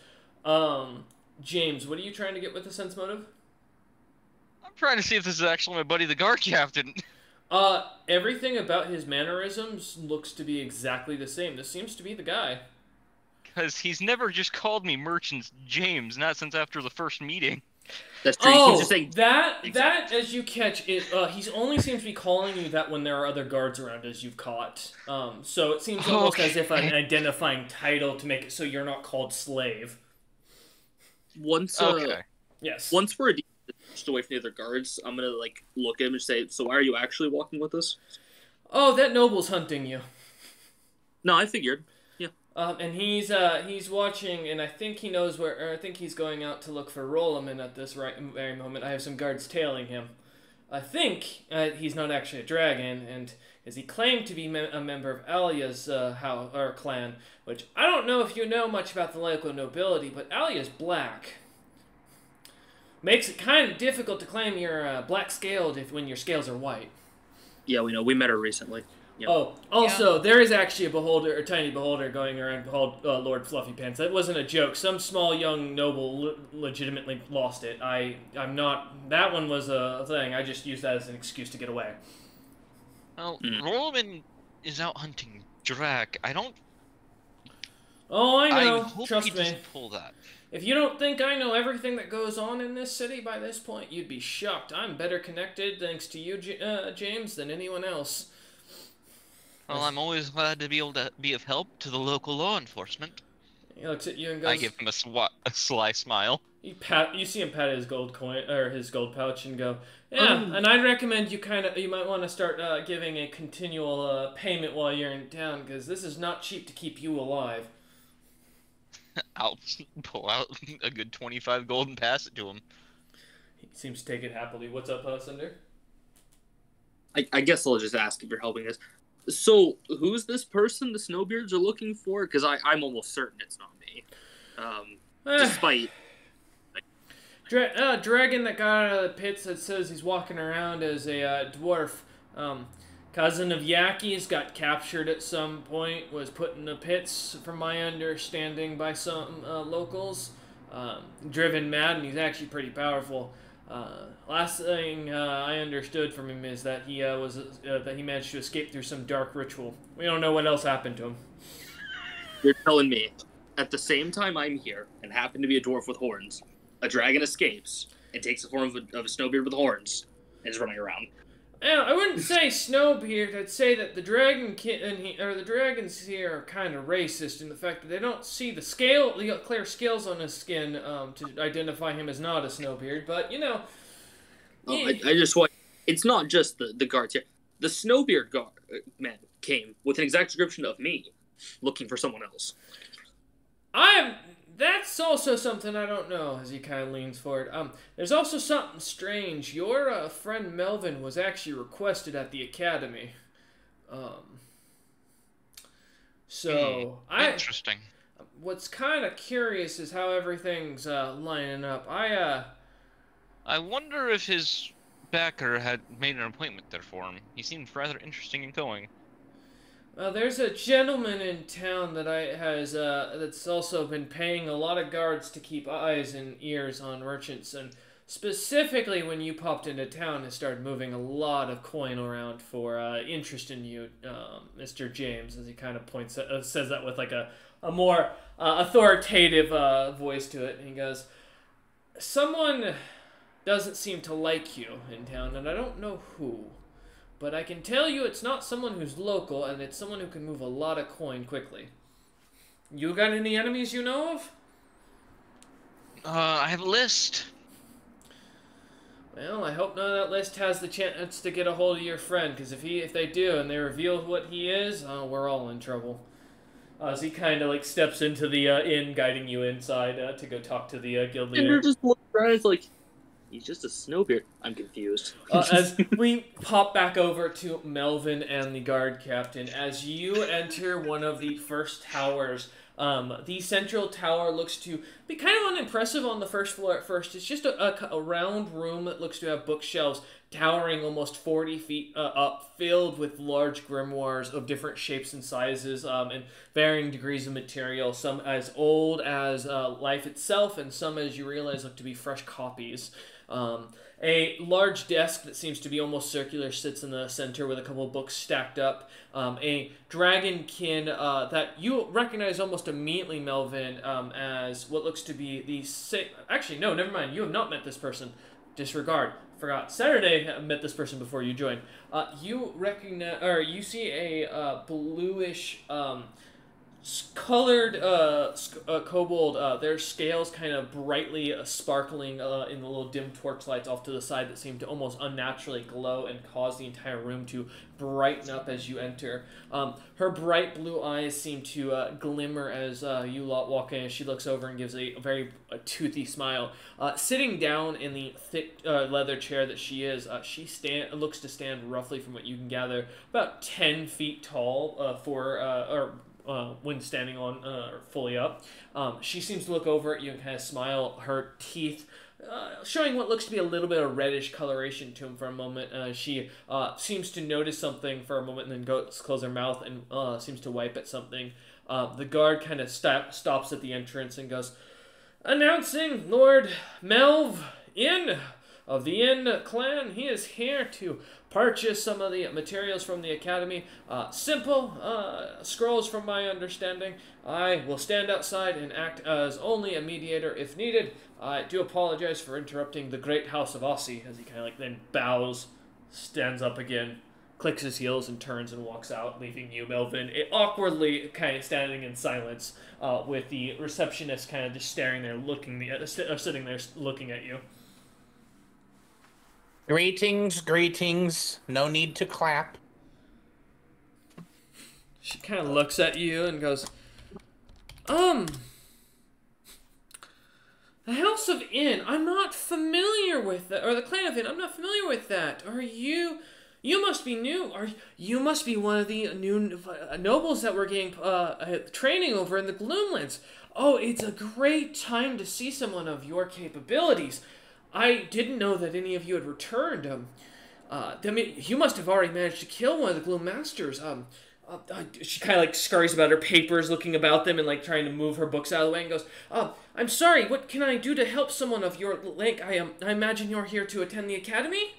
James, what are you trying to get with the sense motive? I'm trying to see if this is actually my buddy the guard captain. Everything about his mannerisms looks to be exactly the same. This seems to be the guy. Because he's never just called me Merchant James, not since after the first meeting. That's true. He keeps just saying that as you catch it, he only seems to be calling you that when there are other guards around, as you've caught. So it seems almost as if an identifying title to make it so you're not called slave. once. Yes. Once we're just away from the other guards, I'm gonna like look at him and say, "So why are you actually walking with us?" Oh, that noble's hunting you. No, I figured. And he's watching, and I think he knows where. Or I think he's going out to look for Rolliman at this very moment. I have some guards tailing him. I think he's not actually a dragon, and as he claimed to be a member of Alia's clan, which I don't know if you know much about the local nobility, but Alia's black. Makes it kind of difficult to claim you're black scaled when your scales are white. Yeah, we know. We met her recently. Yep. Oh, also, there is actually a tiny beholder going around called Lord Fluffy Pants. That wasn't a joke. Some small young noble legitimately lost it. I'm not. That one was a thing. I just used that as an excuse to get away. Well, Rolliman is out hunting Drac. I don't. Oh, I know. I hope Trust he me. doesn't pull that. If you don't think I know everything that goes on in this city by this point, you'd be shocked. I'm better connected, thanks to you, James, than anyone else. Well, I'm always glad to be able to be of help to the local law enforcement. He looks at you and goes. I give him a sly smile. You see him pat his gold coin or his gold pouch and go, yeah. And I'd recommend you might want to start giving a continual payment while you're in town, because this is not cheap to keep you alive. I'll pull out a good 25 gold and pass it to him. He seems to take it happily. What's up, Cinder? I guess I'll just ask if you're helping us. So, who's this person the Snowbeards are looking for? Because I'm almost certain it's not me. Despite... Dragon that got out of the pits that says he's walking around as a dwarf. Cousin of Yaki's got captured at some point, was put in the pits, from my understanding, by some locals. Driven mad, and he's actually pretty powerful. Last thing I understood from him is that he managed to escape through some dark ritual. We don't know what else happened to him. You're telling me, at the same time I'm here, and happen to be a dwarf with horns, a dragon escapes, and takes the form of a snowbeard with horns, and is running around. I wouldn't say Snowbeard. I'd say that the the dragons here are kind of racist in the fact that they don't see the clear scales on his skin to identify him as not a Snowbeard. But you know, I just want. It's not just the guards here. The Snowbeard man came with an exact description of me, looking for someone else. That's also something I don't know, as he kind of leans forward. There's also something strange. Your friend Melvin was actually requested at the academy. Interesting. What's kind of curious is how everything's lining up. I wonder if his backer had made an appointment there for him. He seemed rather interesting in going. There's a gentleman in town that that's also been paying a lot of guards to keep eyes and ears on merchants, and specifically when you popped into town, has started moving a lot of coin around for interest in you, Mr. James, as he kind of says that with like a more authoritative voice to it. And he goes, someone doesn't seem to like you in town, and I don't know who. But I can tell you it's not someone who's local, and it's someone who can move a lot of coin quickly. You got any enemies you know of? I have a list. Well, I hope none of that list has the chance to get a hold of your friend, because if they do, and they reveal what he is, we're all in trouble. As he kind of like steps into the inn, guiding you inside to go talk to the guild leader. And you're just looking around, like, he's just a Snowbeard. I'm confused. As we pop back over to Melvin and the guard captain, as you enter one of the first towers, the central tower looks to be kind of unimpressive on the first floor at first. It's just a round room that looks to have bookshelves towering almost 40 feet up, filled with large grimoires of different shapes and sizes and varying degrees of material, some as old as life itself, and some, as you realize, look to be fresh copies. A large desk that seems to be almost circular sits in the center with a couple of books stacked up. A dragonkin that you recognize almost immediately, Melvin, as what looks to be the same. Actually, no, never mind. You have not met this person. Disregard. Forgot. Saturday met this person before you joined. You recognize, or you see a bluish. Colored kobold, their scales kind of brightly sparkling in the little dim torchlights off to the side that seem to almost unnaturally glow and cause the entire room to brighten up as you enter. Her bright blue eyes seem to glimmer as you lot walk in. She looks over and gives a very toothy smile. Sitting down in the thick leather chair that she is, she looks to stand roughly, from what you can gather, about 10 feet tall when standing on fully up. She seems to look over at you and kind of smile, her teeth showing what looks to be a little bit of reddish coloration to him for a moment. She seems to notice something for a moment and then goes close her mouth and seems to wipe at something. The guard kind of stops at the entrance and goes, "Announcing Lord Melv Inn of the Inn clan. He is here to purchase some of the materials from the academy. Simple scrolls from my understanding. I will stand outside and act as only a mediator if needed. I do apologize for interrupting the great house of Aussie," as he kind of like then bows, stands up again, clicks his heels and turns and walks out, leaving you, Melvin, awkwardly kind of standing in silence with the receptionist kind of just staring there, sitting there looking at you. Greetings, greetings. No need to clap. She kind of looks at you and goes, the House of Inn, I'm not familiar with that, or the Clan of Inn, I'm not familiar with that. Are you... You must be new. You must be one of the new nobles that were getting training over in the Gloomlands. Oh, it's a great time to see someone of your capabilities. I didn't know that any of you had returned. I mean, you must have already managed to kill one of the Gloom Masters. She kind of like scurries about her papers, looking about them and like trying to move her books out of the way, and goes, "I'm sorry. What can I do to help someone of your rank? I imagine you're here to attend the academy."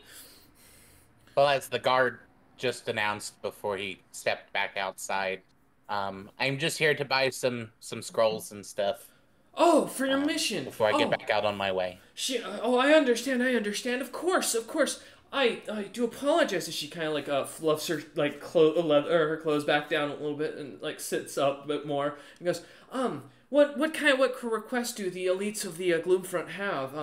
Well, as the guard just announced before he stepped back outside, I'm just here to buy some scrolls and stuff. Oh, for your mission. Before I get back out on my way. I understand. Of course. I do apologize. As she kind of like fluffs her like her clothes back down a little bit and like sits up a bit more and goes, what requests do the elites of the Gloomfront have?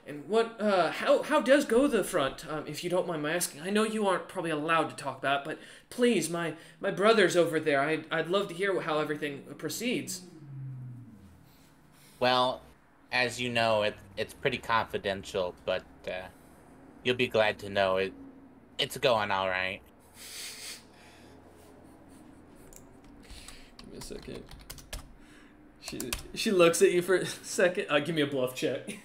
And what how does go the front? If you don't mind my asking. I know you aren't probably allowed to talk about it, but please, my brother's over there. I'd love to hear how everything proceeds. Well, as you know, it's pretty confidential, but you'll be glad to know it's going all right. Give me a second. She looks at you for a second. Give me a bluff check.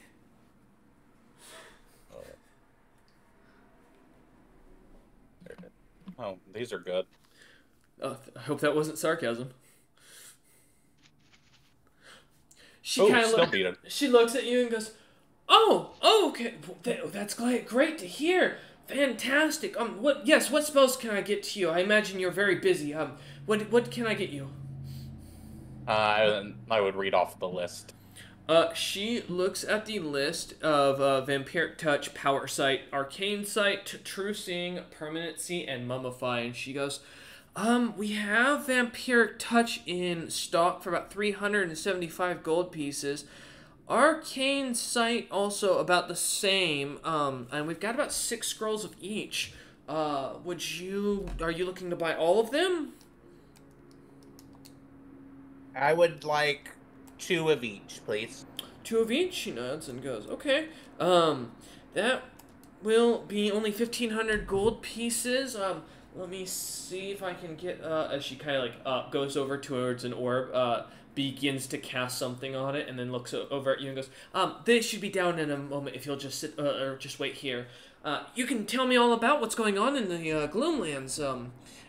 Oh, these are good. I hope that wasn't sarcasm. She She looks at you and goes, "Oh, okay, that's great to hear. Fantastic. What spells can I get to you? I imagine you're very busy. What can I get you?" I would read off the list. She looks at the list of Vampiric Touch, Power Sight, Arcane Sight, True Seeing, Permanency, and Mummify, and she goes, we have Vampiric Touch in stock for about 375 gold pieces. Arcane Sight also about the same, and we've got about 6 scrolls of each. Are you looking to buy all of them? I would like 2 of each, please. 2 of each? She nods and goes, okay. That will be only 1,500 gold pieces. Let me see if I can get, as she kind of like goes over towards an orb, begins to cast something on it, and then looks over at you and goes, they should be down in a moment if you'll just sit, or just wait here. You can tell me all about what's going on in the Gloomlands,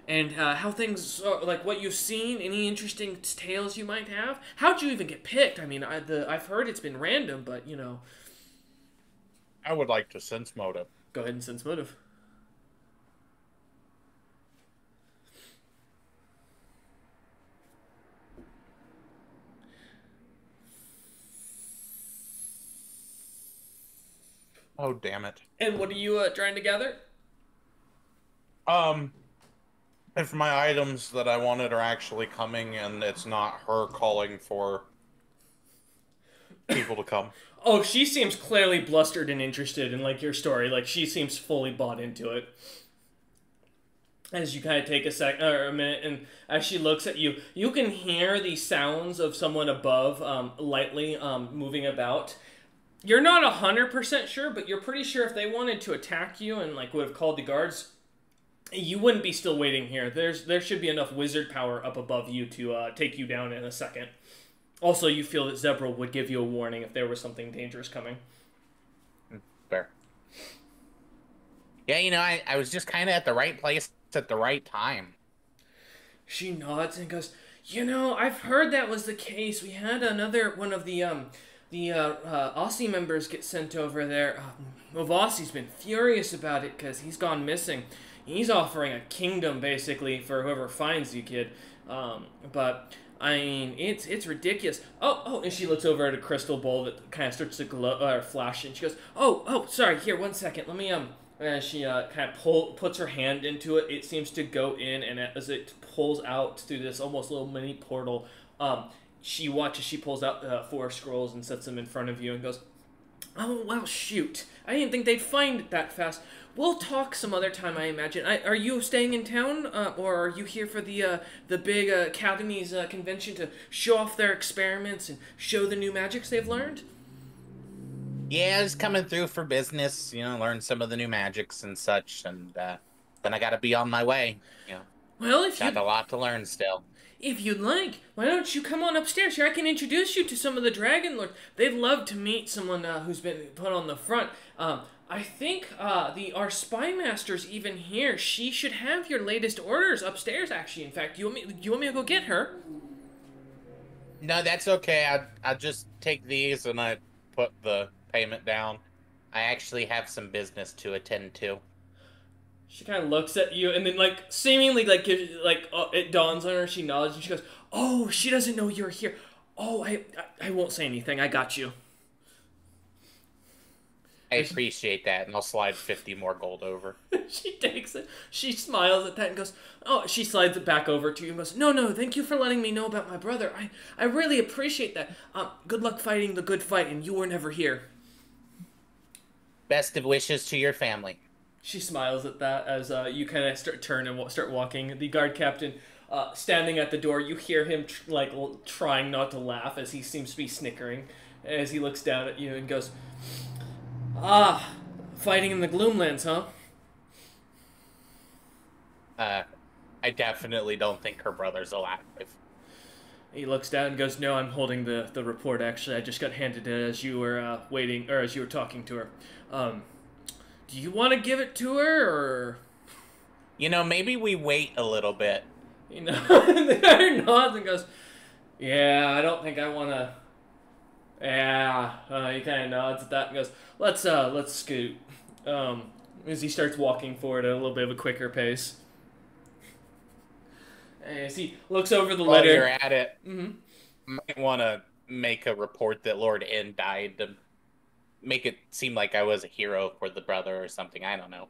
and how things are, like what you've seen, any interesting tales you might have. How'd you even get picked? I mean, I've heard it's been random, but you know. I would like to sense motive. Go ahead and sense motive. Oh, damn it. And what are you trying to gather? If my items that I wanted are actually coming and it's not her calling for people to come. Oh, she seems clearly blustered and interested in like your story. Like she seems fully bought into it. As you kind of take a minute, and as she looks at you, you can hear the sounds of someone above, lightly moving about. You're not 100% sure, but you're pretty sure if they wanted to attack you and like would have called the guards, you wouldn't be still waiting here. There should be enough wizard power up above you to take you down in a second. Also, you feel that Zebra would give you a warning if there was something dangerous coming. Fair. Yeah, I was just kind of at the right place at the right time. She nods and goes, I've heard that was the case. We had another one of the Aussie members get sent over there. Aussie's been furious about it because he's gone missing. He's offering a kingdom, basically, for whoever finds you, kid. But... I mean, it's ridiculous. Oh, and she looks over at a crystal bowl that kind of starts to glow or flash, and she goes, "Oh, sorry. Here, 1 second. Let me And she kind of puts her hand into it. It seems to go in, and as it pulls out through this almost little mini portal, she watches. She pulls out 4 scrolls and sets them in front of you, and goes, "Oh well, shoot. I didn't think they'd find it that fast. We'll talk some other time, I imagine. Are you staying in town, or are you here for the big Academy's convention to show off their experiments and show the new magics they've learned?" Yeah, I was coming through for business, learn some of the new magics and such, and then I gotta be on my way. Well, if got a lot to learn still. If you'd like, why don't you come on upstairs here? I can introduce you to some of the Dragon Lords. They'd love to meet someone who's been put on the front. I think our spy master's even here. She should have your latest orders upstairs, actually. In fact, you want me to go get her? No, that's okay. I'll just take these and I put the payment down. I actually have some business to attend to. She kind of looks at you and then, like, seemingly, like, it dawns on her. She nods and she goes, "Oh, she doesn't know you're here. Oh, I won't say anything. I got you." I appreciate that, and I'll slide 50 more gold over. She takes it. She smiles at that and goes, "Oh," she slides it back over to you and goes, No, thank you for letting me know about my brother. I really appreciate that. Good luck fighting the good fight, and you were never here." Best of wishes to your family. She smiles at that as you kind of turn and start walking. The guard captain, standing at the door, you hear him trying not to laugh as he seems to be snickering as he looks down at you and goes, "Ah, fighting in the Gloomlands, huh?" I definitely don't think her brother's alive. He looks down and goes, "No, I'm holding the report, actually. I just got handed it as you were waiting, or as you were talking to her. Do you want to give it to her, or..." Maybe we wait a little bit. The guy nods and goes, "Yeah, I don't think I want to..." Yeah, he kind of nods at that and goes, let's scoot. As he starts walking forward at a little bit of a quicker pace. As he looks over the letter. While you're at it, might want to make a report that Lord N died to make it seem like I was a hero for the brother or something. I don't know.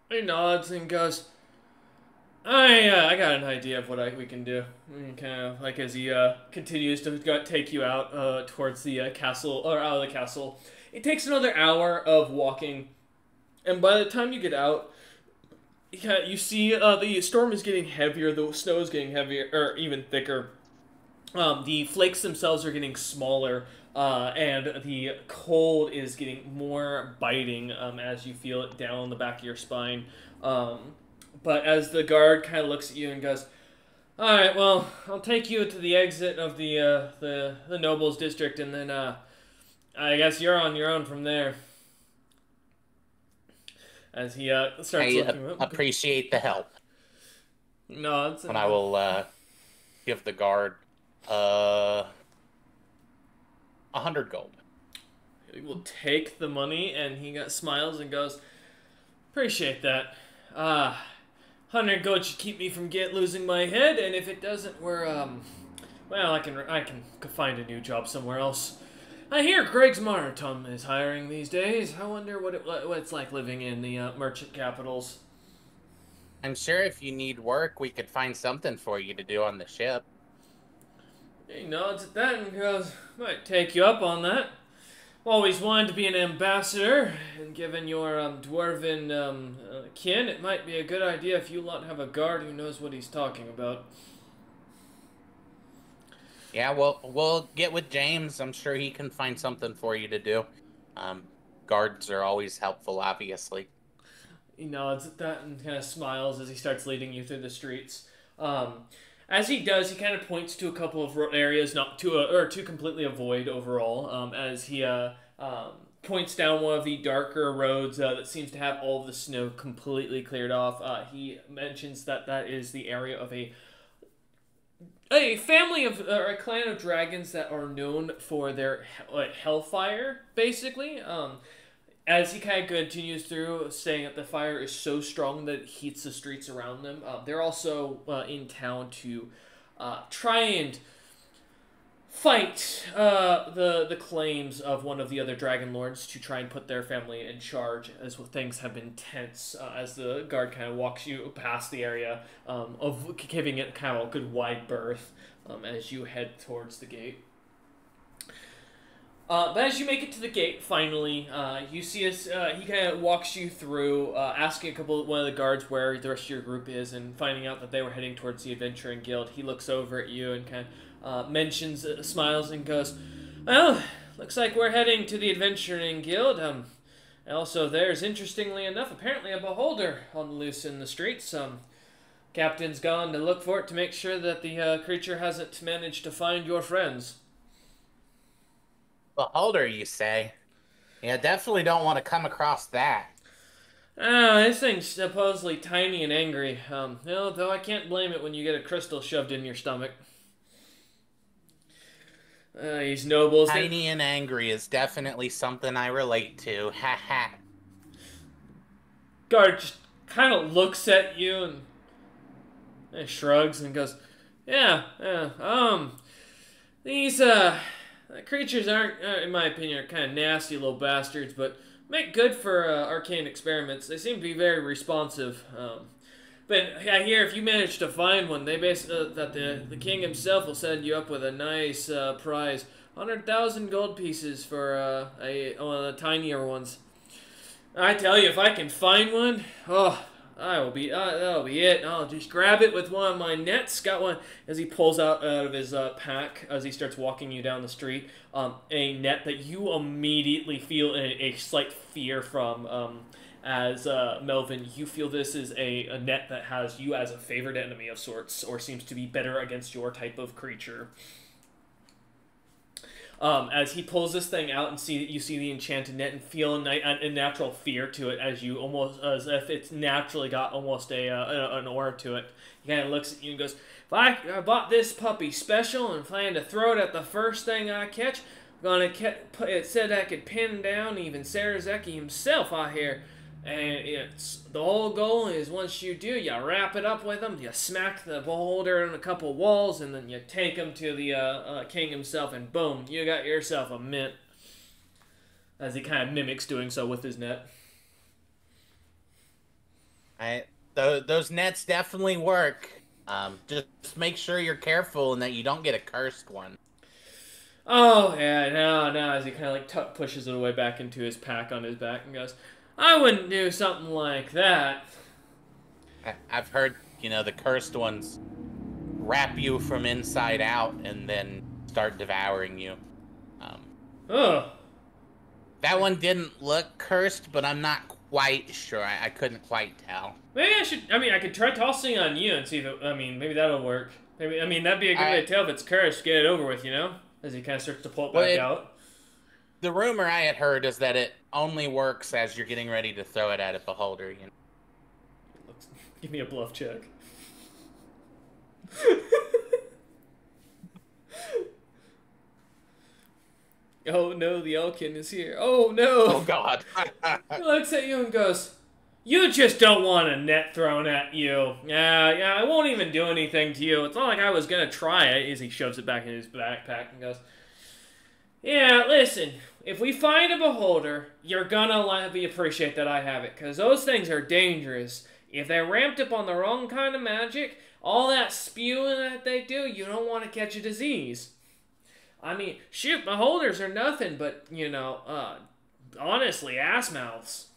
He nods and goes, I got an idea of what we can do. And kind of like as he continues to take you out towards the castle, or out of the castle. It takes another hour of walking, and by the time you get out, you see the storm is getting heavier, the snow is getting heavier, or even thicker. The flakes themselves are getting smaller, and the cold is getting more biting as you feel it down the back of your spine. But as the guard kind of looks at you and goes, "All right, well, I'll take you to the exit of the nobles district, and then I guess you're on your own from there." As he starts looking up. Appreciate the help. No, and I will give the guard 100 gold. He will take the money, and he smiles and goes, "Appreciate that. 100 gold should keep me from losing my head, and if it doesn't, well, I can find a new job somewhere else. I hear Greg's Marathon is hiring these days. I wonder what it's like living in the merchant capitals." I'm sure if you need work, we could find something for you to do on the ship. He nods at that and goes, "Might take you up on that. Always wanted to be an ambassador, and given your dwarven kin, it might be a good idea if you lot have a guard who knows what he's talking about." Yeah, we'll get with James. I'm sure he can find something for you to do. Guards are always helpful, obviously. He nods at that and kind of smiles as he starts leading you through the streets. As he does, he kind of points to a couple of areas not to completely avoid overall. As he points down one of the darker roads that seems to have all of the snow completely cleared off. He mentions that is the area of a family of or a clan of dragons that are known for their hellfire, basically. As he kind of continues through, saying that the fire is so strong that it heats the streets around them. They're also in town to try and fight the claims of one of the other dragon lords to try and put their family in charge, as things have been tense as the guard kind of walks you past the area, of giving it kind of a good wide berth as you head towards the gate. But as you make it to the gate, finally, you see he kind of walks you through, asking one of the guards where the rest of your group is, and finding out that they were heading towards the Adventuring Guild. He looks over at you and kind of mentions, smiles, and goes, "Well, looks like we're heading to the Adventuring Guild. Also, there's, interestingly enough, apparently a beholder on the loose in the streets. Captain's gone to look for it to make sure that the creature hasn't managed to find your friends." Beholder, you say? Yeah, definitely don't want to come across that. This thing's supposedly tiny and angry. Though I can't blame it when you get a crystal shoved in your stomach. These nobles... Tiny and angry is definitely something I relate to. Ha ha. Guard just kind of looks at you and shrugs and goes, "Yeah, these, creatures aren't, in my opinion, are kind of nasty little bastards, but make good for arcane experiments. They seem to be very responsive. But I hear if you manage to find one, they that the king himself will send you up with a nice prize, 100,000 gold pieces for one of the tinier ones. I tell you, if I can find one, that'll be it. I'll just grab it with one of my nets. Got one," as he pulls out of his pack as he starts walking you down the street. A net that you immediately feel a slight fear from. As Melvin, you feel this is a net that has you as a favored enemy of sorts, or seems to be better against your type of creature. As he pulls this thing out and you see the enchanted net and feel a natural fear to it, as if it's naturally got almost an aura to it. He kind of looks at you and goes, "If I bought this puppy special and plan to throw it at the first thing I catch, it said I could pin down even Sarazeki himself, I hear. And the whole goal is once you do, you wrap it up with them, you smack the beholder on a couple walls, and then you take him to the king himself, and boom, you got yourself a mint." As he kind of mimics doing so with his net. Those nets definitely work. Just make sure you're careful and that you don't get a cursed one. "Oh, yeah, no," as he kind of pushes it away back into his pack on his back and goes, "I wouldn't do something like that." I've heard, the cursed ones wrap you from inside out and then start devouring you. That one didn't look cursed, but I'm not quite sure. I couldn't quite tell. Maybe I could try tossing on you and see if maybe that'll work. That'd be a good way to tell if it's cursed, get it over with, As he kind of starts to pull it back out. The rumor I had heard is that it only works as you're getting ready to throw it at a beholder. Give me a bluff check. Oh no, the Elkin is here. Oh no! Oh God. He looks at you and goes, "You just don't want a net thrown at you. Yeah, I won't even do anything to you. It's not like I was gonna try it." As he shoves it back in his backpack and goes, "Yeah, listen, if we find a beholder, you're gonna appreciate that I have it, because those things are dangerous. If they're ramped up on the wrong kind of magic, all that spewing that they do, you don't want to catch a disease. I mean, shoot, beholders are nothing but, honestly, ass mouths.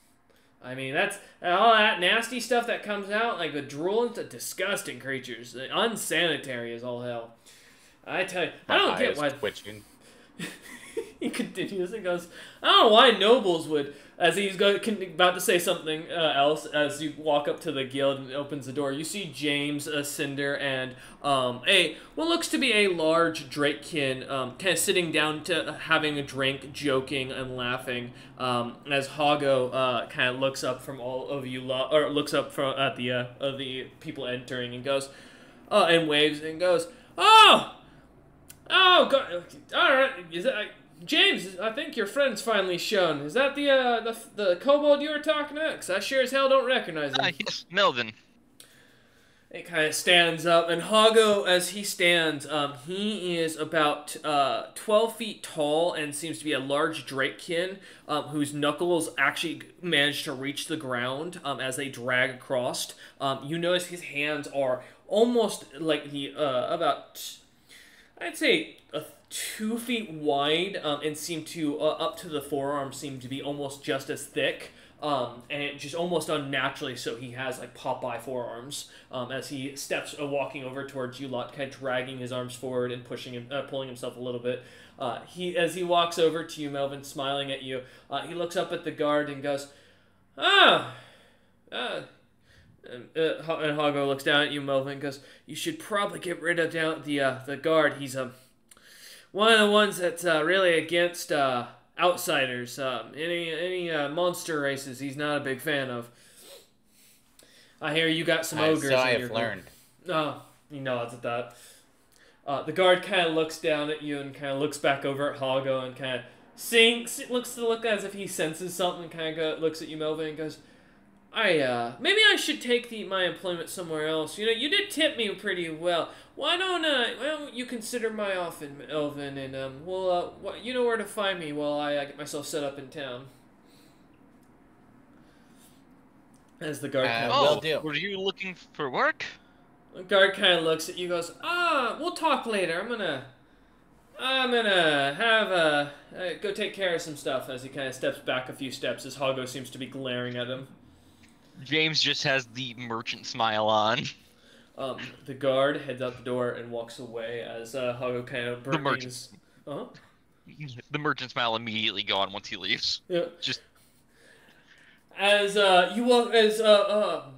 I mean, that's all that nasty stuff that comes out, like the drool, into disgusting creatures. Unsanitary as all hell. I tell you, I don't get why." Twitching. He continues and goes, "I don't know why nobles would," as he's about to say something else, as you walk up to the guild and opens the door, you see James, Cinder, and what looks to be a large Drakekin kind of sitting down to having a drink, joking and laughing, as Hago kind of looks up from all of you, or looks up from at the people entering and goes, and waves and goes, Oh, God. All right. Is that James? I think your friend's finally shown. Is that the kobold you were talking about? Because I sure as hell don't recognize him." Yes, Melvin. It kind of stands up, and Hago, as he stands, he is about 12 feet tall and seems to be a large Drakekin, whose knuckles actually manage to reach the ground as they drag across. You notice his hands are almost like about, I'd say, 2 feet wide, and seem to, up to the forearm, seem to be almost just as thick. And it just almost unnaturally, so he has like Popeye forearms. As he steps, walking over towards you lot, kind of dragging his arms forward and pulling himself a little bit. As he walks over to you, Melvin, smiling at you, he looks up at the guard and goes, and Hago looks down at you, Melvin, and goes, "You should probably get rid of the guard. He's one of the ones that's really against outsiders. Any monster races, he's not a big fan of. I hear you got some ogres." So I in your have learned. Oh, he nods at that. The guard kind of looks down at you and kind of looks back over at Hago and kind of looks as if he senses something, and kind of looks at you, Melvin, and goes, maybe I should take my employment somewhere else. You did tip me pretty well. Why don't you consider my offer, Melvin, and you know where to find me while I get myself set up in town." As the guard will do. Were you looking for work? The guard kind of looks at you, goes, "We'll talk later. I'm gonna have go take care of some stuff." As he kind of steps back a few steps, as Hago seems to be glaring at him. James just has the merchant smile on. The guard heads out the door and walks away as Hago kind of brings. The merchant smile immediately gone once he leaves. Yeah. Just as Hago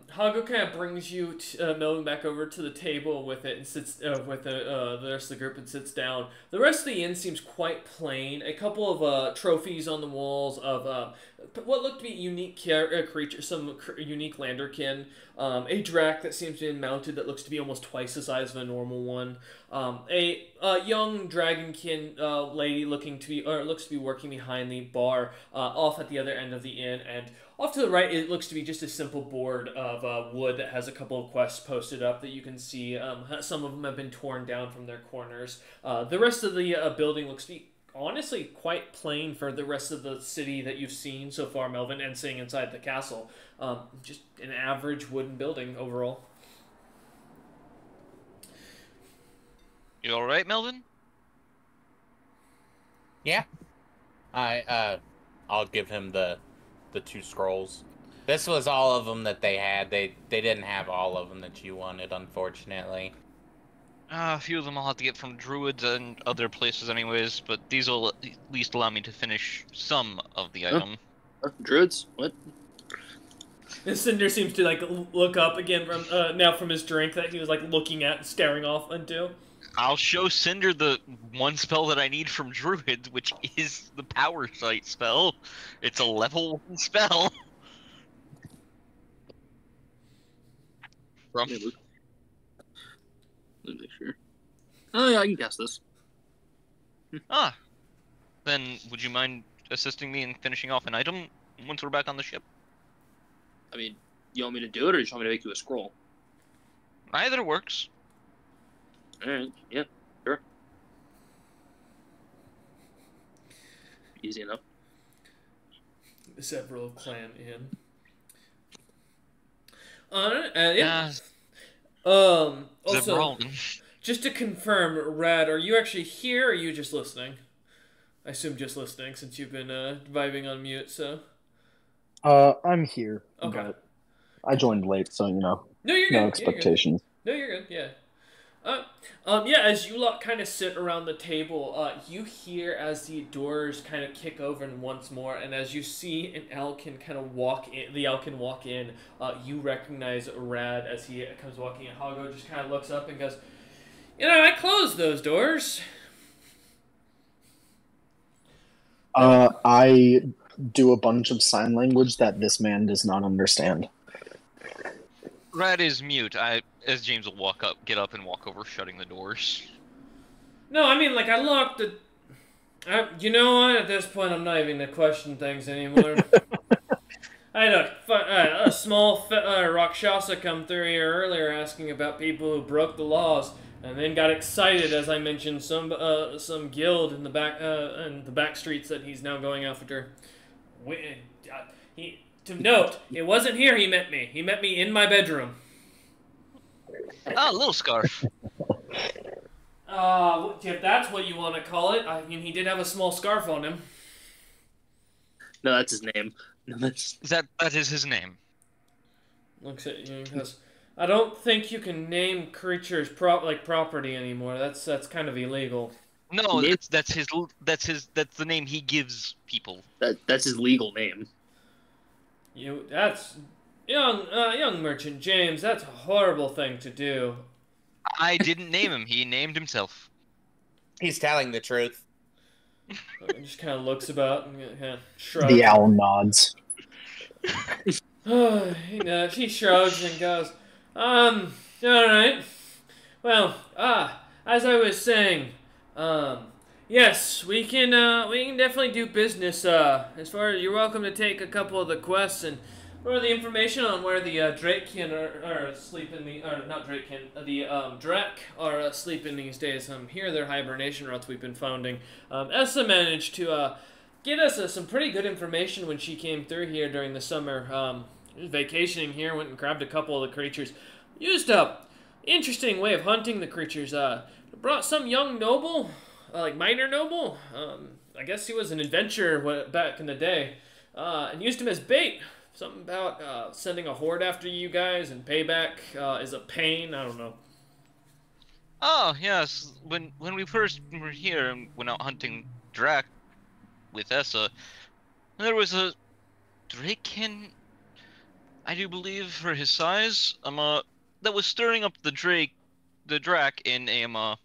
kind of brings you Melvin back over to the table with it and sits with the rest of the group and sits down. The rest of the inn seems quite plain. A couple of trophies on the walls of what look to be unique creatures, some unique landerkin. A drac that seems to be mounted that looks to be almost twice the size of a normal one. A young dragonkin lady looks to be working behind the bar off at the other end of the inn, and off to the right, it looks to be just a simple board of wood that has a couple of quests posted up that you can see. Some of them have been torn down from their corners. The rest of the building looks to be honestly quite plain for the rest of the city that you've seen so far, Melvin, and seeing inside the castle. Just an average wooden building overall. You all right, Melvin? Yeah. I'll give him the 2 scrolls. This was all of them that they had. They didn't have all of them that you wanted, unfortunately. A few of them I'll have to get from druids and other places anyways, but these will at least allow me to finish some of the item. Druids? What? Cinder seems to look up again from now from his drink that he was looking at and staring off into. I'll show Cinder the one spell that I need from druids, which is the power sight spell. It's a level 1 spell. From Let me make sure. Oh yeah, I can cast this. that Then would you mind assisting me in finishing off an item once we're back on the ship? I mean, you want me to do it, or you just want me to make you a scroll? Either works. Alright, yeah, sure. Easy enough. Several clam in. Yeah. Also, just to confirm, Rad, are you actually here, or are you just listening? I assume just listening, since you've been vibing on mute. So. I'm here. Okay. But I joined late, so No, you're good. no expectations. No, you're good. Yeah. Yeah, as you lot kind of sit around the table, you hear as the doors kind of kick open once more, and as you see an Elkin kind of walk in, the Elkin walk in, you recognize Rad as he comes walking in. Hago just kind of looks up and goes, I closed those doors. I do a bunch of sign language that this man does not understand. Rad is mute. As James will get up and walk over, shutting the doors. No, I mean, I locked the... you know what? At this point, I'm not even going to question things anymore. I had a small Rakshasa come through here earlier asking about people who broke the laws, and then got excited as I mentioned some guild in the back streets that he's now going after. To note, it wasn't here he met me. He met me in my bedroom. Ah, little scarf. If that's what you want to call it. I mean, he did have a small scarf on him. No, that's his name. No, that is his name. Looks at you because I don't think you can name creatures property anymore. That's kind of illegal. No, that's the name he gives people. That's his legal name. That's young merchant James. That's a horrible thing to do. I didn't name him. He named himself. He's telling the truth. He just kind of looks about and kind of shrugs. The owl nods. He shrugs and goes, all right. Well, as I was saying, yes, we can definitely do business. As far as you're welcome to take a couple of the quests and for the information on where the Drakekin are sleeping, the Drek are sleeping these days. Here are their hibernation routes we've been founding. Essa managed to get us some pretty good information when she came through here during the summer. She was vacationing here, went and grabbed a couple of the creatures. Used a interesting way of hunting the creatures. Brought some young noble, minor noble. I guess he was an adventurer back in the day, and used him as bait. Something about sending a horde after you guys and payback is a pain. I don't know. Oh yes, when we first were here and went out hunting Drak with Essa, there was a Drakekin, I do believe, for his size, that was stirring up the Drak in a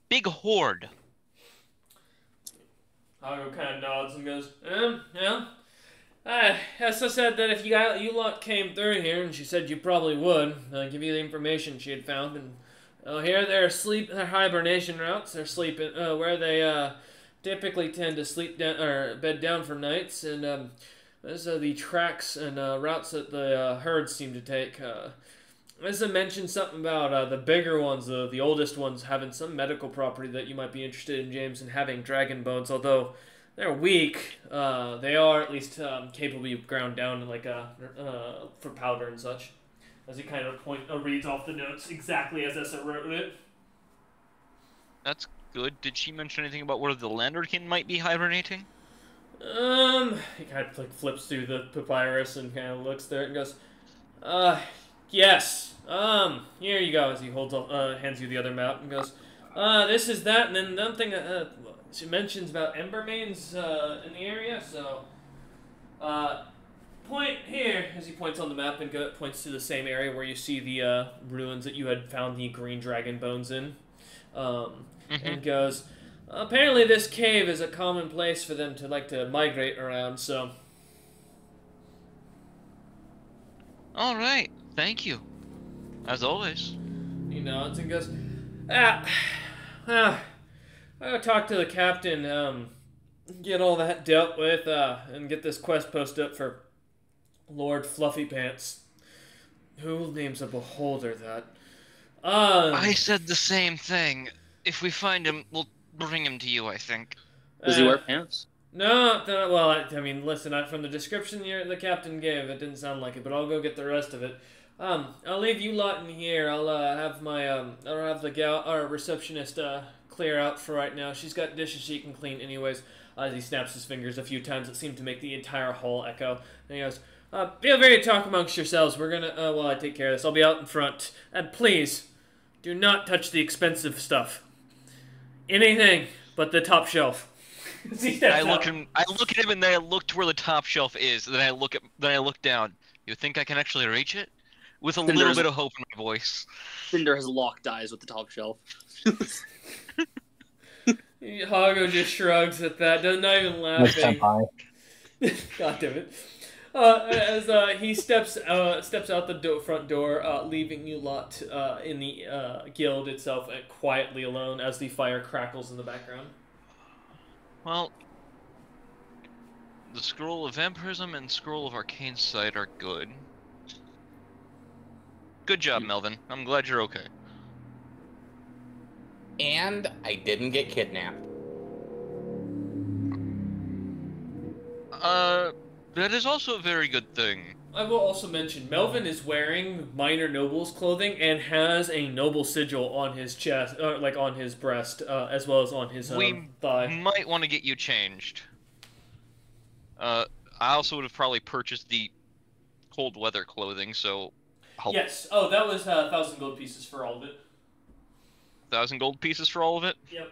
big horde. Hago kind of nods and goes, yeah. Essa said that if you lot came through here, and she said you probably would, give you the information she had found, and here their hibernation routes. They're sleeping where they typically tend to sleep down or bed down for nights, and those are the tracks and routes that the herds seem to take. Essa mentioned something about the bigger ones, the oldest ones, having some medical property that you might be interested in, James, and having dragon bones, although they're weak. They are at least capable to be ground down for powder and such. As he kind of reads off the notes exactly as Essa wrote it. That's good. Did she mention anything about where the Landerkin might be hibernating? He kind of flips through the papyrus and kind of looks there and goes, yes. Here you go. As he hands you the other map and goes, this is that, and then another thing she mentions about Embermains in the area, so point here, as he points on the map and points to the same area where you see the ruins that you had found the green dragon bones in, and goes, apparently this cave is a common place for them to migrate around, so. Alright, thank you. As always. He nods and goes, I'll talk to the captain. get all that dealt with, and get this quest post up for Lord Fluffy Pants. Who names a beholder that? I said the same thing. If we find him, we'll bring him to you, I think. Does he wear pants? No, well, I mean, listen, from the description the captain gave, it didn't sound like it, but I'll go get the rest of it. I'll leave you lot in here. I'll have I'll have our receptionist clear out for right now. She's got dishes she can clean anyways. As he snaps his fingers a few times, it seemed to make the entire hall echo. And he goes, "Feel free to talk amongst yourselves. We're gonna while I take care of this. I'll be out in front, and please, do not touch the expensive stuff. Anything but the top shelf." I look at him, and then I look to where the top shelf is. And then I look down. You think I can actually reach it? With a little bit of hope in my voice. Cinder has locked eyes with the top shelf. Hago just shrugs at that, not even laughing. God damn it. As he steps out the front door, leaving you lot in the guild itself quietly alone as the fire crackles in the background. Well, the Scroll of Vampirism and Scroll of Arcane Sight are good. Good job, Melvin. I'm glad you're okay. And I didn't get kidnapped. That is also a very good thing. I will also mention, Melvin is wearing minor noble's clothing and has a noble sigil on his chest, like on his breast, as well as on his thigh. We might want to get you changed. I also would have probably purchased the cold weather clothing, so... Yes. Oh, that was 1,000 gold pieces for all of it. 1,000 gold pieces for all of it? Yep.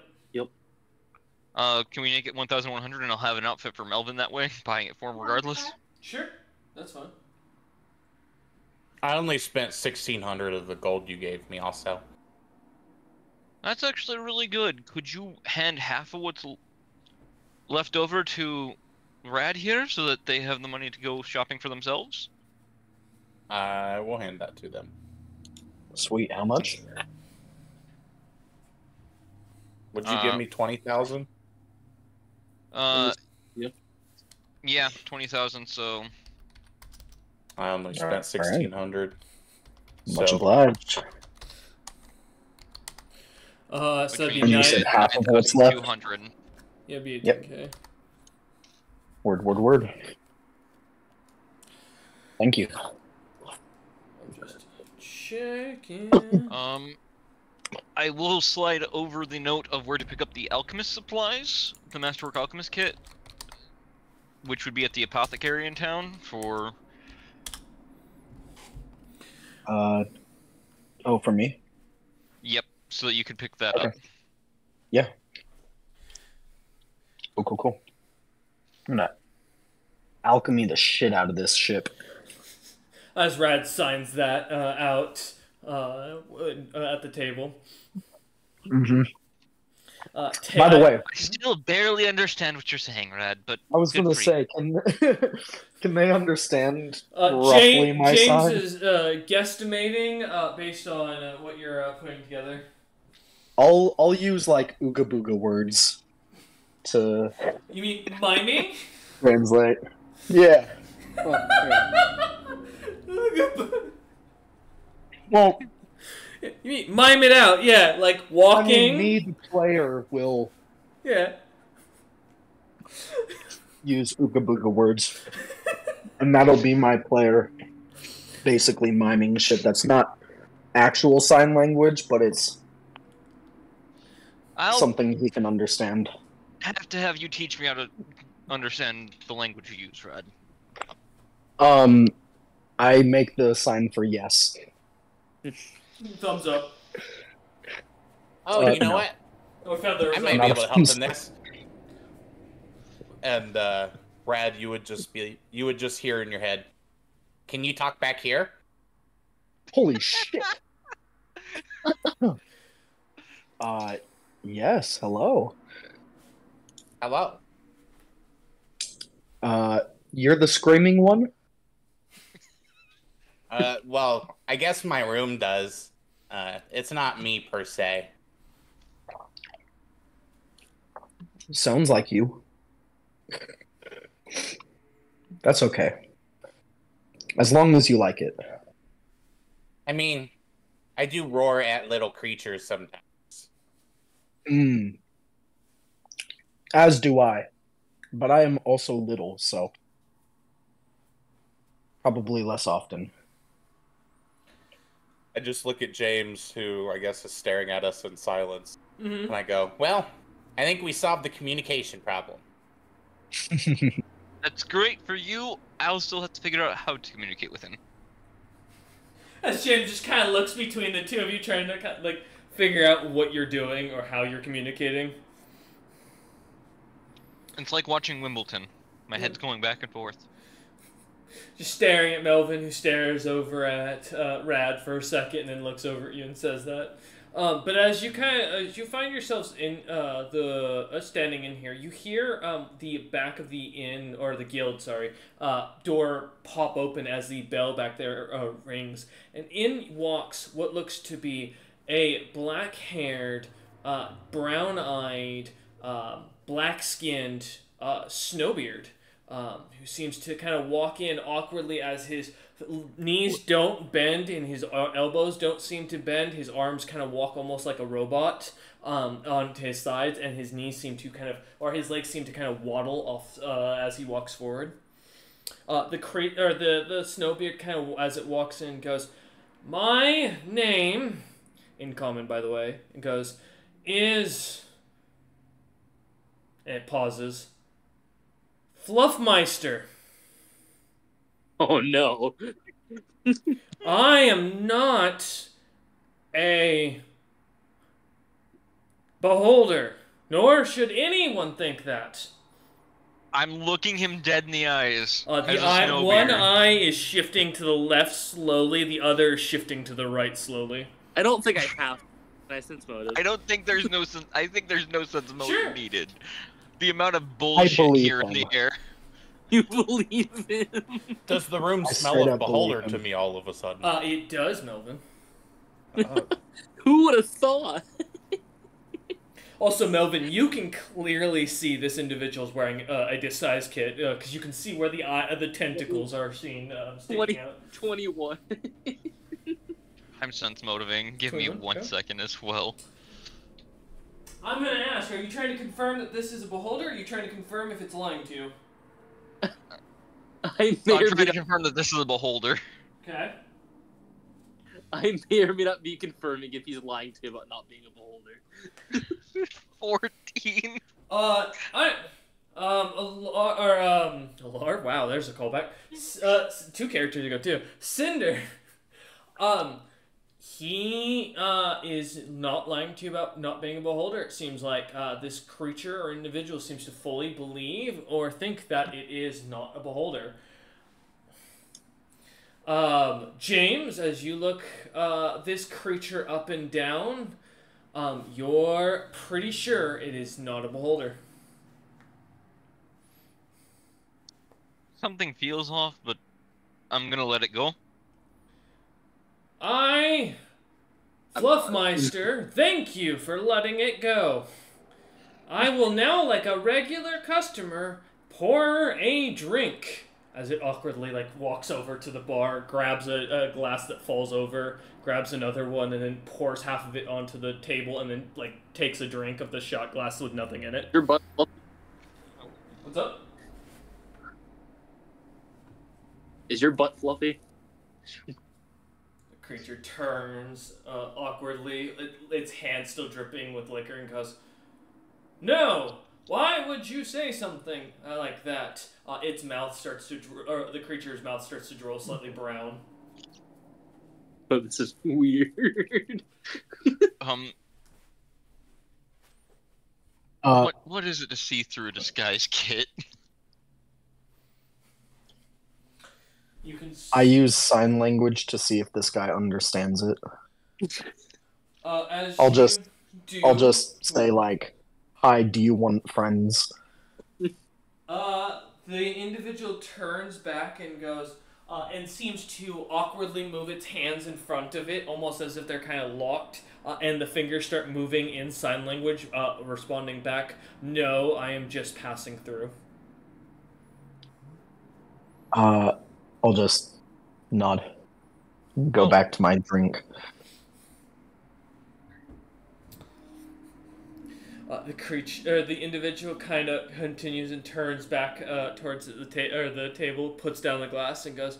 Can we make it 1,100 and I'll have an outfit for Melvin that way? Buying it for him regardless? Sure. That's fine. I only spent 1,600 of the gold you gave me also. That's actually really good. Could you hand half of what's left over to Rad here so that they have the money to go shopping for themselves? I will hand that to them. Sweet. How much? Would you give me 20,000? Yeah, 20,000. So I only spent 1,600. Much obliged. So that'd be And you said half of what's left. 200. Yeah, be a 10K. Yep. Word. Thank you. I'm just checking. I will slide over the note of where to pick up the alchemist supplies, the Masterwork Alchemist Kit, which would be at the apothecary in town for... Oh, for me? Yep, so that you could pick that up. Yeah. Cool. I'm gonna alchemy the shit out of this ship. As Rad signs that out at the table. Mm-hmm. By the way, I still barely understand what you're saying, Rad, but I was good gonna for say, can they understand roughly my James sign? is guesstimating based on what you're putting together. I'll use like ooga booga words to You mean miming? translate. Yeah. Well, You mean mime it out? Yeah, like walking. I mean, the player will Yeah. use ooga booga words, and that'll be my player basically miming shit that's not actual sign language, but it's something he can understand. Have to have you teach me how to understand the language you use, Rad. I make the sign for yes. Thumbs up. Oh, you know no. what? Oh, I found the I might be able to help in this. And Brad, you would just hear in your head, "Can you talk back here?" Holy shit. Yes, hello. Hello. You're the screaming one? Well, I guess my room does. It's not me per se. Sounds like you. That's okay. As long as you like it. I mean, I do roar at little creatures sometimes. Mm. As do I. But I am also little, so probably less often. I just look at James, who I guess is staring at us in silence, Mm-hmm. and I go, "Well, I think we solved the communication problem." That's great for you. I'll still have to figure out how to communicate with him. As James just kind of looks between the two of you, trying to kind of, like figure out what you're doing or how you're communicating. It's like watching Wimbledon. My head's going back and forth. Just staring at Melvin, who stares over at Rad for a second, and then looks over at you and says that. But as you find yourselves in standing in here, you hear the back of the inn or the guild, door pop open as the bell back there rings, and in walks what looks to be a black-haired, brown-eyed, black-skinned snowbeard. Who seems to kind of walk in awkwardly as his knees don't bend and his elbows don't seem to bend. His arms kind of walk almost like a robot onto his sides, and his knees seem to his legs seem to kind of waddle off as he walks forward. The snowbeard kind of, as it walks in, goes, "My name," in common by the way, and goes, "is," and it pauses, "Fluffmeister. Oh no. I am not a beholder, nor should anyone think that." I'm looking him dead in the eyes. One Snowbeard. eye is shifting to the left slowly, the other is shifting to the right slowly. I don't think I have. I sense motive. I don't think there's no sense. I think there's no sense motive Sure. needed. The amount of bullshit believe here in him. the air. You believe him? Does the room I smell straight of up beholder believe to him. me all of a sudden? It does, Melvin. Who would have thought? Also, Melvin, you can clearly see this individual's wearing a disguise kit because you can see where the tentacles are seen sticking out. 21. I'm sense motivating. Give me 1 Okay. second as well. I'm gonna ask: are you trying to confirm that this is a beholder? Or are you trying to confirm if it's lying to you? I So may, I'm or trying may to not, confirm that this is a beholder. Okay. I may or may not be confirming if he's lying to you about not being a beholder. 14. Alar. Wow, there's a callback. Two characters ago too. Cinder. He is not lying to you about not being a beholder. It seems like this creature or individual seems to fully believe or think that it is not a beholder. James, as you look this creature up and down, you're pretty sure it is not a beholder. Something feels off, but I'm gonna let it go. Fluffmeister, thank you for letting it go. I will now, like a regular customer, pour a drink. As it awkwardly walks over to the bar, grabs a glass that falls over, grabs another one, and then pours half of it onto the table, and then takes a drink of the shot glass with nothing in it. Your butt. What's up? Is your butt fluffy? The creature turns awkwardly, its hand still dripping with liquor, and goes, "No! Why would you say something like that?" Its mouth starts to, the creature's mouth starts to drool slightly brown. Oh, this is weird. What is it to see through a disguise kit? You can. I use sign language to see if this guy understands it. As I'll you just- do, I'll just say "Hi, do you want friends?" The individual turns back and goes, and seems to awkwardly move its hands in front of it, almost as if they're kind of locked, and the fingers start moving in sign language, responding back, "No, I am just passing through." I'll just nod. Go Oh. back to my drink. The individual kind of continues and turns back towards the table, puts down the glass, and goes,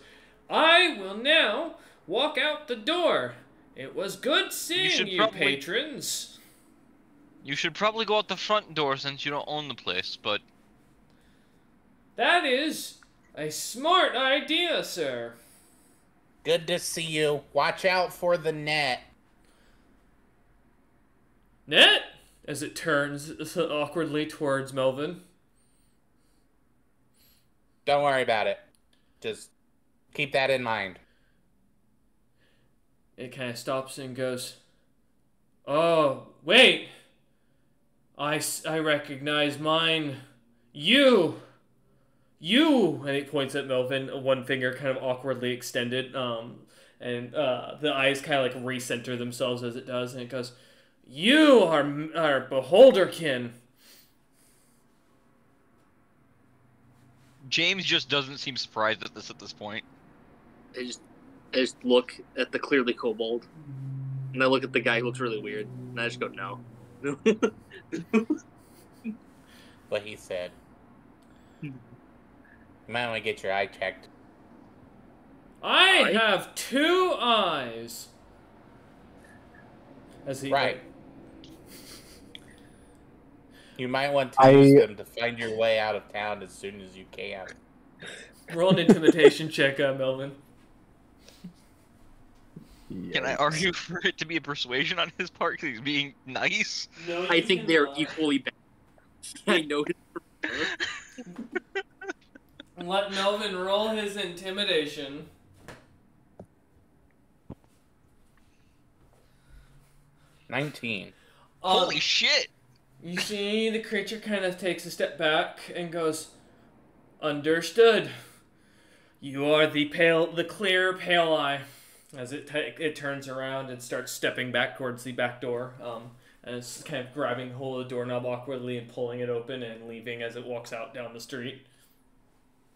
"I will now walk out the door. It was good seeing you, patrons." You should probably go out the front door since you don't own the place, but... That is a smart idea, sir. Good to see you. Watch out for the net. Net? As it turns awkwardly towards Melvin. Don't worry about it. Just keep that in mind. It kind of stops and goes, "Oh, wait. I recognize mine. You, and he points at Melvin, one finger kind of awkwardly extended, and the eyes kind of like recenter themselves as it does, and it goes, "You are Beholderkin." James just doesn't seem surprised at this point. I just look at the clearly kobold, and I look at the guy who looks really weird, and I just go, no. What he said. You might want to get your eye checked. I have 2 eyes. As he Right. You might want to use them to find your way out of town as soon as you can. Roll an intimidation check, Melvin. Can I argue for it to be a persuasion on his part because he's being nice? No, I think they're equally bad. I know it. Let Melvin roll his intimidation. $19. Holy shit! You see the creature kind of takes a step back and goes, "Understood. You are the clear pale eye." As it turns around and starts stepping back towards the back door, and it's kind of grabbing hold of the doorknob awkwardly and pulling it open and leaving as it walks out down the street.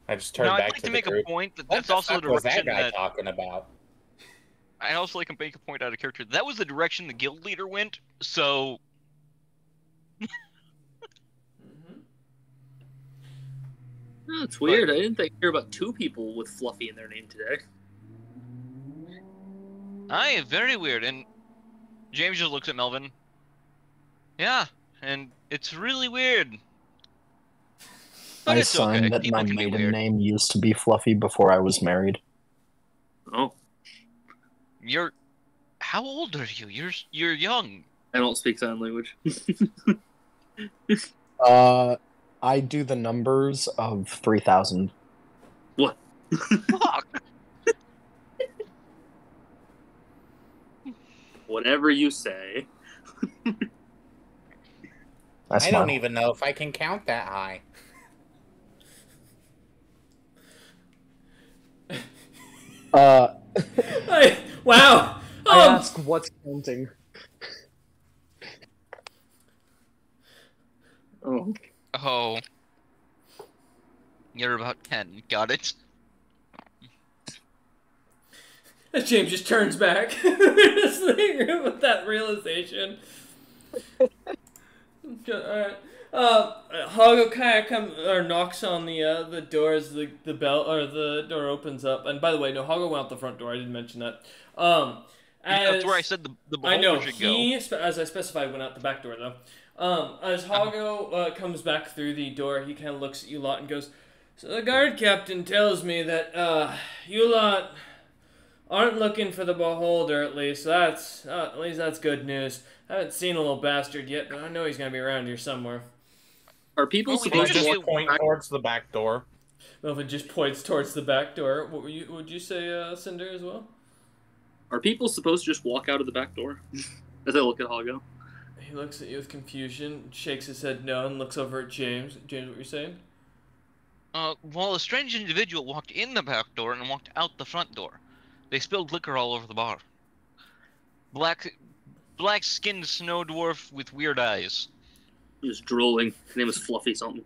I just turned Now, back I'd like to the make group. a point that What that's the also the fuck was direction that guy that... talking about? I also like to make a point out of character. That was the direction the guild leader went, so... Oh, it's weird. I didn't hear about 2 people with Fluffy in their name today. Aye, very weird, and James just looks at Melvin. Yeah, and it's really weird. But I it's signed okay. that People my can be maiden weird. name used to be Fluffy before I was married. Oh, You're... How old are you? You're young. I don't speak sign language. I do the numbers of 3,000. What? Fuck! Whatever you say. I don't even know if I can count that high. Wow! I ask what's counting. Oh. Oh. You're about 10. Got it? James just turns back with that realization. Alright. Hago kind of knocks on the door as the bell or the door opens up. And by the way, no, Hago went out the front door. I didn't mention that. That's where I said the I know should go. as I specified, went out the back door though. As Hago comes back through the door, he kind of looks at you lot and goes, "So the guard captain tells me that you lot aren't looking for the beholder, at least. That's good news. I haven't seen a little bastard yet, but I know he's gonna be around here somewhere." Are people Well, we Can I supposed to just walk point back? towards the back door? Melvin just points towards the back door. Would you say, Cinder, as well? Are people supposed to just walk out of the back door? As I look at Hago. He looks at you with confusion, shakes his head no, and looks over at James. James, what you're saying? Well, a strange individual walked in the back door and walked out the front door. They spilled liquor all over the bar. Black-skinned snow dwarf with weird eyes. He was drooling. His name was Fluffy something.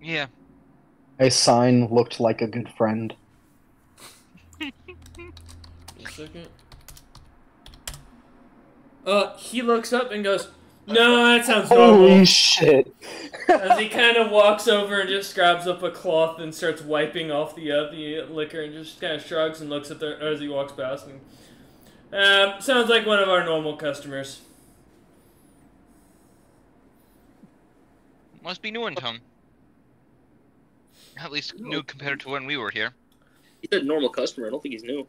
Yeah. A sign looked like a good friend. A second. He looks up and goes, "No, that sounds normal." Holy shit! As he kind of walks over and just grabs up a cloth and starts wiping off the liquor and just kind of shrugs and looks at the as he walks past. And, sounds like one of our normal customers. Must be new in town. At least new compared to when we were here. He said normal customer. I don't think he's new.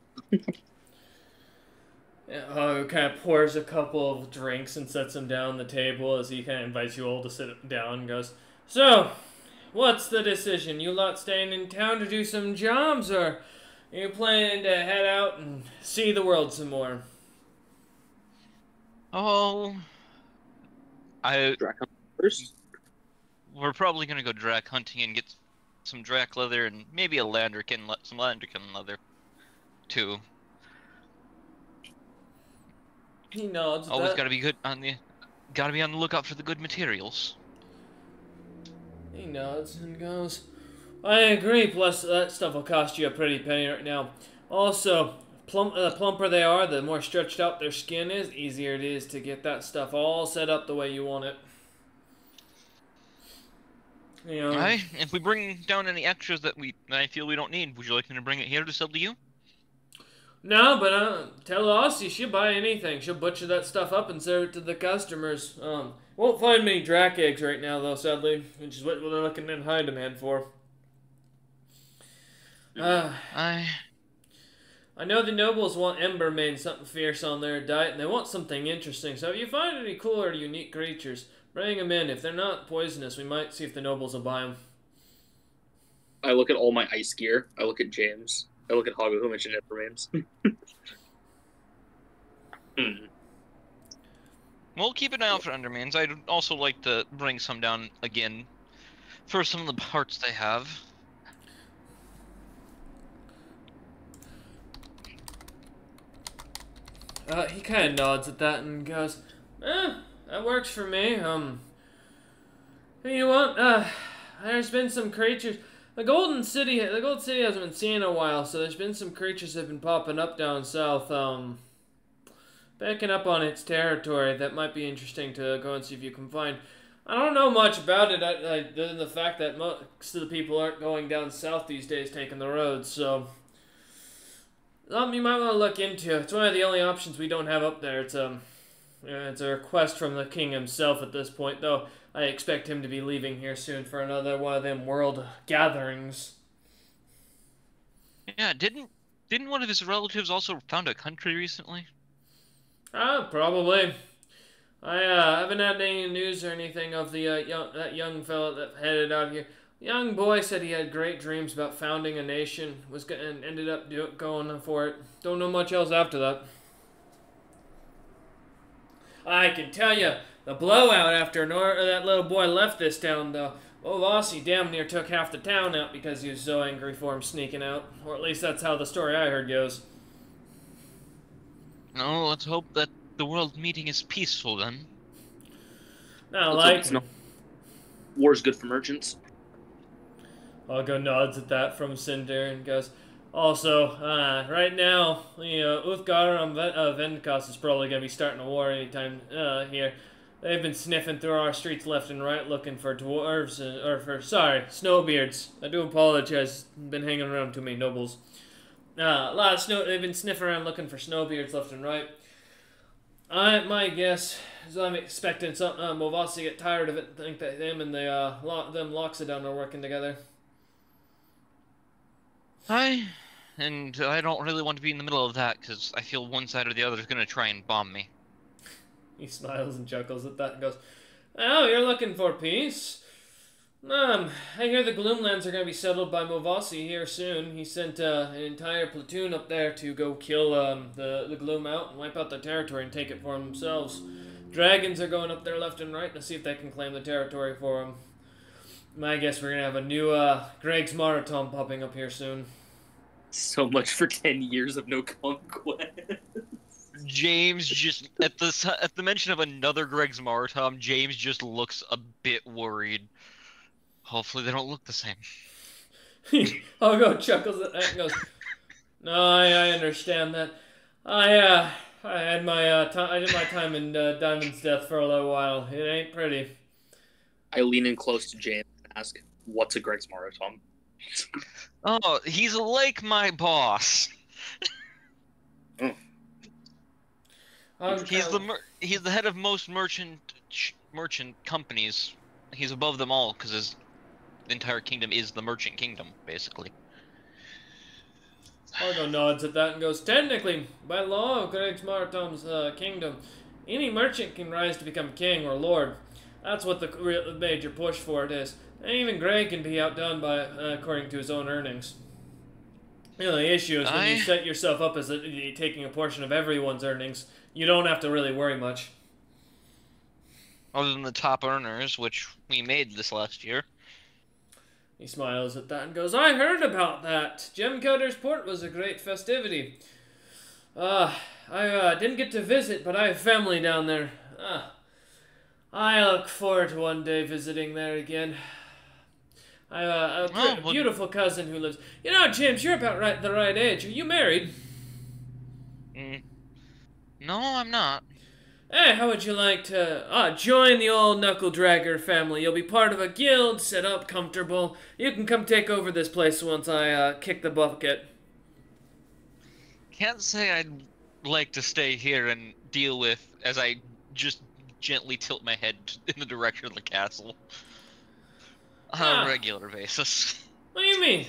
Kind of pours a couple of drinks and sets them down on the table as he kind of invites you all to sit down and goes, "So, what's the decision? You lot staying in town to do some jobs, or are you planning to head out and see the world some more?" Oh, Draco first. we're probably gonna go drac hunting and get some drac leather and maybe some landerkin leather, too. He nods. Always That. gotta be on the lookout for the good materials. He nods and goes, "I agree, plus that stuff will cost you a pretty penny right now. Also, the plumper they are, the more stretched out their skin is, easier it is to get that stuff all set up the way you want it." You know, Aye, if we bring down any extras that I feel we don't need, would you like me to bring it here to sell to you? no, but tell Aussie she'll buy anything. She'll butcher that stuff up and serve it to the customers. Won't find many drac eggs right now, though, sadly, which is what they're looking in high demand for. I know the nobles want embermane, something fierce on their diet, and they want something interesting. So if you find any cool or unique creatures, bring them in. If they're not poisonous, we might see if the nobles will buy them. I look at all my ice gear. I look at James. I look at Hago, who mentioned Evermains. We'll keep an eye out for undermans. I'd also like to bring some down again for some of the parts they have. He kind of nods at that and goes, that works for me. You want, there's been some creatures. The Gold City hasn't been seen in a while, so there's been some creatures that have been popping up down south, backing up on its territory that might be interesting to go and see if you can find. I don't know much about it, other than the fact that most of the people aren't going down south these days, taking the roads, so you might want to look into. It's one of the only options we don't have up there. It's a request from the king himself at this point, though I expect him to be leaving here soon for another one of them world gatherings. Yeah, didn't one of his relatives also found a country recently? Probably. I haven't had any news or anything of the that young fella that headed out here. The young boy said he had great dreams about founding a nation, and ended up going for it. Don't know much else after that. I can tell you, the blowout after that little boy left this town, though. Well, Vossi damn near took half the town out because he was so angry for him sneaking out. Or at least that's how the story I heard goes. No, let's hope that the world meeting is peaceful then. War's good for merchants. Algo nods at that from Cinder and goes, also, right now, Uthgar and Vendikas is probably going to be starting a war anytime here. They've been sniffing through our streets left and right looking for dwarves, snowbeards. I do apologize, been hanging around too many nobles. They've been sniffing around looking for snowbeards left and right. My guess is I'm expecting some Movas to get tired of it and think that them and them Loxodon are working together. And I don't really want to be in the middle of that, because I feel one side or the other is going to try and bomb me. He smiles and chuckles at that and goes, "Oh, you're looking for peace? I hear the Gloomlands are going to be settled by Movasi here soon. He sent an entire platoon up there to go kill the Gloom out and wipe out their territory and take it for themselves. Dragons are going up there left and right to see if they can claim the territory for them. My guess we're going to have a new Greg's Marathon popping up here soon." So much for 10 years of no conquest. James just, at the mention of another Greg's Marathon, James just looks a bit worried. Hopefully they don't look the same. Hogo chuckles at that and goes, "No, I understand that. I had my I did my time in Diamond's death for a little while. It ain't pretty." I lean in close to James and ask, "What's a Greg's Marathon?" Oh, he's like my boss. He's the head of most merchant companies. He's above them all because his entire kingdom is the merchant kingdom, basically. Argo nods at that and goes, "Technically, by law of Greg's Martom's kingdom, any merchant can rise to become king or lord. That's what the major push for it is. And even Greg can be outdone by according to his own earnings. The only issue is when you set yourself up as taking a portion of everyone's earnings, you don't have to really worry much." Other than the top earners, which we made this last year. He smiles at that and goes, "I heard about that. Gemcutter's Port was a great festivity. I didn't get to visit, but I have family down there. I look forward to one day visiting there again. I have a beautiful cousin who lives... You know, James, you're about the right age. Are you married?" No, I'm not. Hey, how would you like to join the old Knuckle Dragger family? You'll be part of a guild, set up comfortable. You can come take over this place once I kick the bucket." Can't say I'd like to stay here and deal with, as I just gently tilt my head in the direction of the castle. On a regular basis. What do you mean?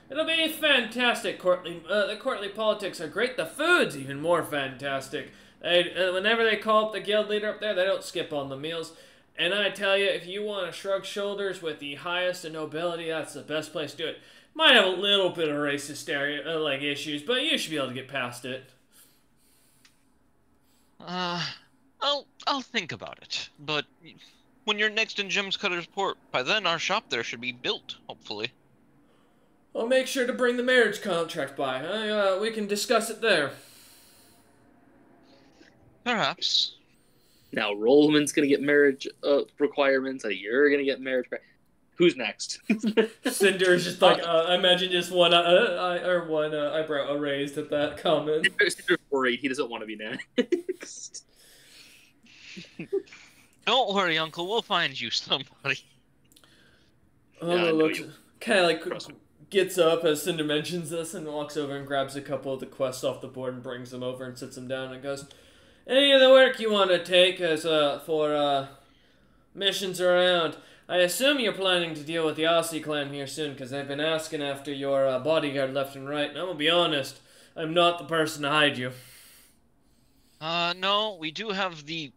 It'll be fantastic, courtly. The courtly politics are great. The food's even more fantastic. Whenever they call up the guild leader up there, they don't skip on the meals. And I tell you, if you want to shrug shoulders with the highest in nobility, that's the best place to do it. Might have a little bit of racist issues, but you should be able to get past it. I'll think about it. But when you're next in Gemcutter's Port, by then our shop there should be built, hopefully. I'll make sure to bring the marriage contract by. We can discuss it there. Perhaps. Now, Rollman's gonna get marriage requirements. You're gonna get marriage. Who's next? Cinder's just like, I imagine just one eyebrow raised at that comment. Cinder's worried. He doesn't want to be next. Don't worry, Uncle. We'll find you somebody. Looks kind of gets up as Cinder mentions this and walks over and grabs a couple of the quests off the board and brings them over and sits them down and goes, "Any of the work you want to take as for missions around? I assume you're planning to deal with the Aussie clan here soon, because they've been asking after your bodyguard left and right, and I'm gonna be honest, I'm not the person to hide you." No, we do have the,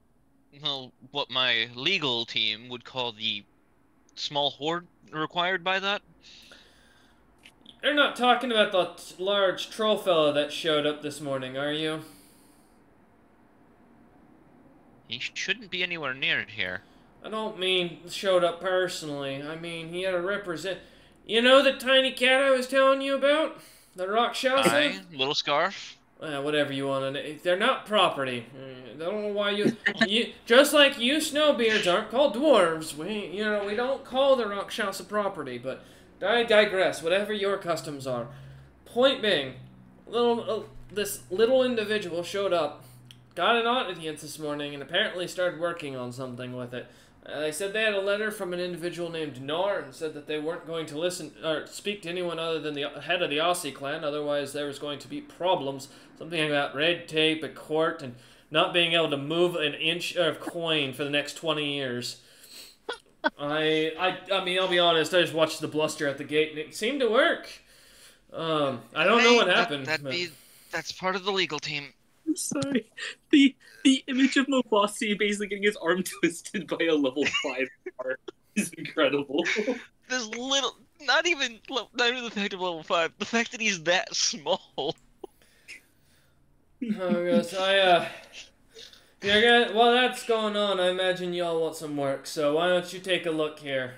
what my legal team would call the small horde required by that. You're not talking about the large troll fellow that showed up this morning, are you? He shouldn't be anywhere near here. I don't mean showed up personally. I mean, he had a represent... You know the tiny cat I was telling you about? The Rakshasa? Aye, little scarf? Whatever you want to know. They're not property. I don't know why you... just like you snowbeards aren't called dwarves. We don't call the Rakshasa property, but I digress. Whatever your customs are. Point being, this little individual showed up, got an audience this morning, and apparently started working on something with it. They said they had a letter from an individual named Nar and said that they weren't going to listen or speak to anyone other than the head of the Aussie clan, otherwise there was going to be problems. Something about red tape at court and not being able to move an inch of coin for the next 20 years. I mean, I'll be honest, I just watched the bluster at the gate and it seemed to work. I don't know what happened. That's part of the legal team. I'm sorry. The image of Mofasi basically getting his arm twisted by a level 5 car is incredible. This not even the fact of level 5, the fact that he's that small. Oh, yes, while that's going on, I imagine y'all want some work, so why don't you take a look here,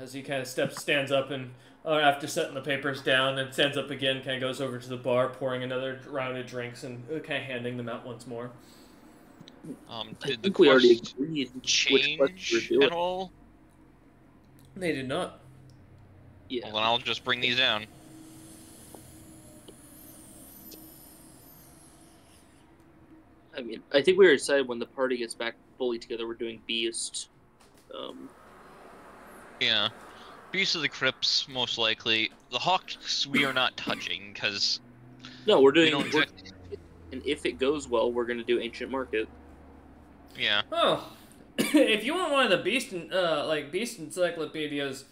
as he kind of stands up and, after setting the papers down, and stands up again, kind of goes over to the bar, pouring another round of drinks, and kind of handing them out once more. Did the we already agreed change at all? They did not. Yeah. Well, then I'll just bring these down. I mean, I think we were decided when the party gets back fully together, we're doing Beast. Yeah. Beast of the Crypts, most likely. The Hawks we are not touching, because No, we're we doing. don't exactly... And if it goes well, we're gonna do Ancient Market. Yeah. Oh, if you want one of the Beast encyclopedias,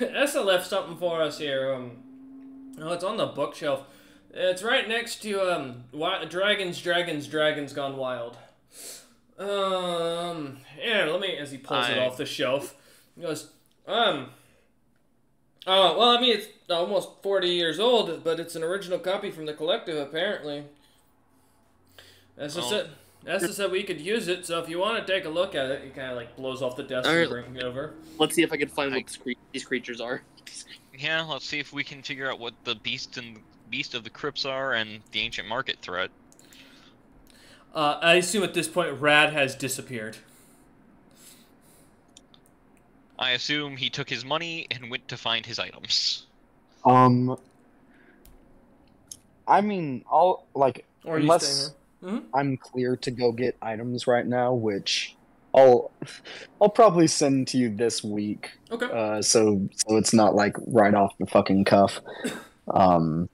Essa left something for us here. Oh, it's on the bookshelf. It's right next to Dragons Gone Wild. Yeah, let me. As he pulls it off the shelf, he goes, oh, well, I mean, it's almost 40 years old, but it's an original copy from the collective, apparently. Essa said we could use it, so if you want to take a look at it, he kind of like blows off the desk and brings it over. Let's see if I can find what these creatures are. Yeah, let's see if we can figure out what the Beast of the Crypts are and the Ancient Market threat. I assume at this point Rad has disappeared. I assume he took his money and went to find his items. I mean, I'll like Or are you unless staying here? Mm-hmm. I'm clear to go get items right now, which I'll probably send to you this week. Okay. So it's not like right off the fucking cuff. But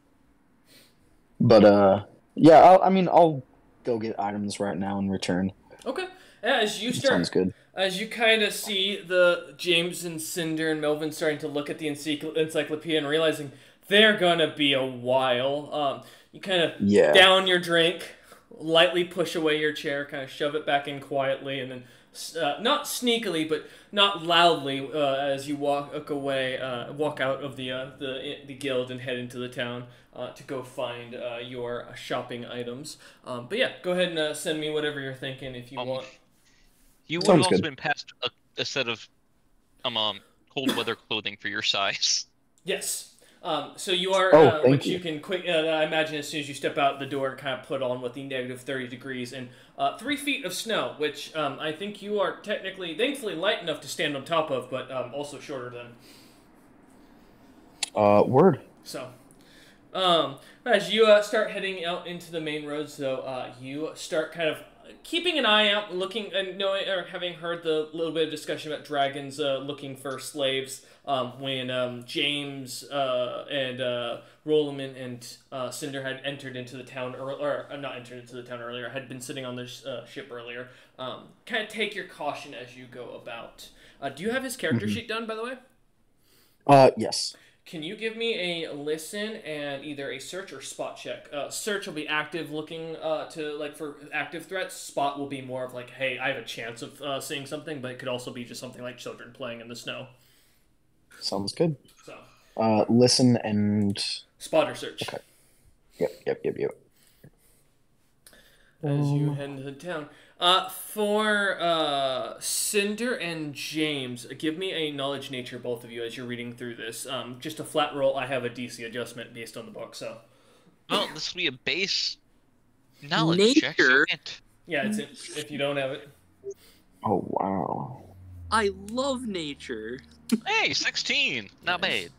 yeah, I'll go get items right now and return. Okay. Yeah, as you start, sounds good. As you kind of see the James and Cinder and Melvin starting to look at the encyclopedia and realizing they're gonna be a while. You kind of down your drink, lightly push away your chair, kind of shove it back in quietly, and then not sneakily, but not loudly, as you walk out of the guild and head into the town to go find your shopping items. But yeah, go ahead and send me whatever you're thinking if you want. You would have also been passed a set of cold weather clothing for your size. Yes. So you are, which you can quick. I imagine as soon as you step out the door, kind of put on with the negative 30 degrees and 3 feet of snow, which I think you are thankfully light enough to stand on top of, but also shorter than. Word. So, as you start heading out into the main roads, though, you start kind of keeping an eye out, looking and knowing or having heard the little bit of discussion about dragons looking for slaves. When James and Rolleman and Cinder had entered into the town, or not entered into the town earlier, had been sitting on the ship earlier. Kind of take your caution as you go about. Do you have his character sheet done, by the way? Yes. Can you give me a listen and either a search or spot check? Search will be active, looking for active threats. Spot will be more of like, hey, I have a chance of seeing something, but it could also be just something like children playing in the snow. Sounds good. So, listen and spot or search. Okay. Yep. As you head into the town. For Cinder and James, give me a knowledge nature, both of you, as you're reading through this. Just a flat roll. I have a DC adjustment based on the book, so. Well, this will be a base knowledge check. So yeah, it's it. If you don't have it. Oh, wow. I love nature. Hey, 16. Not bad.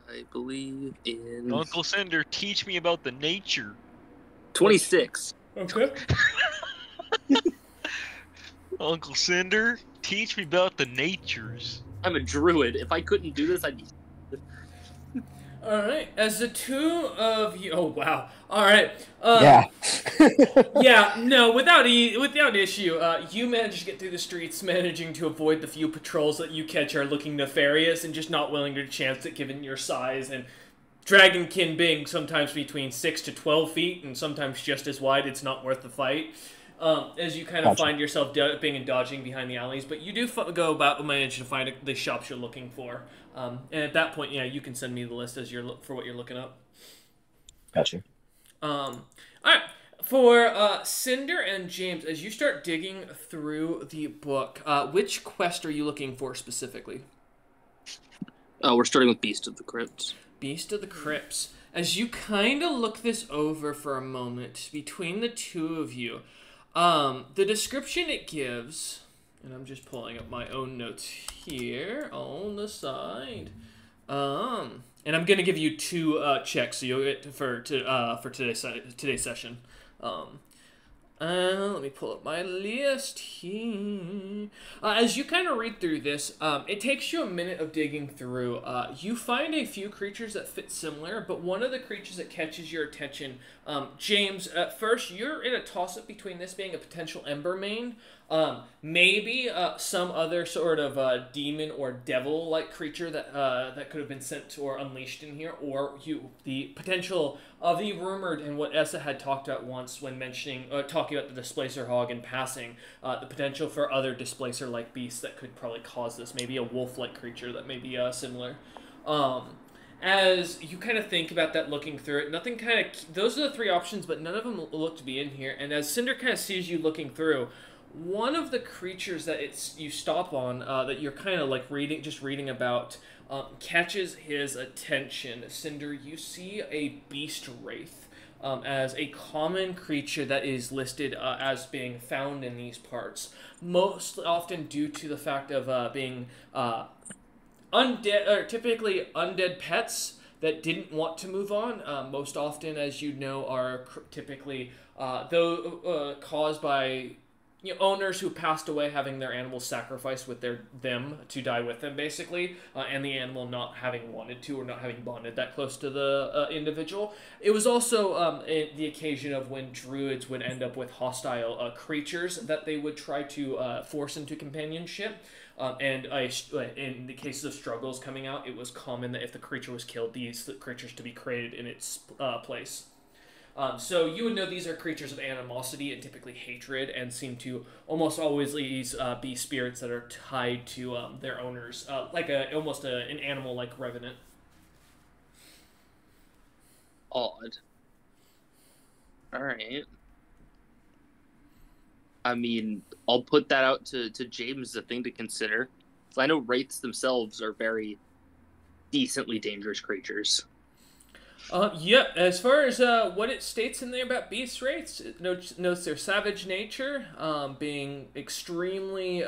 I believe in... Uncle Cinder, teach me about the nature. 26. Okay. Uncle Cinder, teach me about the natures. I'm a druid. If I couldn't do this, I'd be... Alright, as the two of you... Oh, wow. Alright. Yeah. Yeah, no, without issue, you manage to get through the streets, managing to avoid the few patrols that you catch are looking nefarious and just not willing to chance it given your size, and dragonkin being sometimes between 6 to 12 feet and sometimes just as wide, it's not worth the fight. As you kind of find yourself dipping and dodging behind the alleys, but you do go about manage to find the shops you're looking for. And at that point, yeah, you can send me the list as for what you're looking up. Gotcha. All right. For Cinder and James, as you start digging through the book, which quest are you looking for specifically? We're starting with Beast of the Crypts. Beast of the Crypts. As you kind of look this over for a moment, between the two of you, the description it gives, And I'm just pulling up my own notes here on the side. And I'm gonna give you 2 checks, so you'll get for today's session. Let me pull up my list here. As you kind of read through this, it takes you a minute of digging through. You find a few creatures that fit similar, but one of the creatures that catches your attention, James, at first you're in a toss-up between this being a potential Embermane, maybe some other sort of demon or devil-like creature that could have been sent or unleashed in here, or the potential of the rumored and what Essa had talked about once when talking about the Displacer Hog in passing, the potential for other Displacer-like beasts that could probably cause this, maybe a wolf-like creature that may be similar. As you kind of think about that, looking through it, nothing kind of... Those are the 3 options, but none of them look to be in here. And as Cinder kind of sees you looking through, one of the creatures that you stop on, that you're kind of like reading about, catches his attention. Cinder, you see a beast wraith as a common creature that is listed as being found in these parts, most often due to the fact of being undead, or typically undead pets that didn't want to move on. Most often, as you know, are typically caused by owners who passed away having their animals sacrificed with them to die with them, basically, and the animal not having wanted to or not having bonded that close to the individual. It was also the occasion of when druids would end up with hostile creatures that they would try to force into companionship. And in the cases of struggles coming out, it was common that if the creature was killed, these creatures to be created in its place. So you would know these are creatures of animosity and typically hatred, and seem to almost always be spirits that are tied to their owners, like almost an animal-like revenant. Odd. Alright. I mean, I'll put that out to James as a thing to consider. So I know wraiths themselves are very decently dangerous creatures. Yeah, as far as what it states in there about beast wraiths, it notes their savage nature, being extremely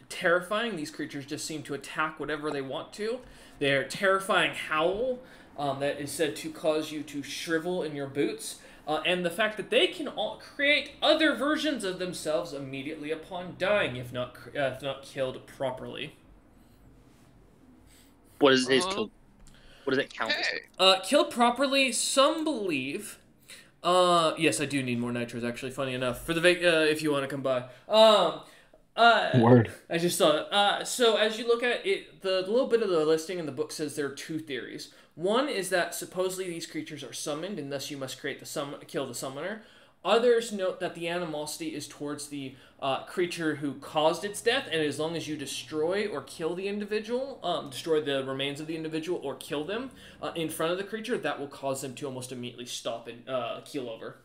terrifying. These creatures just seem to attack whatever they want to. Their terrifying howl that is said to cause you to shrivel in your boots, and the fact that they can create other versions of themselves immediately upon dying, if not killed properly. What is his kill? What does it count as? Killed properly, some believe. Yes, I do need more nitros, actually, funny enough. For the if you want to come by. Word. I just saw it. So as you look at it, the little bit of the listing in the book says there are 2 theories. One is that supposedly these creatures are summoned, and thus you must kill the summoner. Others note that the animosity is towards the creature who caused its death, and as long as you destroy or kill the individual, destroy the remains of the individual or kill them in front of the creature, that will cause them to almost immediately stop and keel over.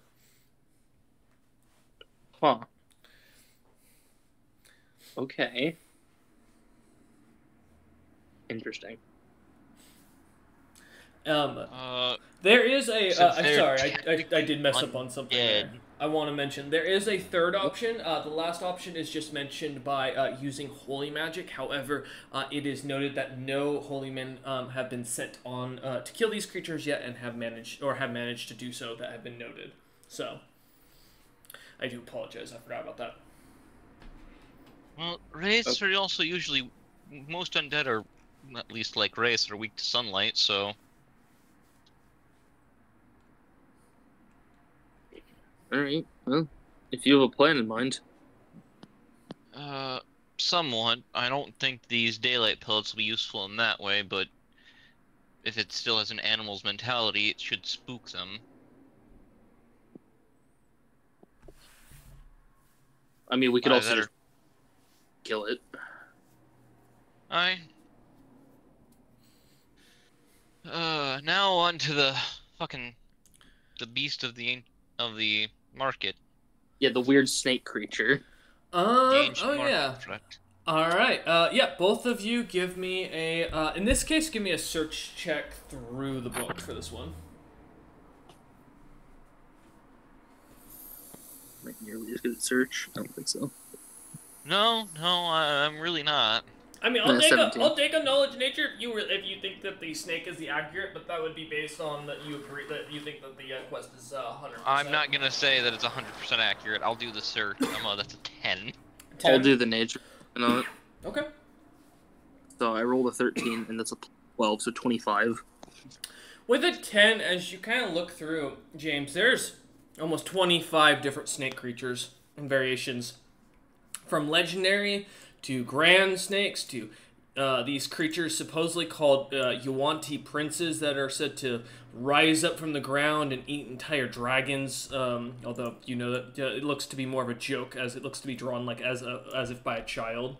Huh. Okay. Interesting. There is a... I'm sorry, I did mess up on something there. I want to mention, there is a third option. The last option is just mentioned by using holy magic. However, it is noted that no holy men have been sent on to kill these creatures yet, and have managed to do so that have been noted. So, I do apologize. I forgot about that. Well, wraiths are also usually... Most undead are, at least like wraiths, are weak to sunlight, so... Alright, well, if you have a plan in mind. Somewhat. I don't think these daylight pellets will be useful in that way, but if it still has an animal's mentality, it should spook them. I mean, we could also just kill it. Now on to the beast of the market. Yeah, the weird snake creature. Yeah. Alright, yeah, both of you give me a, in this case, give me a search check through the book for this one. Might nearly as good at search. I don't think so. No, I'm really not. I mean, Yeah, 17. I'll take a knowledge nature if you think that the snake is the accurate, but that would be based on that you agree that you think that the quest is 100%. I'm not gonna say that it's 100% accurate. I'll do the search. That's a 10. 10? I'll do the nature. Okay. So I rolled a 13, and that's a 12, so 25. With a 10, as you kind of look through, James, there's almost 25 different snake creatures and variations, from legendary to grand snakes to these creatures supposedly called Yuan-Ti princes that are said to rise up from the ground and eat entire dragons. Although you know that it looks to be more of a joke, as it looks to be drawn like as if by a child.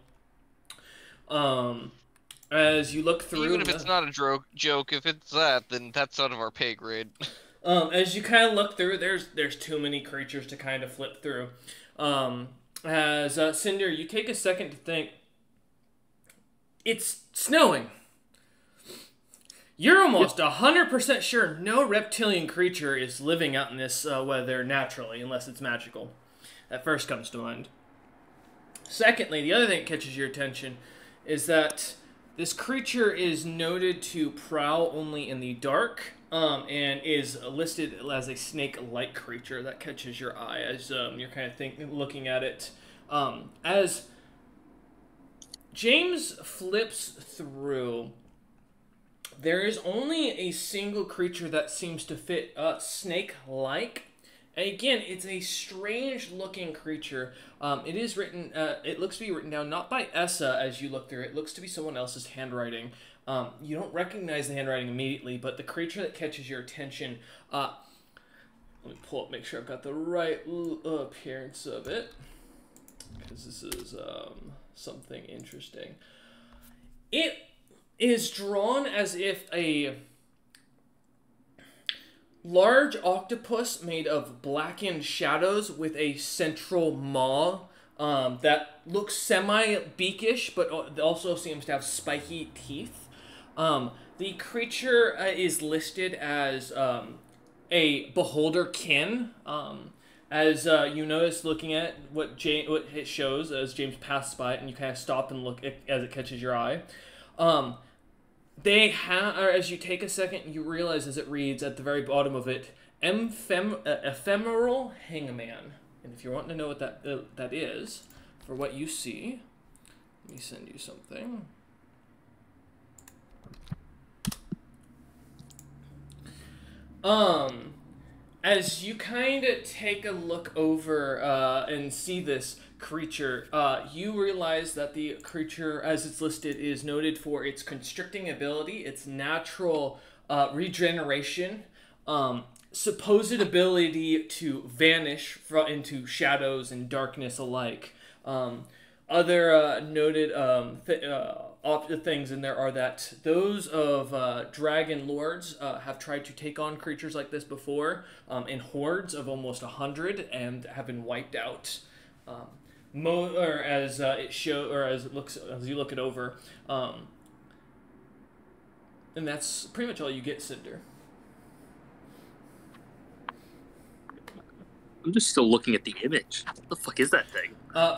As you look through, Even if it's not a joke, if it's that, then that's out of our pay grade. As you kind of look through, there's too many creatures to kind of flip through. As Cinder, you take a second to think. It's snowing. You're almost 100% sure no reptilian creature is living out in this weather naturally, unless it's magical. That first comes to mind. Secondly, the other thing that catches your attention is that this creature is noted to prowl only in the dark, and is listed as a snake-like creature. That catches your eye as you're kind of looking at it. As James flips through, there is only a single creature that seems to fit snake-like. And again, it's a strange-looking creature. It is written. It looks to be written down not by Essa as you look through it. It looks to be someone else's handwriting. You don't recognize the handwriting immediately, but the creature that catches your attention. Let me pull up, make sure I've got the right appearance of it, because this is something interesting. It is drawn as if a large octopus made of blackened shadows with a central maw that looks semi-beakish, but also seems to have spiky teeth. The creature is listed as a beholder kin. As you notice, looking at what it shows as James passes by it, and you kind of stop and look as it catches your eye. They have, or as you take a second, you realize as it reads at the very bottom of it, ephemeral hangman. And if you're wanting to know what that is, for what you see, let me send you something. As you kind of take a look over and see this creature, you realize that the creature, as it's listed, is noted for its constricting ability, its natural regeneration, supposed ability to vanish into shadows and darkness alike. Other noted things in there are that those of dragon lords have tried to take on creatures like this before in hordes of almost 100 and have been wiped out. As you look it over, and that's pretty much all you get, Cinder. I'm just still looking at the image. What the fuck is that thing?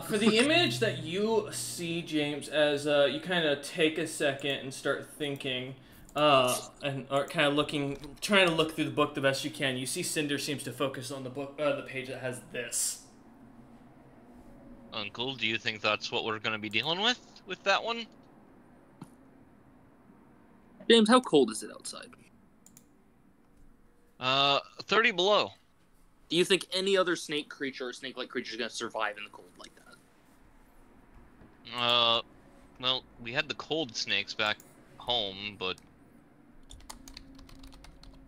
For the image that you see, James, as you kind of take a second and start thinking, and are kind of trying to look through the book the best you can, you see Cinder seems to focus on the book, the page that has this. Uncle, do you think that's what we're going to be dealing with that one? James, how cold is it outside? 30 below. Do you think any other snake creature or snake-like creature is going to survive in the cold like that? Well, we had the cold snakes back home, but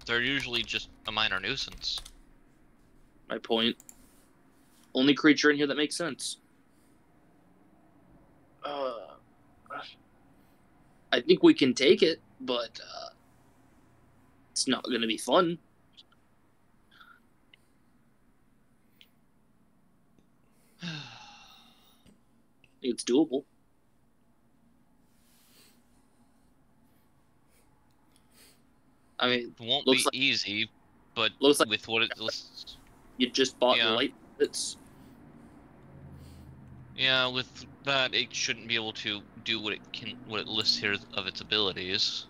they're usually just a minor nuisance. My point. Only creature in here that makes sense. I think we can take it, but it's not going to be fun. It's doable. I mean, It won't be easy, but with what it lists, you just bought light bits. Yeah, with that it shouldn't be able to do what it lists here of its abilities.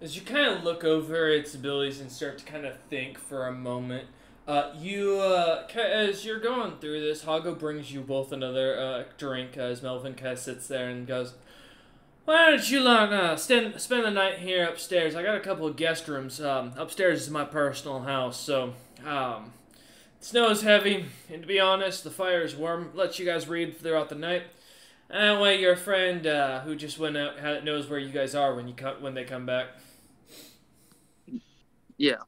As you kind of look over its abilities and start to kind of think for a moment, as you're going through this, Hago brings you both another drink as Melvin kind of sits there and goes, "Why don't you spend the night here upstairs? I got a couple of guest rooms. Upstairs is my personal house, so snow's heavy, and to be honest, the fire is warm. Let you guys read throughout the night. That way, your friend who just went out knows where you guys are when they come back." Yeah,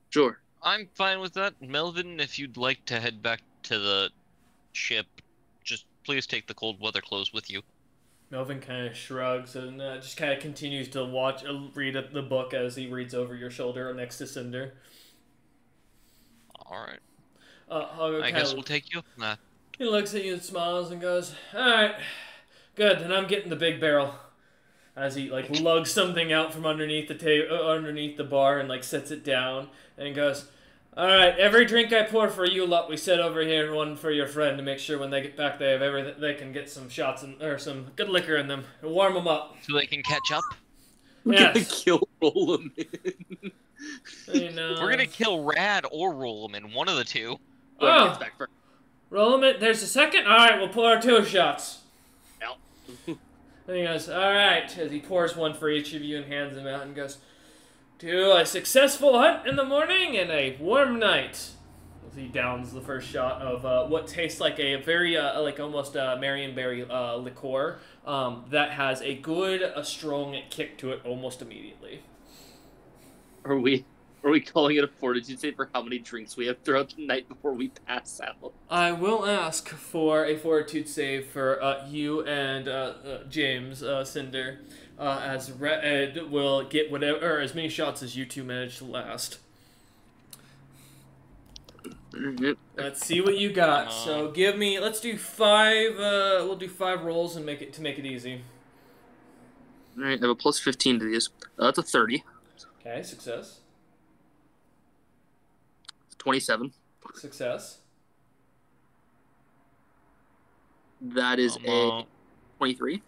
sure. I'm fine with that. Melvin, if you'd like to head back to the ship, just please take the cold weather clothes with you. Melvin kind of shrugs and just kind of continues to read the book as he reads over your shoulder next to Cinder. Alright. I guess we'll take you up on that. He looks at you and smiles and goes, "Alright, good, then I'm getting the big barrel." As he lugs something out from underneath the underneath the bar and sets it down and goes, "Alright, every drink I pour for you lot, we set over here, one for your friend to make sure when they get back they have they can get some shots or some good liquor in them and warm them up. So they can catch up? We're gonna kill Roland. We're gonna kill Rad or Rollerman, one of the two. Oh, Rollerman, there's a second? Alright, we'll pour 2 shots. Yep. And he goes, "Alright," as he pours one for each of you and hands them out and goes, "To a successful hunt in the morning and a warm night." As he downs the first shot of what tastes like a very, almost Marionberry liqueur that has a strong kick to it almost immediately. Are we calling it a fortitude save for how many drinks we have throughout the night before we pass out? I will ask for a fortitude save for you and James Cinder, as Red will get whatever or as many shots as you two manage to last. Let's see what you got. So let's do 5. We'll do 5 rolls and make it easy. All right, I have a plus 15 to these. That's a 30. Okay, success. 27. Success. That is a 23.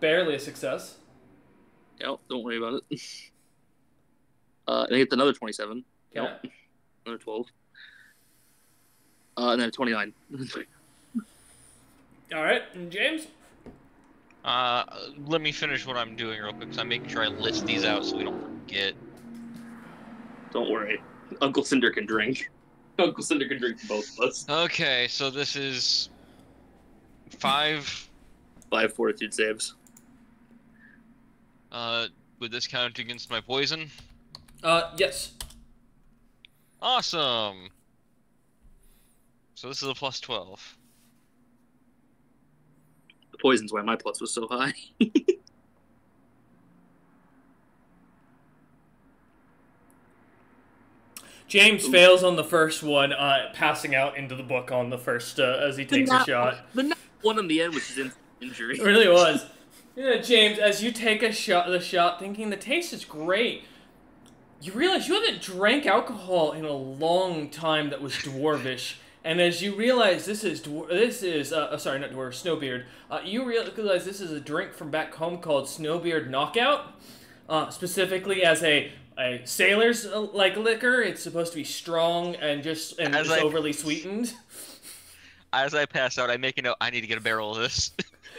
Barely a success. Yep, don't worry about it. I think it's another 27. Okay. Yep. Another 12. And then a 29. Alright, and James? Let me finish what I'm doing real quick, because I'm making sure I list these out so we don't forget. Don't worry. Uncle Cinder can drink. Uncle Cinder can drink for both of us. Okay, so this is 5 fortitude saves. Would this count against my poison? Yes. Awesome! So this is a plus 12. The poison's why my plus was so high. James fails on the first one, passing out into the book on the first as he takes a shot. The one in the end, which is injury. It really was. James, as you take the shot, thinking the taste is great, you realize you haven't drank alcohol in a long time that was dwarvish. And as you realize this is not dwarf, Snowbeard, you realize this is a drink from back home called Snowbeard Knockout, specifically as a sailor's liquor. It's supposed to be strong and just overly sweetened. As I pass out, I make a note. I need to get a barrel of this.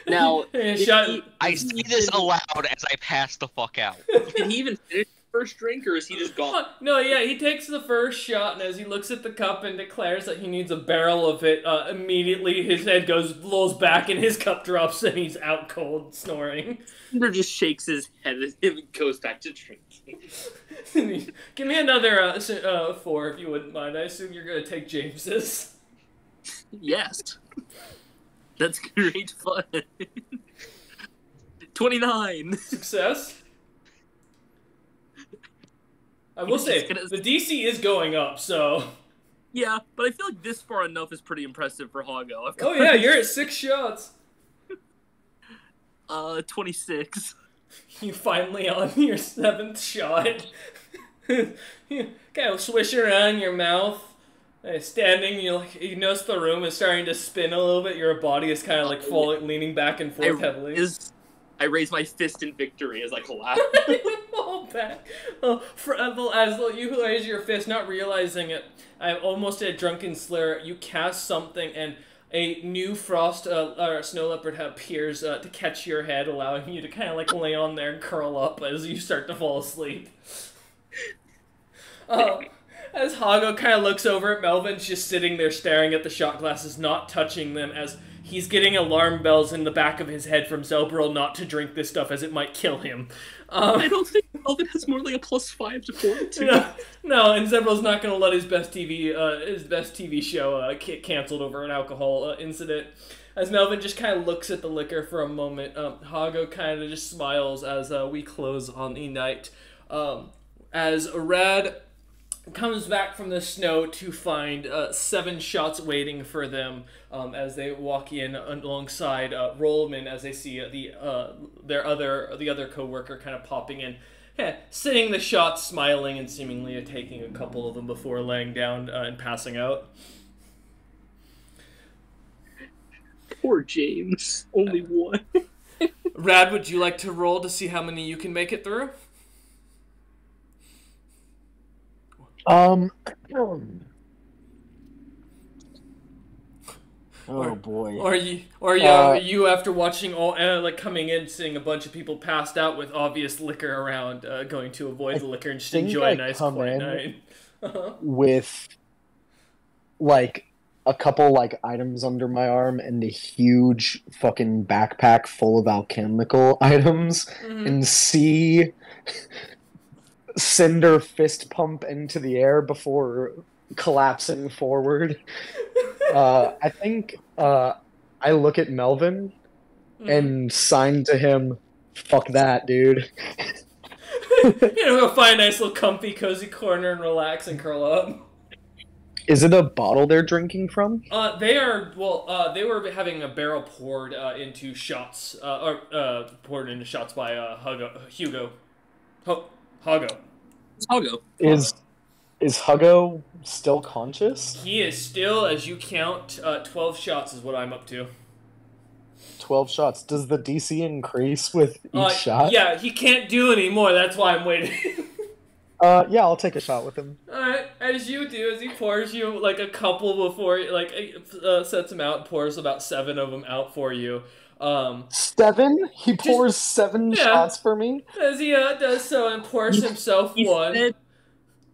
Now, I say this aloud as I pass the fuck out. Did he even finish the first drink, or is he just gone? No, yeah, he takes the first shot, and as he looks at the cup and declares that he needs a barrel of it, immediately his head lolls back, and his cup drops, and he's out cold, snoring. Cinder just shakes his head and goes back to drinking. Give me another 4, if you wouldn't mind. I assume you're going to take James's. Yes. That's great fun. 29. Success. I will say, the DC is going up, so... Yeah, but I feel like this far enough is pretty impressive for Hago. Oh yeah, you're at 6 shots. 26. You finally on your 7th shot. You kind of swish around your mouth, Standing, you notice the room is starting to spin a little bit. Your body is kind of like falling, leaning back and forth heavily. I raise my fist in victory as I collapse. You fall back. As you raise your fist, not realizing it, I almost a drunken slur. You cast something, and a new frost or snow leopard appears to catch your head, allowing you to kind of like lay on there and curl up as you start to fall asleep. As Hago kind of looks over at Melvin's just sitting there staring at the shot glasses, not touching them, as he's getting alarm bells in the back of his head from Zelbril not to drink this stuff as it might kill him. I don't think Melvin has more like a +5 to fortitude. No, and Zelbril's not going to let his best TV show get canceled over an alcohol incident. As Melvin just kind of looks at the liquor for a moment, Hago kind of just smiles as we close on the night. As Rad comes back from the snow to find 7 shots waiting for them as they walk in alongside Rollman as they see the other co-worker kind of popping in, sitting the shots, smiling and seemingly taking a couple of them before laying down and passing out. Poor James, only one. Rad, would you like to roll to see how many you can make it through? Oh boy. Or you after watching all like coming in, seeing a bunch of people passed out with obvious liquor around, going to avoid the liquor and just enjoy a nice quiet night. With like a couple like items under my arm and a huge fucking backpack full of alchemical items, and see Cinder fist pump into the air before collapsing forward. I think I look at Melvin and sign to him, "Fuck that, dude." Go find a nice little comfy, cozy corner and relax and curl up. Is it a bottle they're drinking from? They were having a barrel poured into shots, poured into shots by Hago. Hago. Is Hago still conscious? He is still, as you count, 12 shots is what I'm up to. 12 shots. Does the DC increase with each shot? Yeah, he can't do any more. That's why I'm waiting. Yeah, I'll take a shot with him. Alright, as you do, as he pours you like a couple before, sets them out, pours about 7 of them out for you. 7? He pours 7 shots for me? As he does so and pours himself one.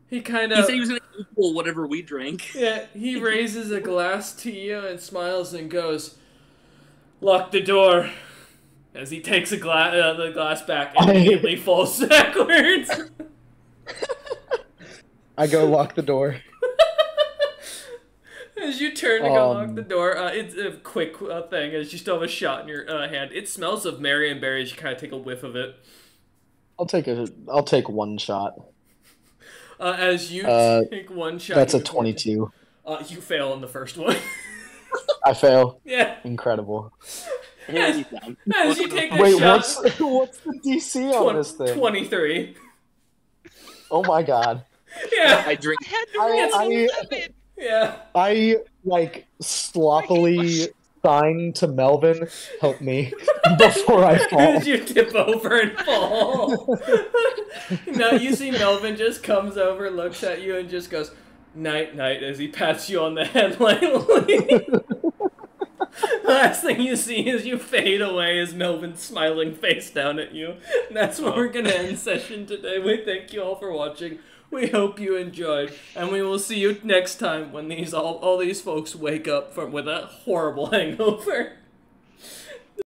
He said he was going to equal whatever we drank. Yeah, he raises a glass to you and smiles and goes, "Lock the door." As he takes the glass back and immediately falls backwards. I go lock the door. As you turn to go lock the door, it's a quick thing as you still have a shot in your hand. It smells of Marion berries. You kind of take a whiff of it. I'll take 1 shot. As you take 1 shot, that's a 22. You fail on the first one. I fail. Yeah. Incredible. As you take the Wait, shot, what's the DC on this thing? 23. Oh my god. Yeah. I drink. I sloppily sign to Melvin, "Help me," before I fall. As you tip over and fall. Now you see Melvin just comes over, looks at you, and just goes, "Night, night," as he pats you on the head lightly. Last thing you see is you fade away as Melvin's smiling face down at you. And that's where we're going to end session today. We thank you all for watching. We hope you enjoyed. And we will see you next time when all these folks wake up with a horrible hangover.